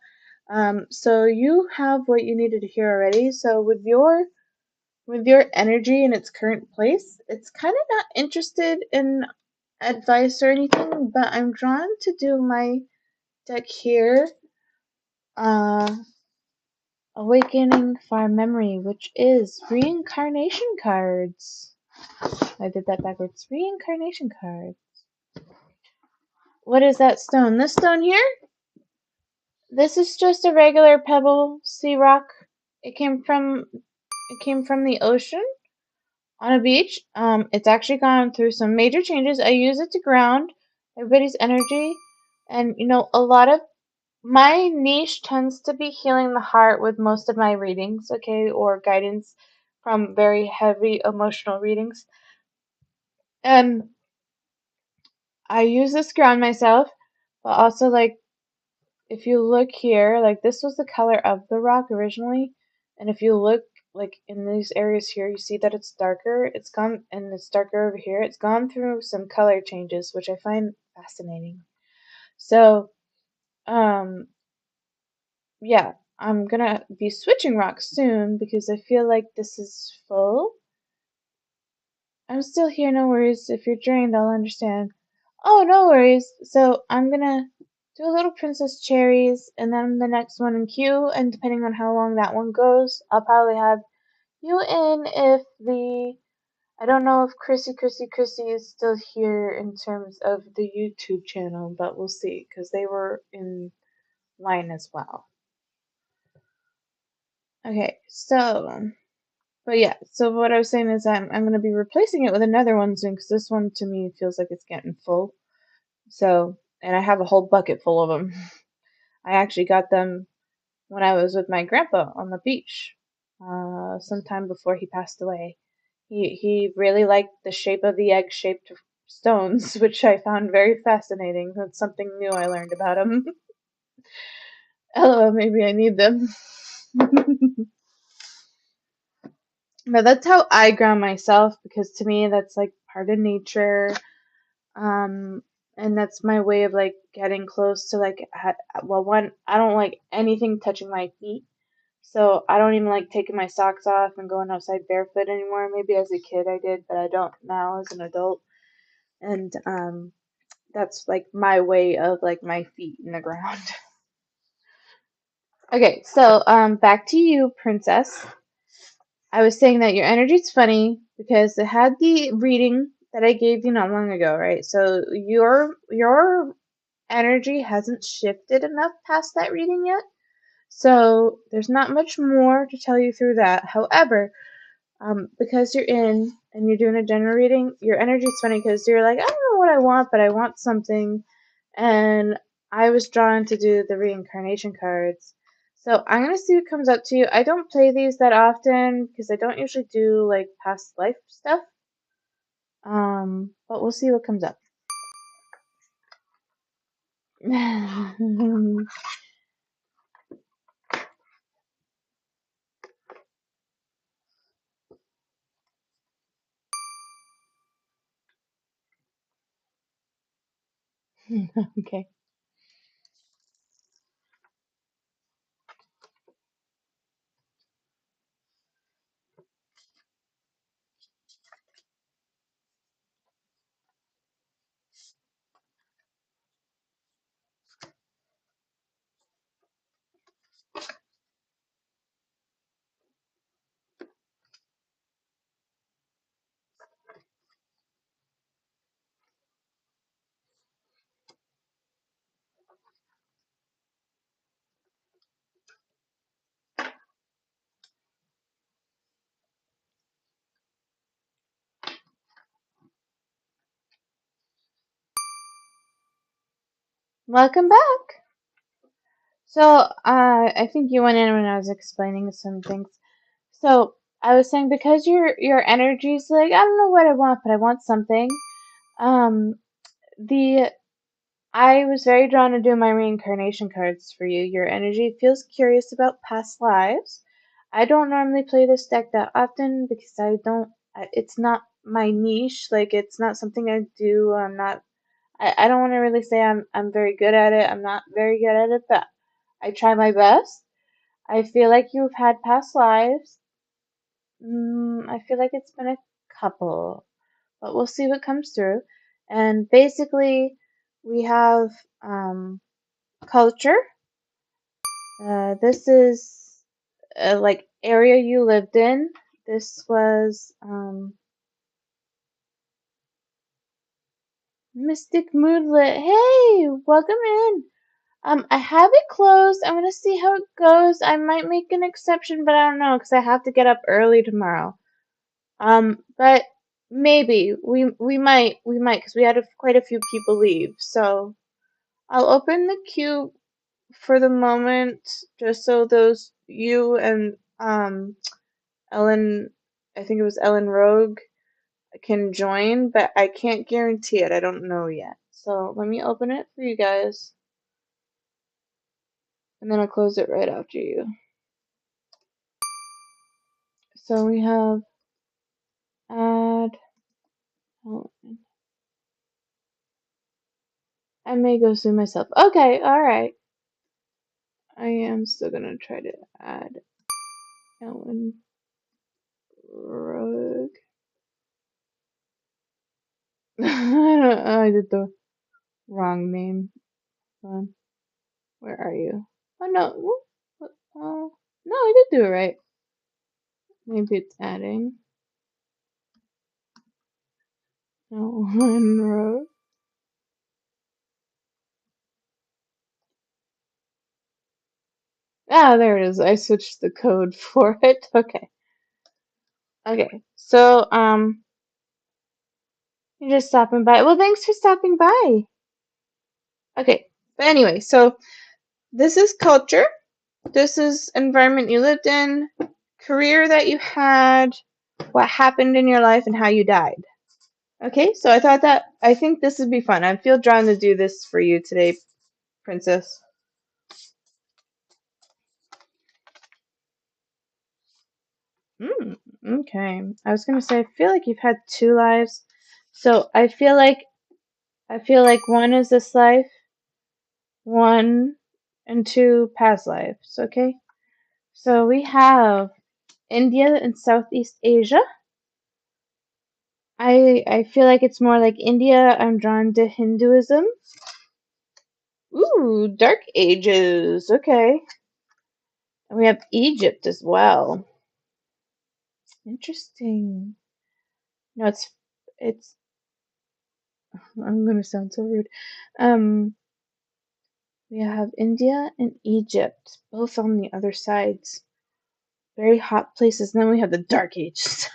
So you have what you needed to hear already. So with your energy in its current place, it's kind of not interested in advice or anything, but I'm drawn to do my deck here. Awakening Fire Memory, which is reincarnation cards. I did that backwards. Reincarnation cards. What is that stone? This stone here? This is just a regular pebble sea rock. It came from the ocean on a beach. It's actually gone through some major changes. I use it to ground everybody's energy, and a lot of my niche tends to be healing the heart with most of my readings, okay, or guidance from very heavy emotional readings. And I use this to ground myself, but also, like, if you look here, like, this was the color of the rock originally, and if you look, like, in these areas here, you see that it's darker. It's gone, and it's darker over here. It's gone through some color changes, which I find fascinating. So, um, yeah, I'm gonna be switching rocks soon because I feel like this is full. I'm still here, no worries. If you're drained, I'll understand. Oh, no worries. So I'm gonna do a little Princess Cherries and then the next one in queue, and depending on how long that one goes, I'll probably have you in if I don't know if Chrissy is still here in terms of the YouTube channel, but we'll see because they were in line as well. Okay, so. But yeah, so what I was saying is I'm gonna be replacing it with another one soon because this one to me feels like it's getting full. So, and I have a whole bucket full of them. I actually got them when I was with my grandpa on the beach, sometime before he passed away. He really liked the shape of the egg-shaped stones, which I found very fascinating. That's something new I learned about him. LOL, maybe I need them. But that's how I ground myself because to me that's like part of nature. Um, and that's my way of like getting close to like well, one, I don't like anything touching my feet. So I don't even like taking my socks off and going outside barefoot anymore. Maybe as a kid I did, but I don't now as an adult. And that's like my way of like my feet in the ground. Okay, so back to you, princess. I was saying that your energy's funny because it had the reading that I gave you not long ago, right? So your energy hasn't shifted enough past that reading yet. So there's not much more to tell you through that. However, Because you're in and you're doing a general reading, your energy is funny because you're like, I don't know what I want, but I want something. And I was drawn to do the reincarnation cards. So I'm going to see what comes up to you. I don't play these that often because I don't usually do like past life stuff. But we'll see what comes up. Okay. Welcome back. So, I think you went in when I was explaining some things. So, I was saying because your energy's like, I don't know what I want, but I want something. Um, the I was very drawn to do my reincarnation cards for you. Your energy feels curious about past lives. I don't normally play this deck that often because it's not my niche. Like, it's not something I do. I don't want to really say I'm very good at it. I'm not very good at it, but I try my best. I feel like you've had past lives. I feel like it's been a couple, but we'll see what comes through. And basically, we have culture. This is like area you lived in. This was Mystic Moodlet. Hey, welcome in. I have it closed. I'm gonna see how it goes. I might make an exception, but I don't know because I have to get up early tomorrow. But maybe we might because we had quite a few people leave. So I'll open the queue for the moment, just so those you and Ellen, I think it was Ellen Rogue, can join, but I can't guarantee it. I don't know yet. So let me open it for you guys, and then I'll close it right after you. So we have add. Oh, I may go soon myself. Okay, alright. I am still gonna try to add Ellen Rogue. I did the wrong name. Where are you? Oh no. Oh, no, I did do it right. Maybe it's adding. Ellen Rogue. Ah, there it is. I switched the code for it. Okay. Okay. So, you're just stopping by. Well, thanks for stopping by. Okay. But anyway, so this is culture. This is environment you lived in, career that you had, what happened in your life, and how you died. Okay, so I think this would be fun. I feel drawn to do this for you today, Princess. Okay. I was gonna say I feel like you've had two lives, so I feel like one is this life, one and two past lives. Okay. So we have India and Southeast Asia. I feel like it's more like India. I'm drawn to Hinduism. Ooh, Dark Ages. Okay. And we have Egypt as well. Interesting. No, it's I'm gonna sound so rude. Um, we have India and Egypt, both on the other sides. very hot places. And then we have the Dark Ages.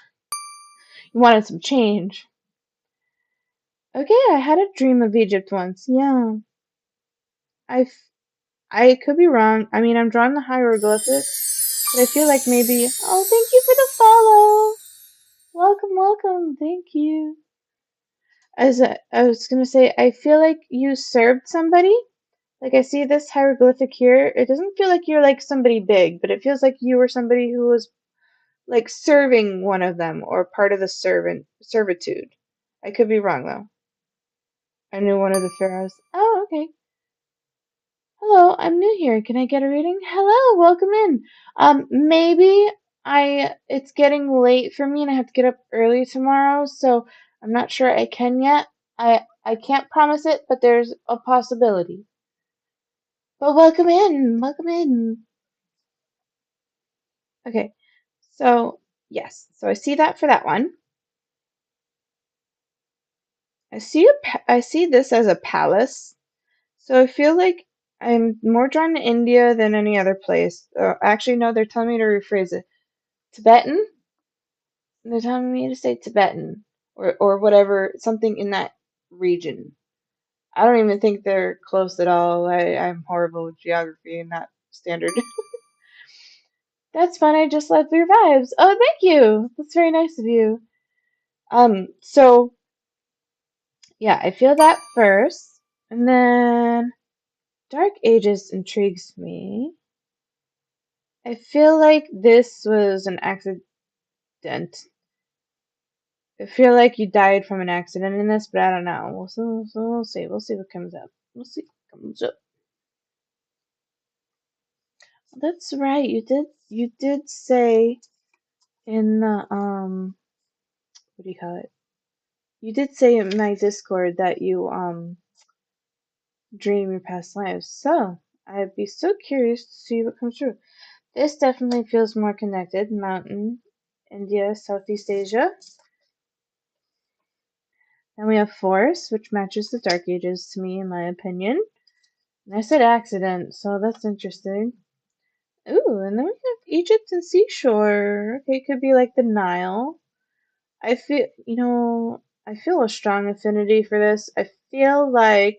You wanted some change. Okay, I had a dream of Egypt once. Yeah, I, I could be wrong. I mean, I'm drawing the hieroglyphics, but I feel like maybe. Oh, thank you for the follow. Welcome, welcome. Thank you. I was gonna say, I feel like you served somebody. Like I see this hieroglyphic here. It doesn't feel like you're like somebody big, but it feels like you were somebody who was like serving one of them or part of the servitude. I could be wrong though. I knew one of the pharaohs. Oh, okay. Hello, I'm new here. Can I get a reading? Hello, welcome in. Maybe it's getting late for me and I have to get up early tomorrow, so I'm not sure I can yet. I can't promise it, but there's a possibility. But welcome in, welcome in. Okay, so yes, so I see that for that one. I see this as a palace. So I feel like I'm more drawn to India than any other place. Actually, no, they're telling me to rephrase it. Tibetan? They're telling me to say Tibetan or whatever, something in that region. I don't even think they're close at all. I'm horrible with geography and not standard. That's fun. I just love your vibes. Oh, thank you. That's very nice of you. So yeah, I feel that first, and then Dark Ages intrigues me. I feel like this was an accident. I feel like you died from an accident in this, but I don't know. We'll see. We'll see what comes up. We'll see what comes up. That's right. You did say in the what do you call it? You did say in my Discord that you dream your past lives. So I'd be so curious to see what comes through. This definitely feels more connected. Mountain, India, Southeast Asia. Then we have forest, which matches the Dark Ages to me, in my opinion. And I said accident, so that's interesting. Ooh, and then we have Egypt and seashore. Okay, it could be like the Nile. I feel a strong affinity for this. I feel like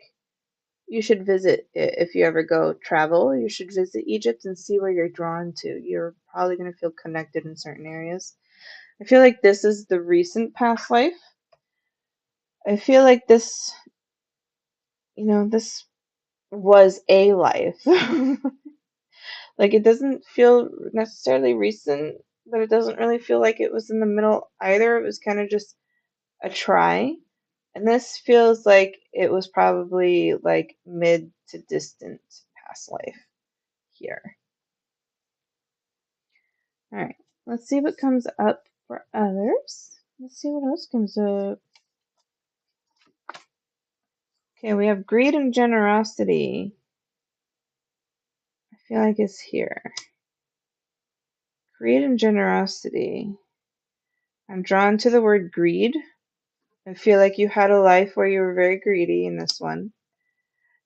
you should visit if you ever go travel. You should visit Egypt and see where you're drawn to. You're probably going to feel connected in certain areas. I feel like this is the recent past life. I feel like this was a life. Like it doesn't feel necessarily recent, but it doesn't really feel like it was in the middle either. It was kind of just a try. And this feels like it was probably like mid to distant past life here. All right, let's see what comes up for others. Let's see what else comes up. Okay, we have greed and generosity. I feel like it's here. Greed and generosity. I'm drawn to the word greed. I feel like you had a life where you were very greedy in this one.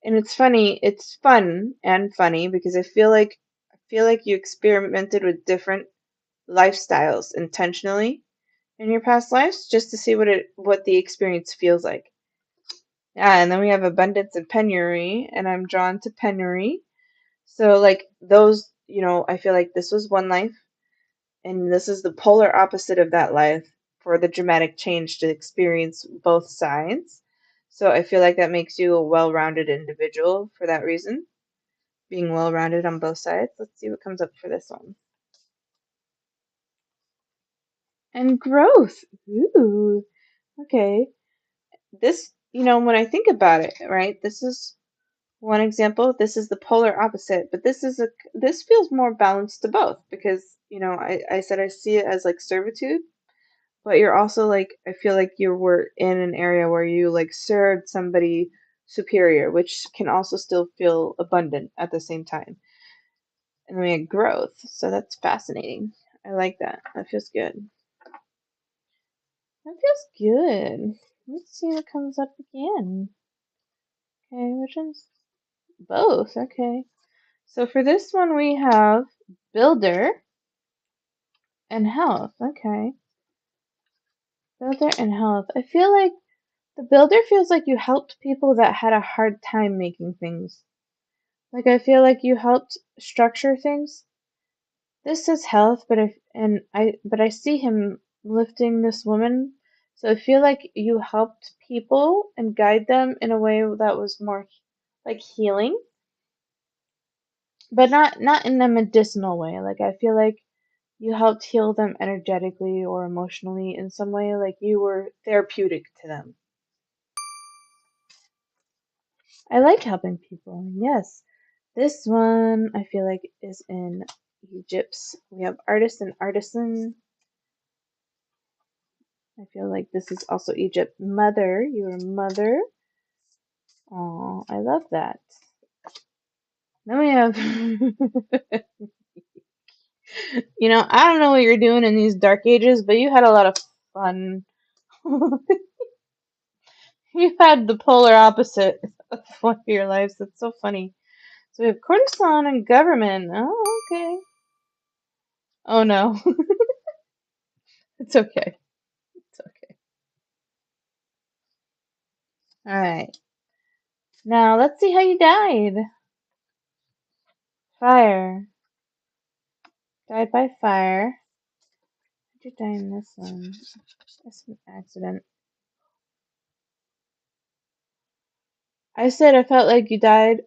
And it's fun and funny because I feel like you experimented with different lifestyles intentionally in your past lives just to see what the experience feels like. Yeah, and then we have abundance and penury, and I'm drawn to penury. So like those, I feel like this was one life, and this is the polar opposite of that life for the dramatic change to experience both sides. So I feel like that makes you a well-rounded individual for that reason, being well-rounded on both sides. Let's see what comes up for this one. And growth. Ooh, okay. This, when I think about it, right? This is one example. This is the polar opposite, but this feels more balanced to both because, I said I see it as like servitude, but you're also like, I feel like you were in an area where you like served somebody superior, which can also still feel abundant at the same time. And then we had growth, so that's fascinating. I like that. That feels good. That feels good. Let's see what comes up again. Okay, which one's both? Okay. So for this one we have builder And health. Okay. Builder and health. I feel like the builder feels like you helped people that had a hard time making things. Like I feel like you helped structure things. This says health, but I see him lifting this woman. So I feel like you helped people and guide them in a way that was more like healing, but not in a medicinal way. Like I feel like you helped heal them energetically or emotionally in some way, like you were therapeutic to them. I like helping people. Yes. This one I feel like is in Egypt's. We have artist and artisan. I feel like this is also Egypt. Mother, you're a mother. Oh, I love that. Then we have, I don't know what you're doing in these dark ages, but you had a lot of fun. You had the polar opposite of one of your lives. That's so funny. So we have courtesan and government. Oh, okay. Oh no. It's okay. It's okay. All right. Now let's see how you died. Fire. Died by fire. How'd you die in this one? That's an accident. I said I felt like you died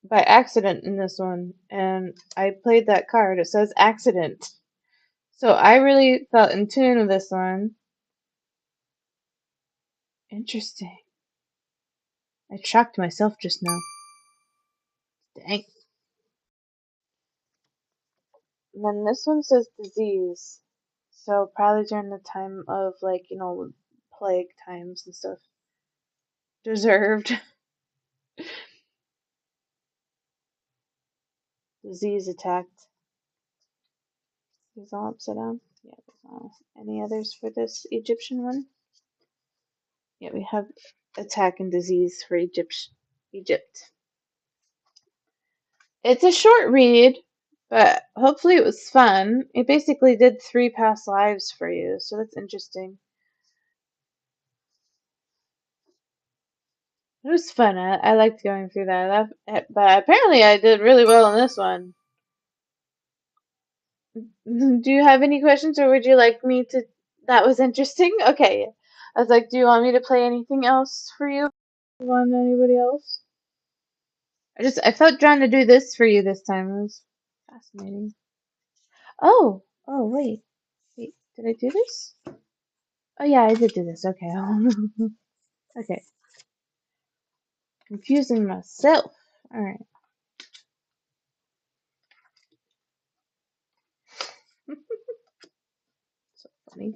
by accident in this one, and I played that card. It says accident. So I really felt in tune with this one. Interesting. I shocked myself just now. Dang. And then this one says disease. So probably during the time of plague times and stuff. Deserved. Disease attacked. Is all upside down? Yeah, there's all. Any others for this Egyptian one? Yeah, we have attack and disease for Egypt. It's a short read, but hopefully it was fun. It basically did 3 past lives for you, so that's interesting. It was fun. I liked going through that. But apparently I did really well in this one. Do you have any questions, or would you like me to? That was interesting. Okay. I was like, do you want me to play anything else for you? Want anybody else? I felt drawn to do this for you this time. It was fascinating. Oh, wait. Did I do this? Oh yeah, I did do this. Okay. Okay. Confusing myself. All right. So funny.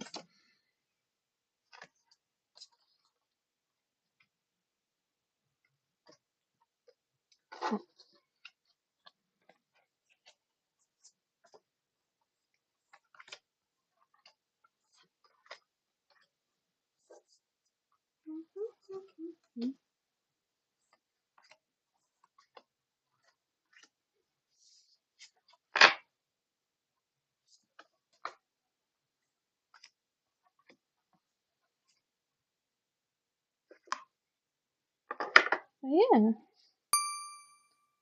Yeah.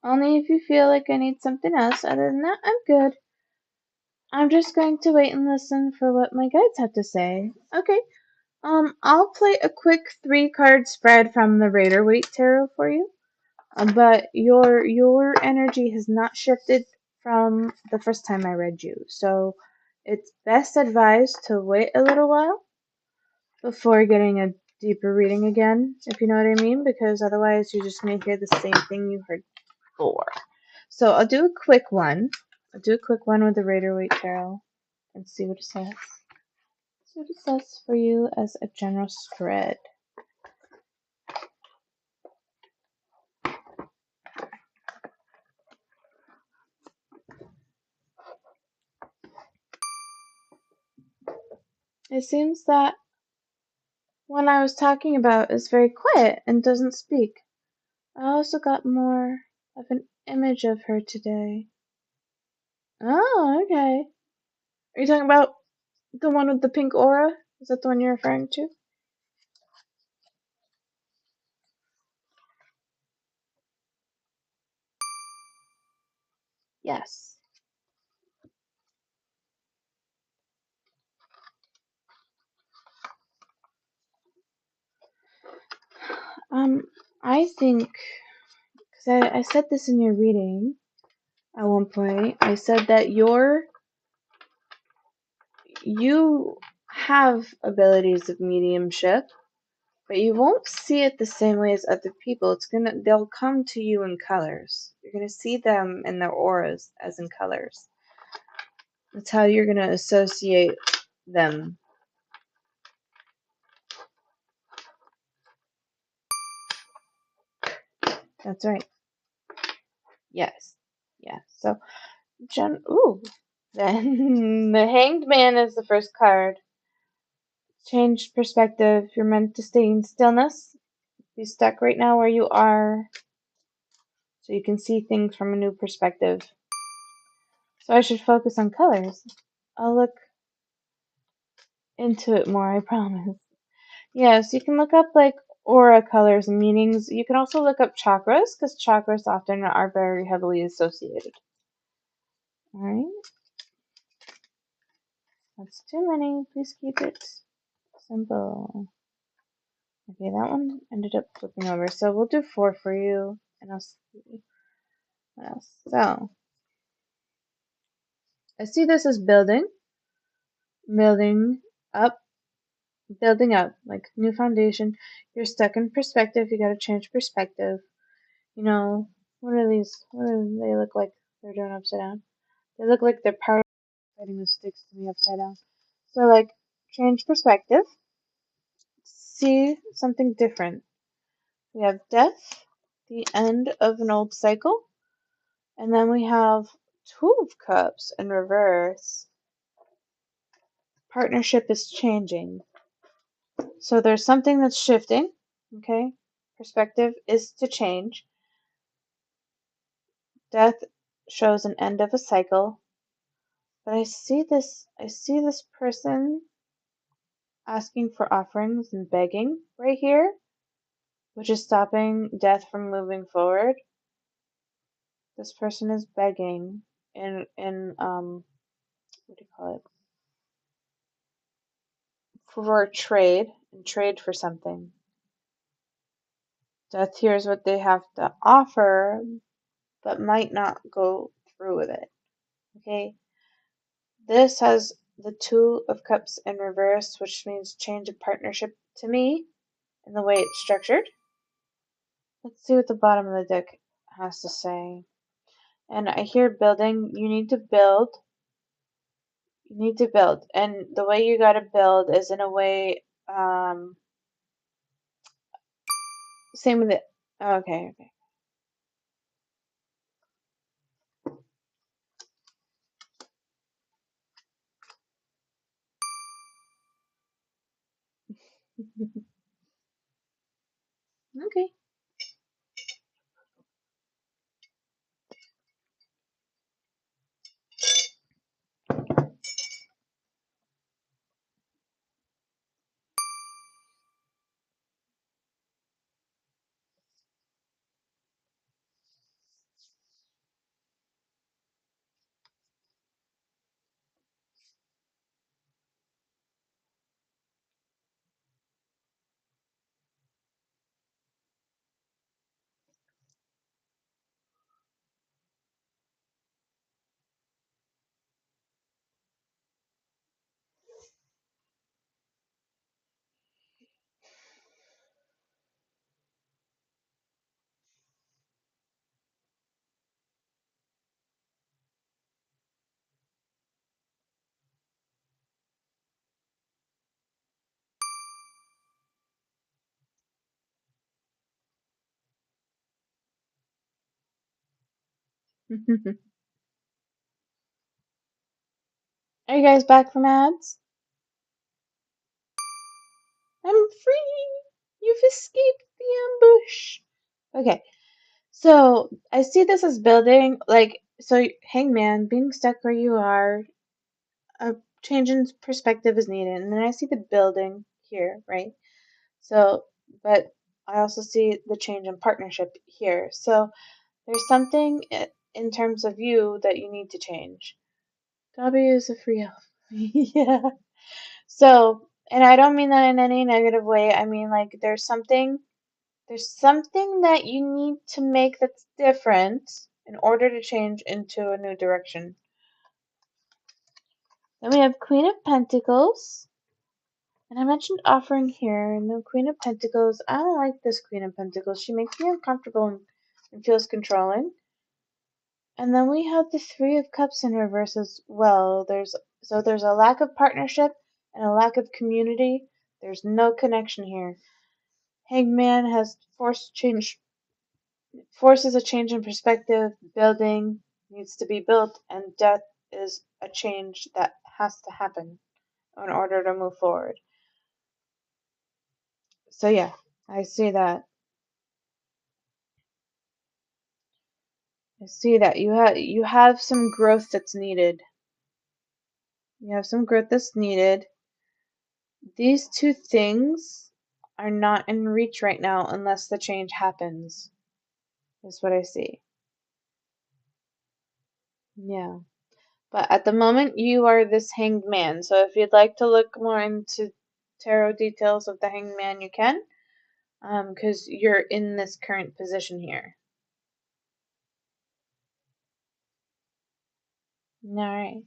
Only if you feel like I need something else. Other than that, I'm good. I'm just going to wait and listen for what my guides have to say. Okay. I'll play a quick 3-card spread from the Raider Waite Tarot for you. But your energy has not shifted from the first time I read you. So it's best advised to wait a little while before getting a deeper reading again, if you know what I mean, because otherwise you're just going to hear the same thing you heard before. So I'll do a quick one. I'll do a quick one with the Raider Waite Tarot and see what it says. See what it says for you as a general spread. It seems that one I was talking about is very quiet and doesn't speak. I also got more of an image of her today. Oh, okay. Are you talking about the one with the pink aura? Is that the one you're referring to? Yes. Um, I think, because I said this in your reading at one point, I said that you have abilities of mediumship, but you won't see it the same way as other people. They'll come to you in colors. You're gonna see them in their auras as in colors. That's how you're gonna associate them. That's right. Yes. Yeah. So, ooh. Then the Hanged Man is the first card. Change perspective. You're meant to stay in stillness. Be stuck right now where you are, so you can see things from a new perspective. So I should focus on colors. I'll look into it more, I promise. Yes, you can look up like aura colors and meanings. You can also look up chakras because chakras often are very heavily associated. Alright, that's too many. Please keep it simple. Okay, that one ended up flipping over. So we'll do 4 for you, and I'll see what else. So I see this as building up, building up, like new foundation. You're stuck in perspective. You gotta change perspective. You know, what are these? What do they look like? They're doing upside down. They look like they're fighting with sticks to me upside down. So like, change perspective. See something different. We have death, the end of an old cycle, and then we have Two of Cups in reverse. Partnership is changing. So there's something that's shifting. Okay. Perspective is to change. Death shows an end of a cycle. But I see this person asking for offerings and begging right here, which is stopping death from moving forward. This person is begging in what do you call it? For trade and trade for something. Death hears what they have to offer, but might not go through with it. Okay? This has the Two of Cups in reverse, which means change of partnership to me in the way it's structured. Let's see what the bottom of the deck has to say. And I hear building. You need to build. You need to build. And the way you gotta build is in a way, same with it. Oh, okay, okay. Okay. Are you guys back from ads? I'm free! You've escaped the ambush! Okay, so I see this as building, like, so Hangman, being stuck where you are, a change in perspective is needed. And then I see the building here, right? So, but I also see the change in partnership here. So there's something in terms of you that you need to change. Dobby is a free elf. Yeah. So, and I don't mean that in any negative way. I mean like there's something that you need to make that's different in order to change into a new direction. Then we have Queen of Pentacles. And I mentioned offering here, and the Queen of Pentacles. I don't like this Queen of Pentacles. She makes me uncomfortable and feels controlling. And then we have the Three of Cups in reverse as well. There's a lack of partnership and a lack of community. There's no connection here. Hangman has forces a change in perspective. Building needs to be built, and death is a change that has to happen in order to move forward. So yeah, I see that. I see that you have some growth that's needed. You have some growth that's needed. These two things are not in reach right now unless the change happens. Is what I see. Yeah. But at the moment you are this hanged man. So if you'd like to look more into tarot details of the hanged man, you can. Because you're in this current position here. Alright.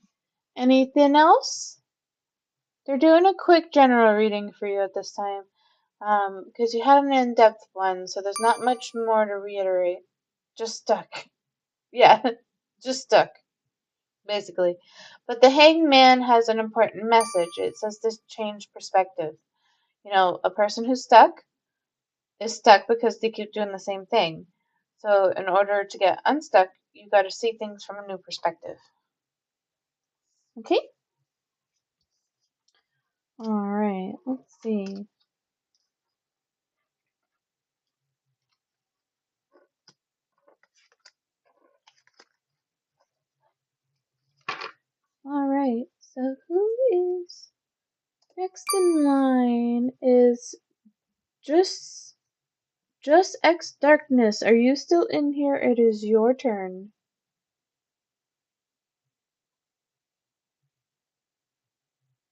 Anything else? They're doing a quick general reading for you at this time. Because you had an in-depth one, so there's not much more to reiterate. Just stuck. Yeah, just stuck, basically. But the Hanged Man has an important message. It says to change perspective. You know, a person who's stuck is stuck because they keep doing the same thing. So in order to get unstuck, you got to see things from a new perspective. Okay? Alright, let's see. Alright, so who is next in line is just X Darkness. Are you still in here? It is your turn.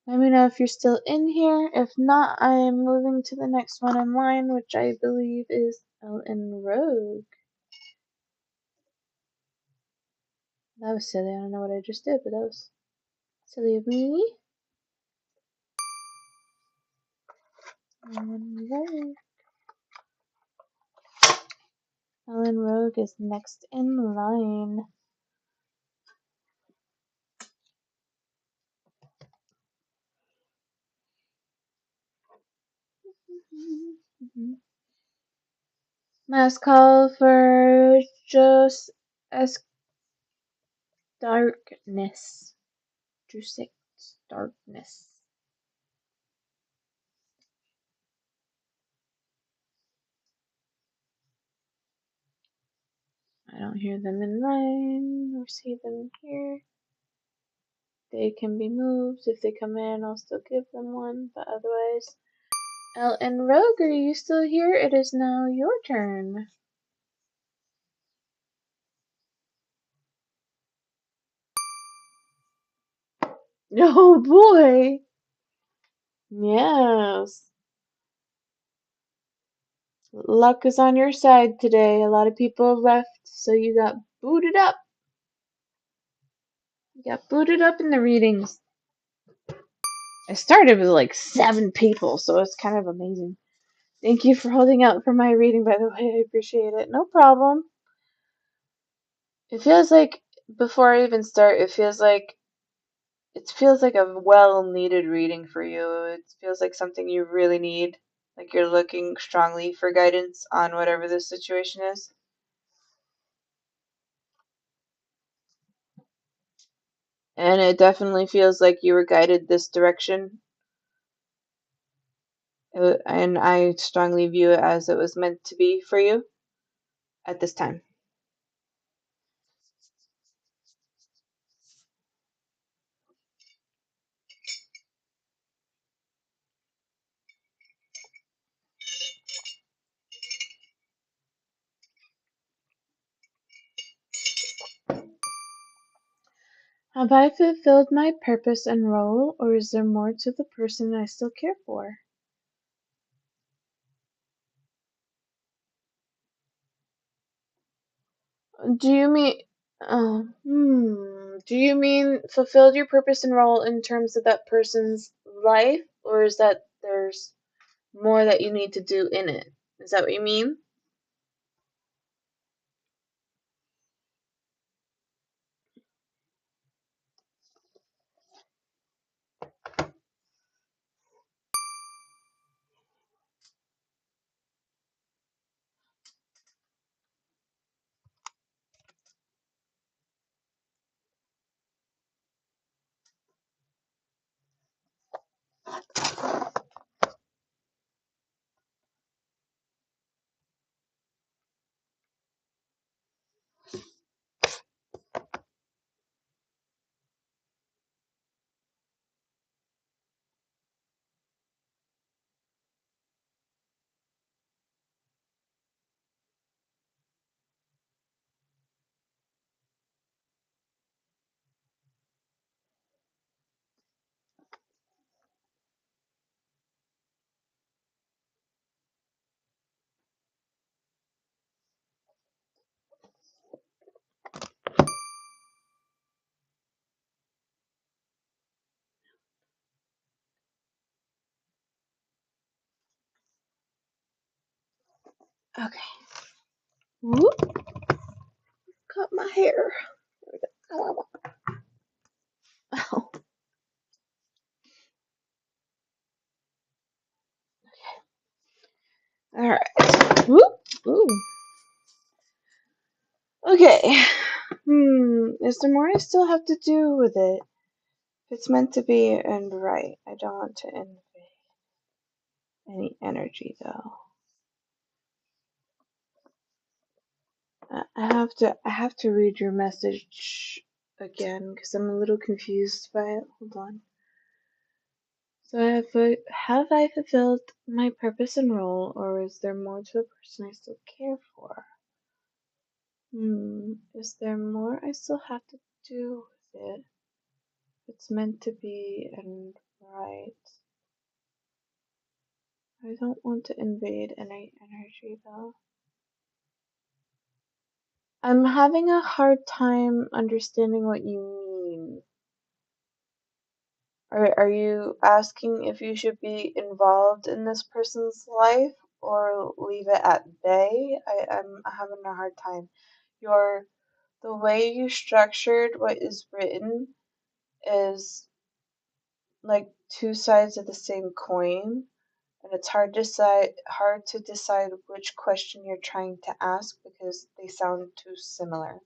Let me know if you're still in here. If not, I am moving to the next one in line, which I believe is Ellen Rogue. That was silly. I don't know what I just did, but that was silly of me. Ellen Rogue. Ellen Rogue is next in line. Last call for just as darkness. Just darkness. I don't hear them in line or see them here. They can be moved. If they come in, I'll still give them one, but otherwise. Elle and Rogue, are you still here? It is now your turn. Oh boy! Yes. Luck is on your side today. A lot of people have left, so you got booted up. You got booted up in the readings. I started with like 7 people, so it's kind of amazing. Thank you for holding out for my reading, by the way. I appreciate it. No problem. It feels like, before I even start, it feels like a well-needed reading for you. It feels like something you really need. Like you're looking strongly for guidance on whatever this situation is. And it definitely feels like you were guided this direction. And I strongly view it as it was meant to be for you at this time. Have I fulfilled my purpose and role, or is there more to the person I still care for? Do you mean, do you mean fulfilled your purpose and role in terms of that person's life, or is that there's more that you need to do in it? Is that what you mean? Okay. Whoop, cut my hair. Oh. All right. Whoop. Ooh. Okay. Is there more I still have to do with it? If it's meant to be and right, I don't want to invade any energy though. I have to read your message again because I'm a little confused by it. Hold on. So have I fulfilled my purpose and role, or is there more to the person I still care for? Is there more I still have to do with it? It's meant to be and right. I don't want to invade any energy though. I'm having a hard time understanding what you mean. Are you asking if you should be involved in this person's life or leave it at bay? I'm having a hard time. The way you structured what is written is like two sides of the same coin, and it's hard to decide which question you're trying to ask because they sound too similar.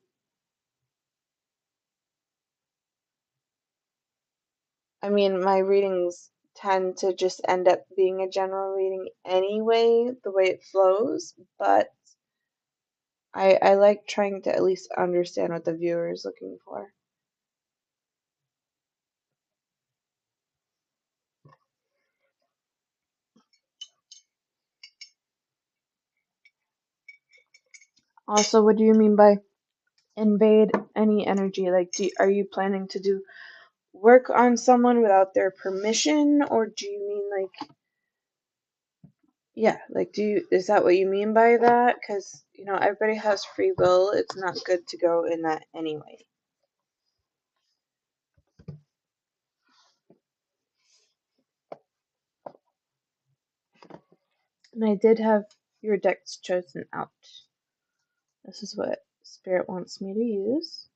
I mean, my readings tend to just end up being a general reading anyway, the way it flows, but I like trying to at least understand what the viewer is looking for. Also, what do you mean by invade any energy? Like, are you planning to do work on someone without their permission, or do you mean like, yeah, like, is that what you mean by that? Because, everybody has free will. It's not good to go in that anyway. And I did have your decks chosen out. This is what Spirit wants me to use.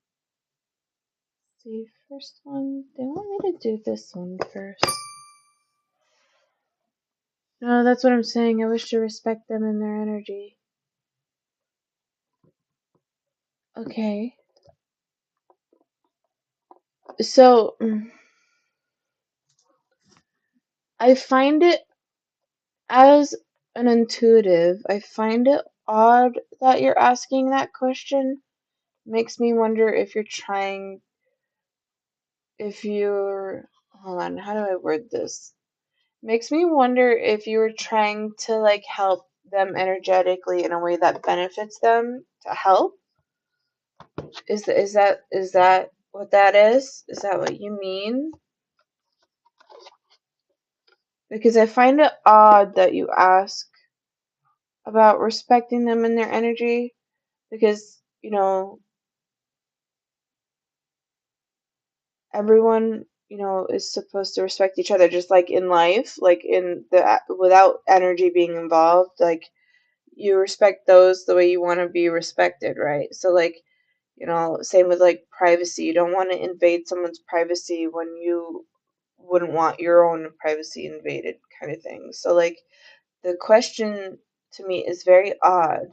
The first one, they want me to do this one first. No, that's what I'm saying. I wish to respect them and their energy. Okay. So, I find it, as an intuitive, I find it odd that you're asking that question. Makes me wonder hold on, how do I word this? Makes me wonder if you were trying to like help them energetically in a way that benefits them to help. Is that what that is? Is that what you mean? Because I find it odd that you ask about respecting them and their energy, because, everyone, is supposed to respect each other, just like in life, like without energy being involved, like you respect those the way you want to be respected, right? So like, same with like privacy. You don't want to invade someone's privacy when you wouldn't want your own privacy invaded, kind of thing. So like the question to me is very odd.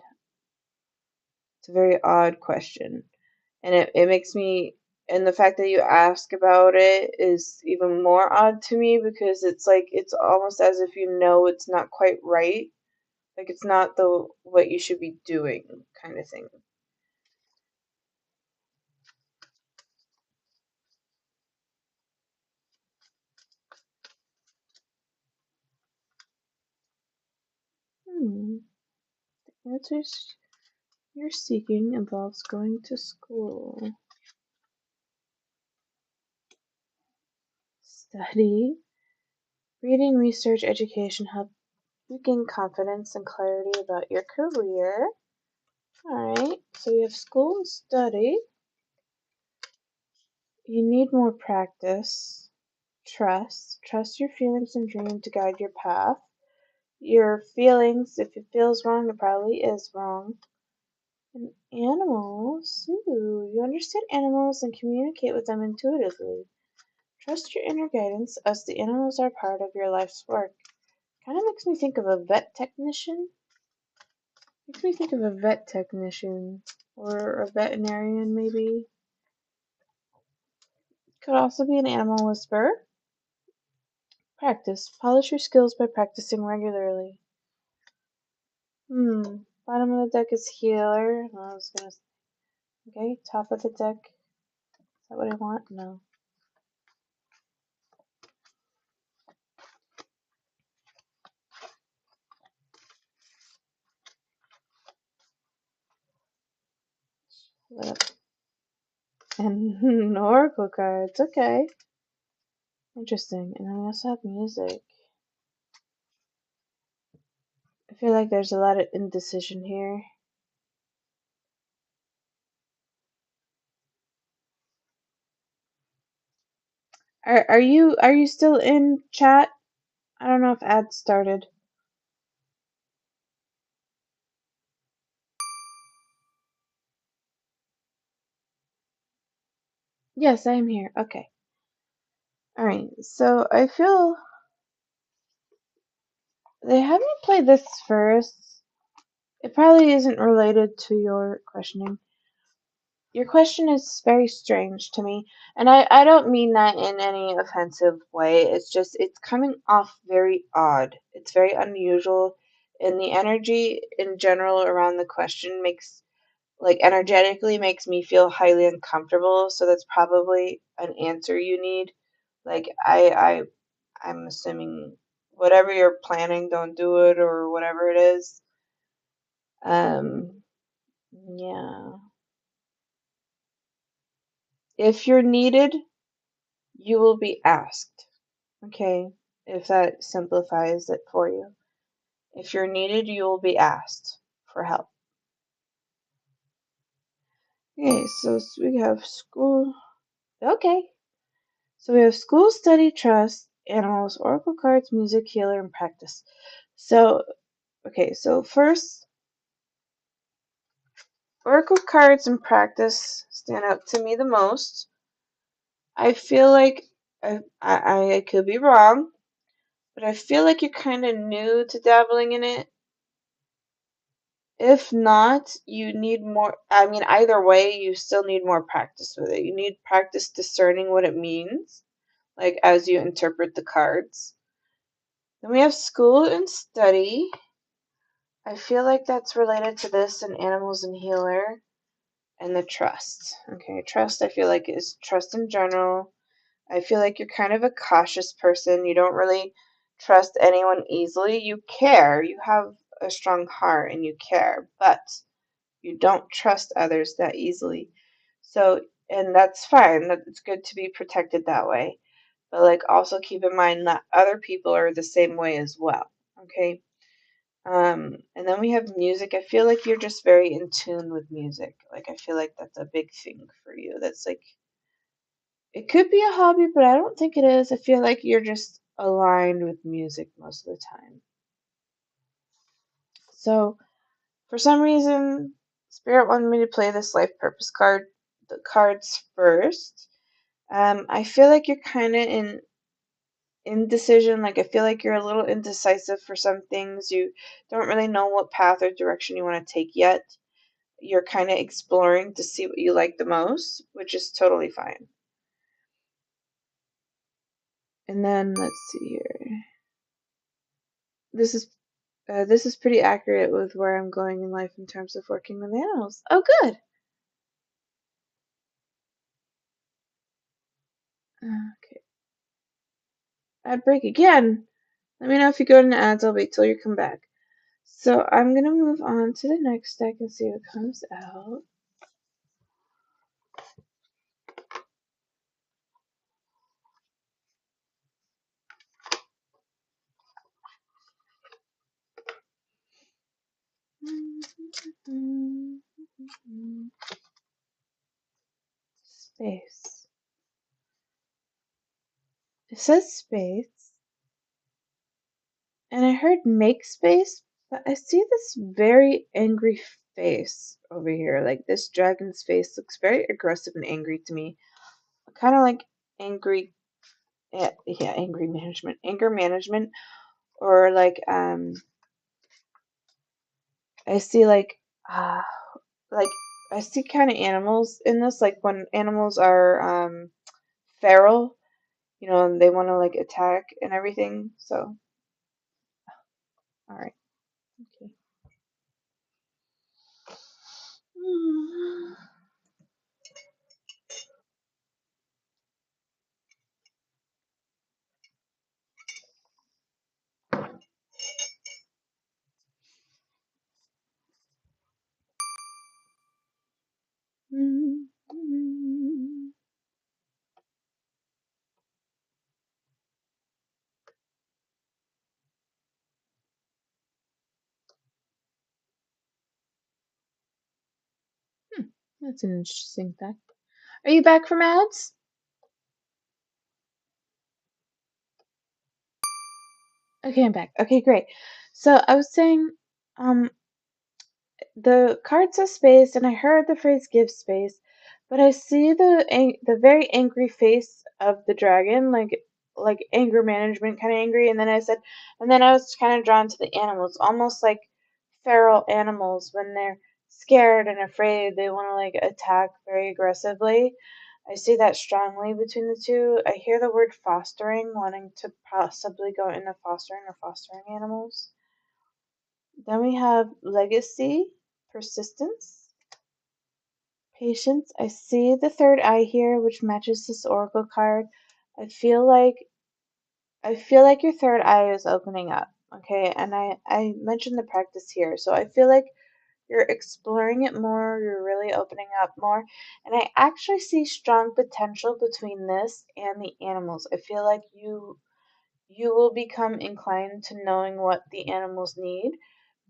It's a very odd question. And it makes me, and the fact that you ask about it is even more odd to me, because it's like it's almost as if it's not quite right. Like it's not the what you should be doing, kind of thing. Hmm. The answers you're seeking involves going to school. Study. Reading, research, education help you gain confidence and clarity about your career. Alright, so you have school and study. You need more practice. Trust. Trust your feelings and dream to guide your path. Your feelings, if it feels wrong, it probably is wrong. And animals. Ooh, you understand animals and communicate with them intuitively. Trust your inner guidance, as the animals are part of your life's work. Kind of makes me think of a vet technician. Makes me think of a vet technician or a veterinarian, maybe. Could also be an animal whisperer. Practice. Polish your skills by practicing regularly. Bottom of the deck is healer. I was gonna. Okay, top of the deck. Is that what I want? No. And oracle cards. Okay. Interesting. And I also have music. I feel like there's a lot of indecision here. Are you still in chat? I don't know if ads started. Yes, I am here. Okay. All right. So I feel they have me play this first. It probably isn't related to your questioning. Your question is very strange to me, and I don't mean that in any offensive way. It's just it's coming off very odd. It's very unusual, and the energy in general around the question makes like energetically makes me feel highly uncomfortable. So that's probably an answer you need. Like I'm assuming whatever you're planning, don't do it, or whatever it is. Yeah. If you're needed, you will be asked. Okay, if that simplifies it for you. If you're needed, you will be asked for help. Okay, so we have school. Okay, so we have school, study, trust, animals, oracle cards, music, healer, and practice. So, okay, so first, oracle cards and practice stand out to me the most. I feel like I could be wrong, but I feel like you're kind of new to dabbling in it. If not, you need more. I mean, either way, you still need more practice with it. You need practice discerning what it means, like as you interpret the cards. Then we have school and study. I feel like that's related to this and animals and healer and the trust. Okay, trust, I feel like is trust in general. I feel like you're kind of a cautious person. You don't really trust anyone easily. You care. You have a strong heart and you care, but you don't trust others that easily. So And that's fine. It's good to be protected that way. But like also keep in mind that other people are the same way as well. Okay. And then we have music. I feel like you're just very in tune with music. Like I feel like that's a big thing for you. That's like it could be a hobby, but I don't think it is. I feel like you're just aligned with music most of the time. So for some reason, Spirit wanted me to play this life purpose card, the cards first. I feel like you're kind of in indecision. Like I feel like you're a little indecisive for some things. You don't really know what path or direction you want to take yet. You're kind of exploring to see what you like the most, which is totally fine. And then let's see here. This is this is pretty accurate with where I'm going in life in terms of working with animals. Oh, good. Okay. Ad break again. Let me know if you go into ads. I'll wait till you come back. So I'm going to move on to the next deck and see what comes out. Space. It says space. And I heard make space, but I see this very angry face over here. Like this dragon's face looks very aggressive and angry to me. Kind of like angry, yeah, angry management, anger management, or like I see like I see kind of animals in this, like when animals are feral, you know, and they want to like attack and everything. So, all right, okay. That's an interesting fact. Are you back from ads? Okay, I'm back. Okay, great. So I was saying, um, the card says space, and I heard the phrase "give space," but I see the very angry face of the dragon, like anger management, kind of angry. And then I was kind of drawn to the animals, almost like feral animals when they're scared and afraid, they want to like attack very aggressively. I see that strongly between the two. I hear the word fostering, wanting to possibly go into fostering or fostering animals. Then we have legacy, persistence, patience. I see the third eye here, which matches this oracle card. I feel like I feel like your third eye is opening up. Okay, and I mentioned the practice here, so I feel like you're exploring it more, you're really opening up more, and I actually see strong potential between this and the animals. I feel like you will become inclined to knowing what the animals need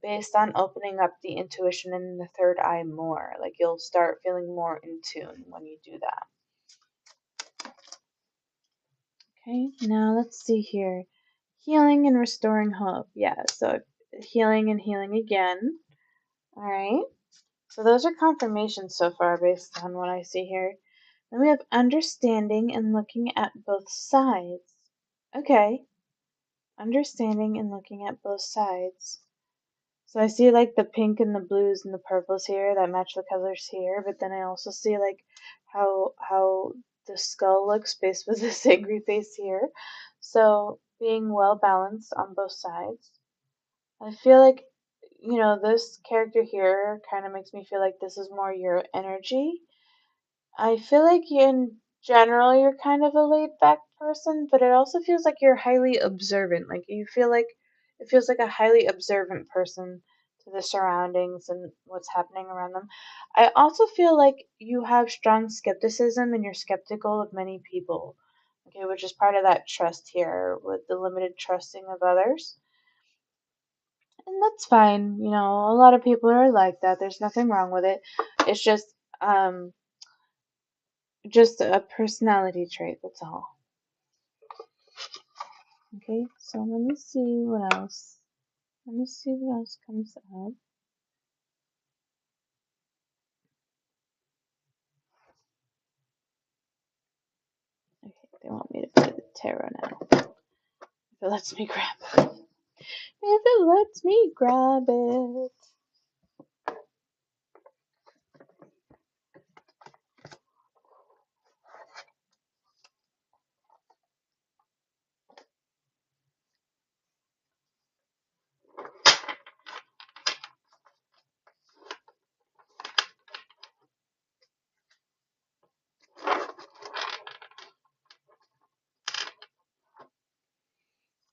based on opening up the intuition in the third eye more. Like you'll start feeling more in tune when you do that. Okay, now let's see here. Healing and restoring hope. Yeah, so healing and healing again. All right. So those are confirmations so far based on what I see here. Then we have understanding and looking at both sides. Okay. Understanding and looking at both sides. So I see like the pink and the blues and the purples here that match the colors here, but then I also see like how the skull looks based with this angry face here. So being well balanced on both sides. I feel like this character here kind of makes me feel like this is more your energy. I feel like in general you're kind of a laid back person, but it also feels like you're highly observant. Like you feel like it feels like a highly observant person to the surroundings and what's happening around them. I also feel like you have strong skepticism and you're skeptical of many people, okay, which is part of that trust here with the limited trusting of others. And that's fine, you know, a lot of people are like that. There's nothing wrong with it. It's um just a personality trait, that's all. Okay, so let me see what else. Let me see what else comes up. Okay, they want me to play the tarot now. If it lets me grab it. If it lets me grab it.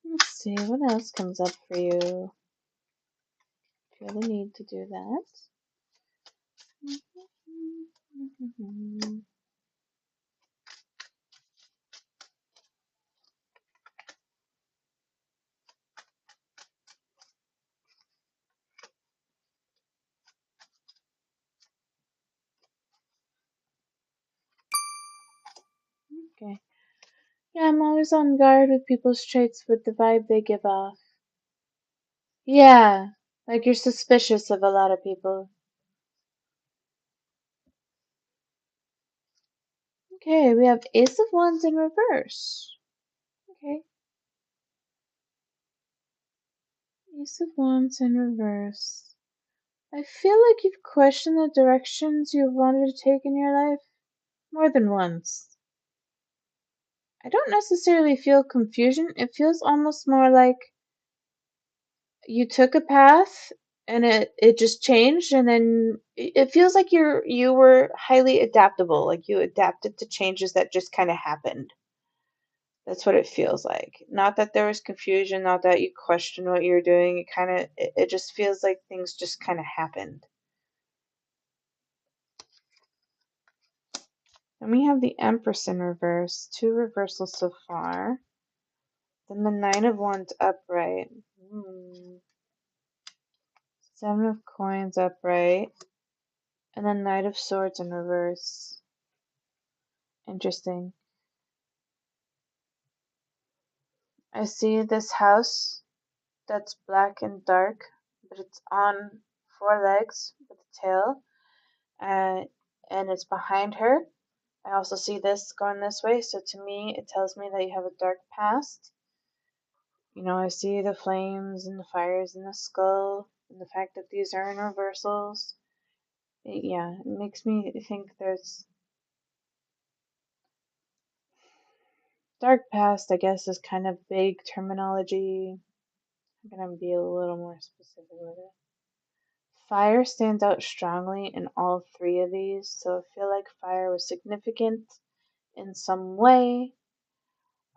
Let's see what else comes up for you. Feel the need to do that. Okay. Yeah, I'm always on guard with people's traits with the vibe they give off. Yeah, like you're suspicious of a lot of people. Okay, we have Ace of Wands in reverse. Okay, Ace of Wands in reverse. I feel like you've questioned the directions you've wanted to take in your life more than once. I don't necessarily feel confusion. It feels almost more like you took a path and it just changed, and then it feels like you were highly adaptable, like you adapted to changes that just kind of happened. That's what it feels like. Not that there was confusion, not that you questioned what you were doing. It just feels like things just kind of happened. Then we have the Empress in reverse, two reversals so far. Then the Nine of Wands upright. Seven of Coins upright. And then Knight of Swords in reverse. Interesting. I see this house that's black and dark, but it's on four legs with a tail, uh, and it's behind her. I also see this going this way, so to me, it tells me that you have a dark past. You know, I see the flames and the fires and the skull, and the fact that these are in reversals. Yeah, it makes me think there's dark past, I guess, is kind of vague terminology. I'm gonna be a little more specific with it. Fire stands out strongly in all three of these, so I feel like fire was significant in some way.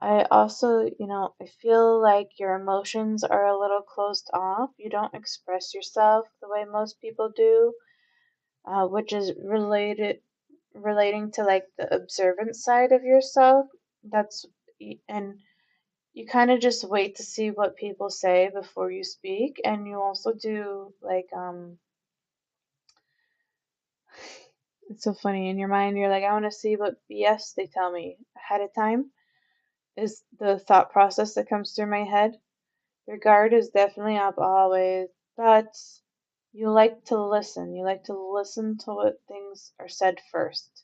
I also, I feel like your emotions are a little closed off. You don't express yourself the way most people do, which is relating to like the observant side of yourself. That's and you kind of just wait to see what people say before you speak, and you also do like it's so funny in your mind. You're like, I want to see what BS they tell me ahead of time. Is the thought process that comes through my head. Your guard is definitely up always, but you like to listen. You like to listen to what things are said first.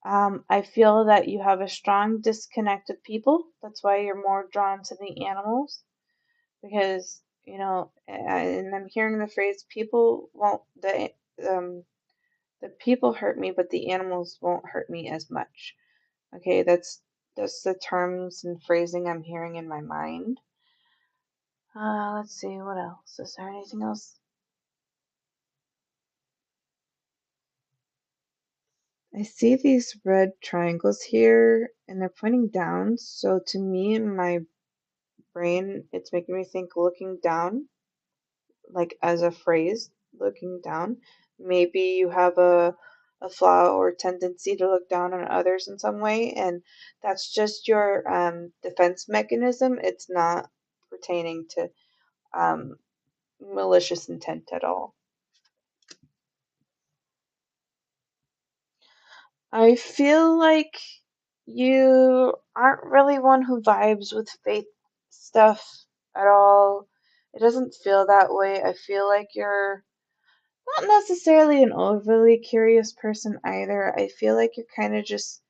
I feel that you have a strong disconnect with people. That's why you're more drawn to the animals because and I'm hearing the phrase people won't the people hurt me, but the animals won't hurt me as much. Okay, that's the terms and phrasing I'm hearing in my mind. Let's see, what else? Is there anything else? I see these red triangles here, and they're pointing down. So to me, in my brain, it's making me think looking down, like as a phrase, looking down. Maybe you have a flaw or tendency to look down on others in some way, and that's just your defense mechanism. It's not pertaining to um, malicious intent at all. I feel like you aren't really one who vibes with faith stuff at all. It doesn't feel that way. I feel like you're not necessarily an overly curious person either. I feel like you're kind of just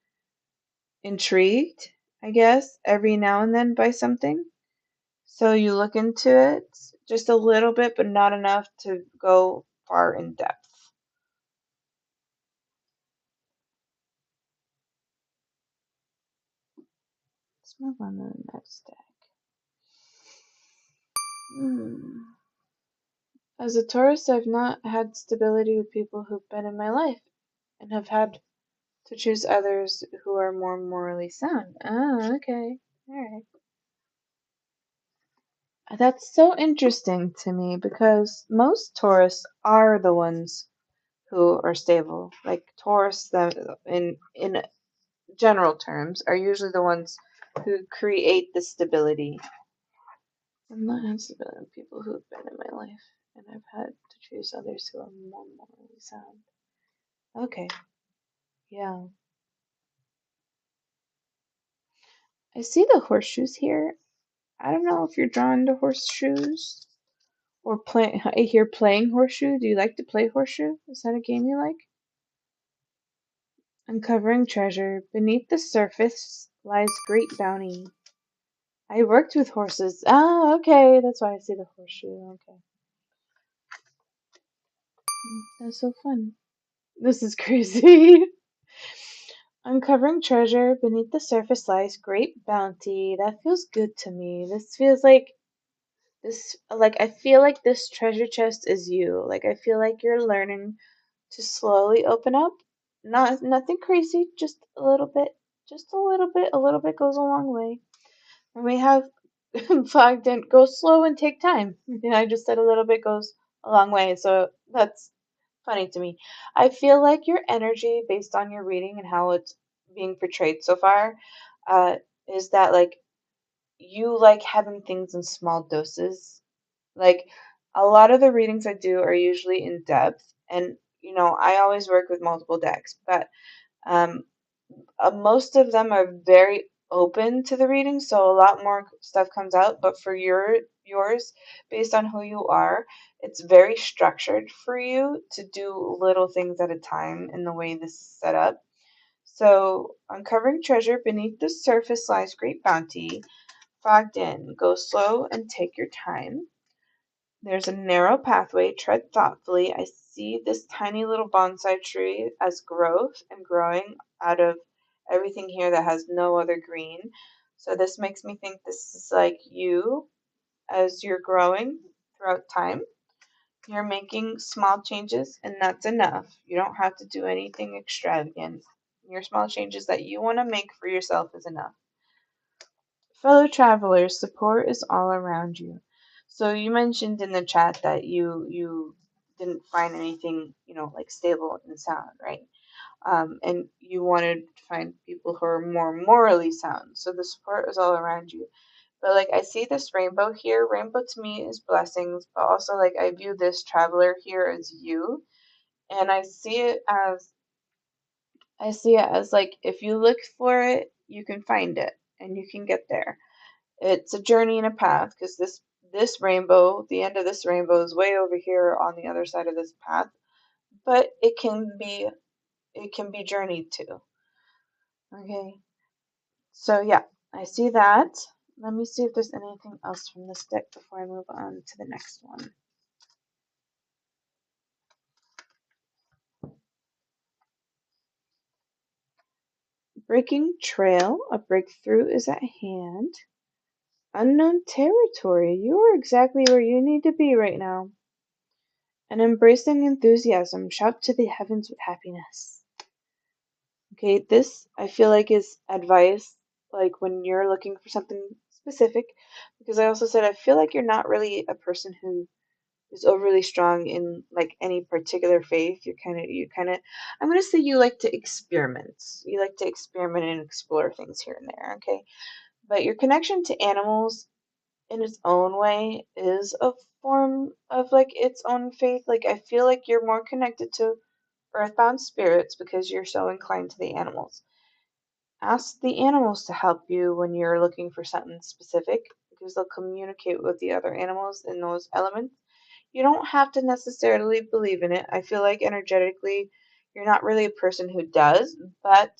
intrigued, I guess, every now and then by something. So you look into it just a little bit, but not enough to go far in depth. Let's move on to the next deck. Hmm. As a Taurus, I've not had stability with people who've been in my life and have had to choose others who are more morally sound. Ah, okay. Alright. That's so interesting to me because most Taurus are the ones who are stable. Like Taurus, in general terms, are usually the ones who create the stability. I've not had stability with people who have been in my life, and I've had to choose others who are more morally sound. Okay, yeah. I see the horseshoes here. I don't know if you're drawn to horseshoes or play. I hear playing horseshoe. Do you like to play horseshoe? Is that a game you like? Uncovering treasure. Beneath the surface lies great bounty. I worked with horses. Ah, okay. That's why I see the horseshoe. Okay. That's so fun. This is crazy. Uncovering treasure. Beneath the surface lies great bounty. That feels good to me. This feels like I feel like this treasure chest is you. Like I feel like you're learning to slowly open up. Nothing crazy, just a little bit. Just a little bit. A little bit goes a long way. And we have flagged in go slow and take time. I just said a little bit goes a long way, so that's funny to me. I feel like your energy, based on your reading and how it's being portrayed so far, uh, is that like you like having things in small doses. Like a lot of the readings I do are usually in depth, and I always work with multiple decks, but um, most of them are very open to the reading, so a lot more stuff comes out. But for yours, based on who you are, it's very structured for you to do little things at a time in the way this is set up. So, uncovering treasure beneath the surface lies great bounty. Fogged in, go slow and take your time. There's a narrow pathway, tread thoughtfully. I see this tiny little bonsai tree as growth and growing out of everything here that has no other green. So this makes me think this is like you as you're growing throughout time. You're making small changes, and that's enough. You don't have to do anything extravagant. Your small changes that you want to make for yourself is enough. Fellow travelers, support is all around you. So you mentioned in the chat that you didn't find anything, like stable and sound, right? And you wanted to find people who are more morally sound. So the support is all around you. But like I see this rainbow here. Rainbow to me is blessings, but also like I view this traveler here as you. And I see it as like if you look for it, you can find it and you can get there. It's a journey and a path because this rainbow, the end of this rainbow is way over here on the other side of this path, but it can be journeyed to. Okay. So yeah, I see that. Let me see if there's anything else from this deck before I move on to the next one. Breaking trail, a breakthrough is at hand. Unknown territory, you are exactly where you need to be right now. An embracing enthusiasm, shout to the heavens with happiness. Okay, this I feel like is advice, like when you're looking for something specific, because I also said I feel like you're not really a person who is overly strong in like any particular faith. You kind of I'm going to say you like to experiment. You like to experiment and explore things here and there, okay? But your connection to animals in its own way is a form of like its own faith. Like I feel like you're more connected to earthbound spirits because you're so inclined to the animals. Ask the animals to help you when you're looking for something specific because they'll communicate with the other animals in those elements. You don't have to necessarily believe in it. I feel like energetically, you're not really a person who does, but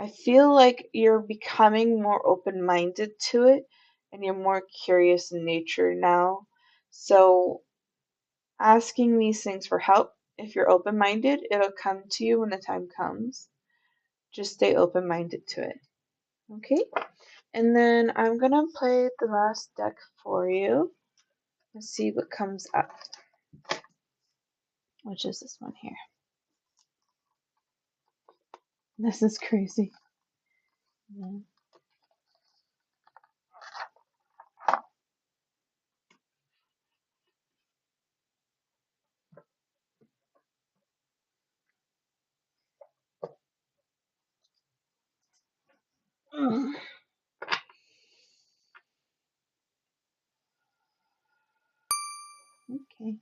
I feel like you're becoming more open minded to it and you're more curious in nature now. So, asking these things for help, if you're open minded, it'll come to you when the time comes. Just stay open minded to it. Okay? And then I'm gonna play the last deck for you and see what comes up, which is this one here. This is crazy. Yeah. Okay.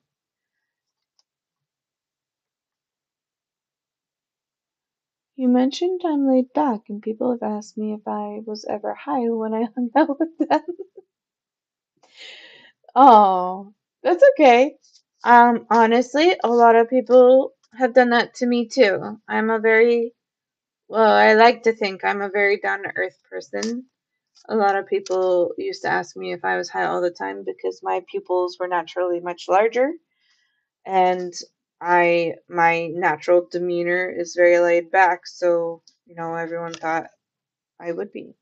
You mentioned I'm laid back, and people have asked me if I was ever high when I hung out with them. Oh, that's okay. Honestly, a lot of people have done that to me too. Well, I like to think I'm a very down to earth person. A lot of people used to ask me if I was high all the time because my pupils were naturally much larger and my natural demeanor is very laid back, so everyone thought I would be.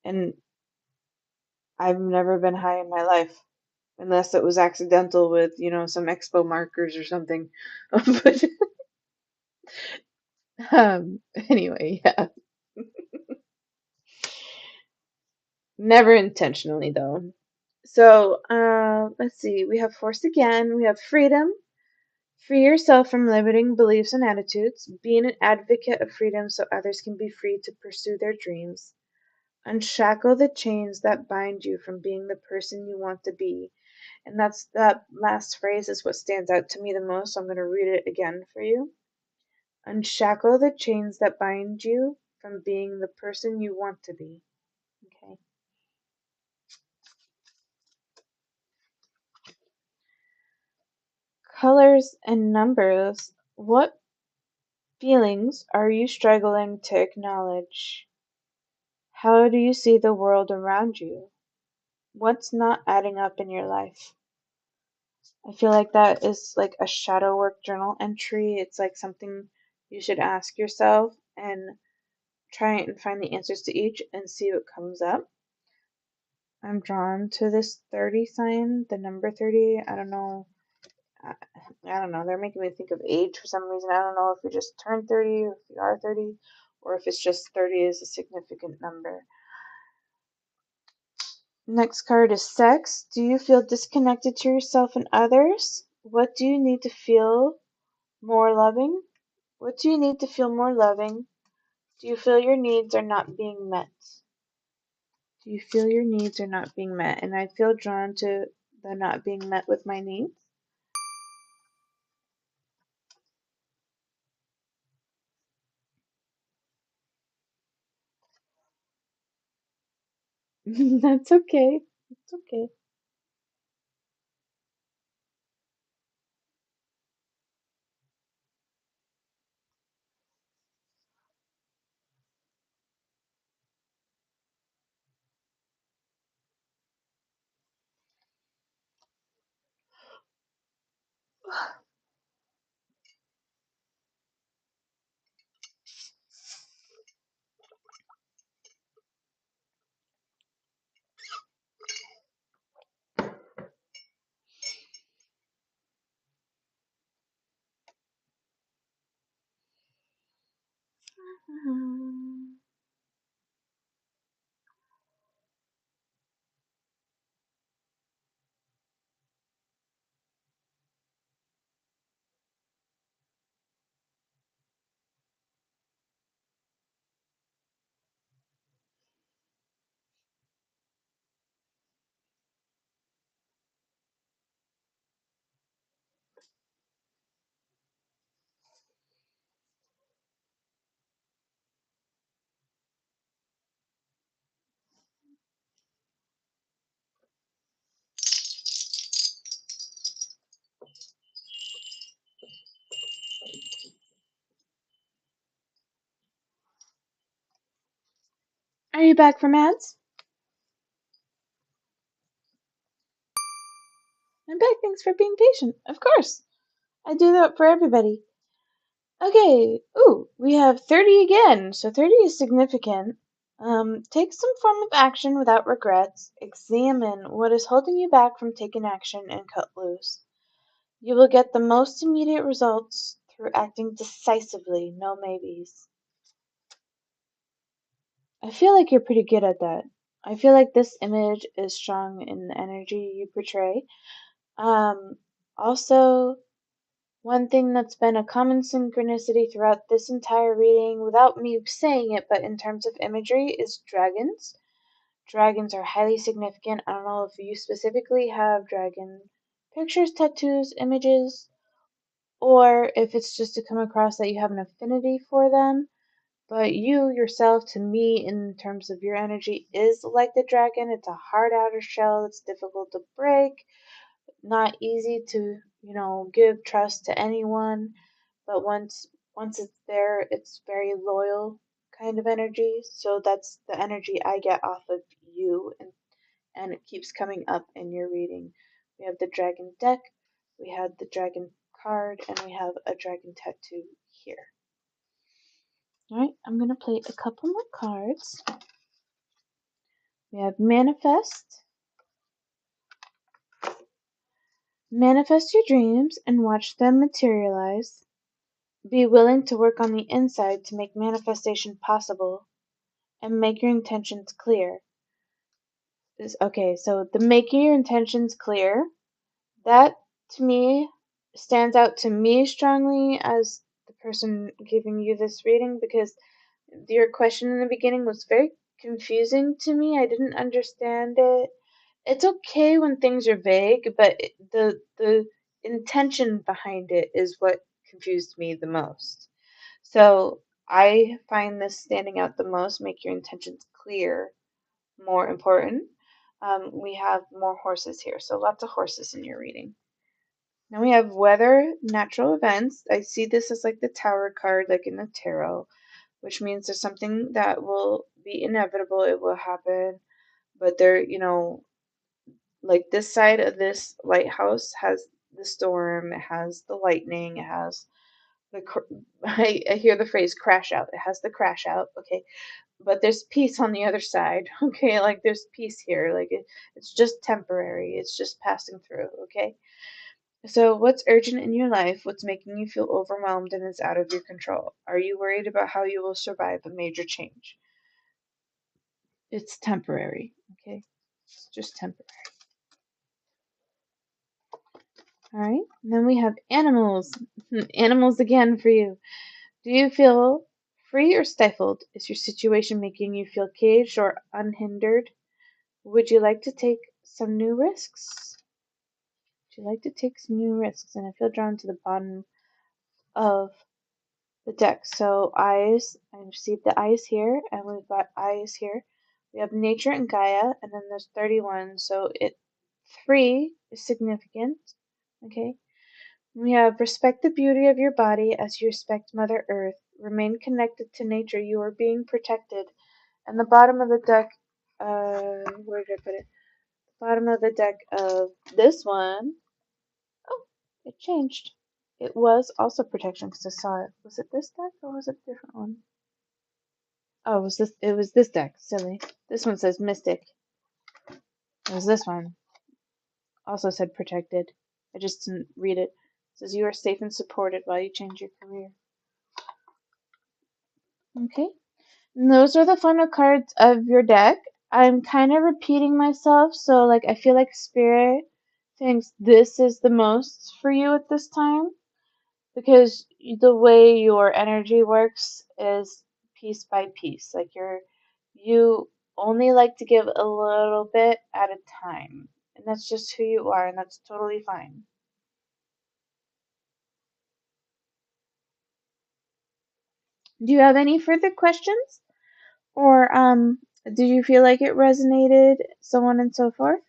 And I've never been high in my life unless it was accidental with, some expo markers or something. But anyway, yeah. Never intentionally though. So, let's see. We have force again. We have freedom. Free yourself from limiting beliefs and attitudes. Being an advocate of freedom so others can be free to pursue their dreams. Unshackle the chains that bind you from being the person you want to be. And that last phrase is what stands out to me the most. So I'm going to read it again for you. Unshackle the chains that bind you from being the person you want to be. Okay. Colors and numbers. What feelings are you struggling to acknowledge? How do you see the world around you? What's not adding up in your life? I feel like that is like a shadow work journal entry. It's like something you should ask yourself and try and find the answers to each and see what comes up. I'm drawn to this 30 sign, the number 30. I don't know. I, I don't know. They're making me think of age for some reason. I don't know if you just turned 30 or if you are 30 or if it's just 30 is a significant number. Next card is sex. Do you feel disconnected to yourself and others? What do you need to feel more loving? What do you need to feel more loving? Do you feel your needs are not being met? Do you feel your needs are not being met? And I feel drawn to the not being met with my needs. That's okay. It's okay. you back from ads? I'm back. Thanks for being patient. Of course. I do that for everybody. Okay. Ooh, we have 30 again. So 30 is significant. Take some form of action without regrets. Examine what is holding you back from taking action and cut loose. You will get the most immediate results through acting decisively, no maybes. I feel like you're pretty good at that. I feel like this image is strong in the energy you portray. Um, Also, one thing that's been a common synchronicity throughout this entire reading, without me saying it, but in terms of imagery, is dragons. Dragons are highly significant. I don't know if you specifically have dragon pictures, tattoos, images, or if it's just to come across that you have an affinity for them. But you yourself, to me, in terms of your energy, is like the dragon. It's a hard outer shell. It's difficult to break. Not easy to, give trust to anyone. But once it's there, it's very loyal kind of energy. So that's the energy I get off of you, and it keeps coming up in your reading. We have the dragon deck, we have the dragon card, and we have a dragon tattoo here. Alright, I'm going to play a couple more cards. We have Manifest. Manifest your dreams and watch them materialize. Be willing to work on the inside to make manifestation possible and make your intentions clear. Okay, so the making your intentions clear, that to me stands out to me strongly as the person giving you this reading, because your question in the beginning was very confusing to me. I didn't understand it. It's okay when things are vague, but the intention behind it is what confused me the most. So I find this standing out the most. Make your intentions clear more important. We have more horses here, so lots of horses in your reading. Now we have weather, natural events. I see this as like the tower card, like in the tarot, which means there's something that will be inevitable. It will happen, but there, like this side of this lighthouse has the storm, it has the lightning, it has the, I hear the phrase crash out. It has the crash out, okay? But there's peace on the other side, okay? Like there's peace here. Like it's just temporary. It's just passing through, okay? So, what's urgent in your life? What's making you feel overwhelmed and is out of your control? Are you worried about how you will survive a major change? It's temporary, okay? It's just temporary. All right. And then we have animals. Animals again for you. Do you feel free or stifled? Is your situation making you feel caged or unhindered? Would you like to take some new risks? Would you like to take some new risks? And I feel drawn to the bottom of the deck. So eyes, I received the eyes here, and we've got eyes here. We have nature and Gaia, and then there's 31. So 3 is significant. Okay. We have respect the beauty of your body as you respect Mother Earth. Remain connected to nature. You are being protected. And the bottom of the deck, where did I put it? Bottom of the deck of this one. Oh, it changed. It was also protection because I saw it. Was it this deck or was it a different one? Oh, it was this deck. Silly. This one says Mystic. It was this one. Also said protected. I just didn't read it. It says you are safe and supported while you change your career. Okay. And those are the final cards of your deck. I'm kind of repeating myself, so like I feel like Spirit thinks this is the most for you at this time, because the way your energy works is piece by piece. Like you only like to give a little bit at a time, and that's just who you are, and that's totally fine. Do you have any further questions, or did you feel like it resonated, so on and so forth?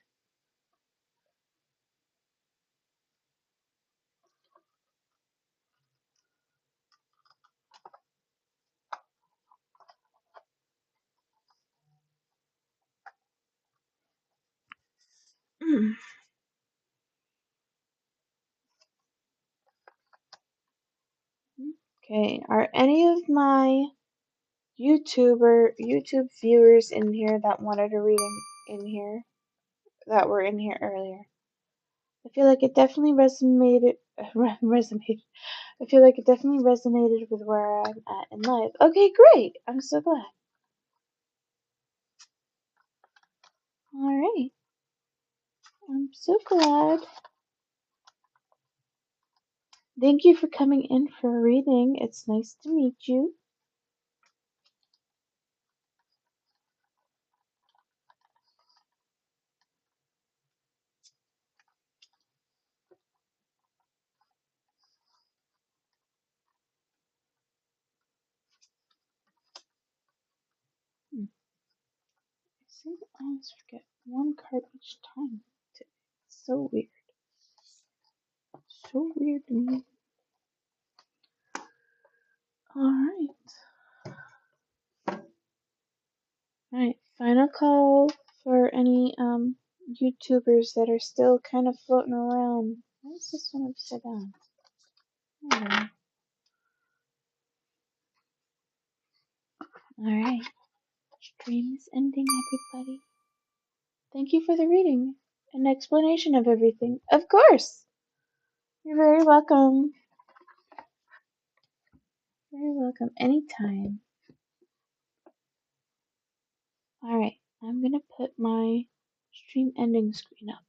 Okay, are any of my YouTube viewers in here that wanted a reading in here that were in here earlier? I feel like it definitely resonated. Resonated. I feel like it definitely resonated with where I'm at in life. Okay, great. I'm so glad. All right. I'm so glad. Thank you for coming in for a reading. It's nice to meet you. I seem to always forget one card each time. It's so weird. So weird to me. Alright. Alright. Final call for any YouTubers that are still kind of floating around. Why is this one upside down? Alright. Stream is ending, everybody. Thank you for the reading and explanation of everything. Of course! You're very welcome. Very welcome. Anytime. Alright, I'm gonna put my stream ending screen up.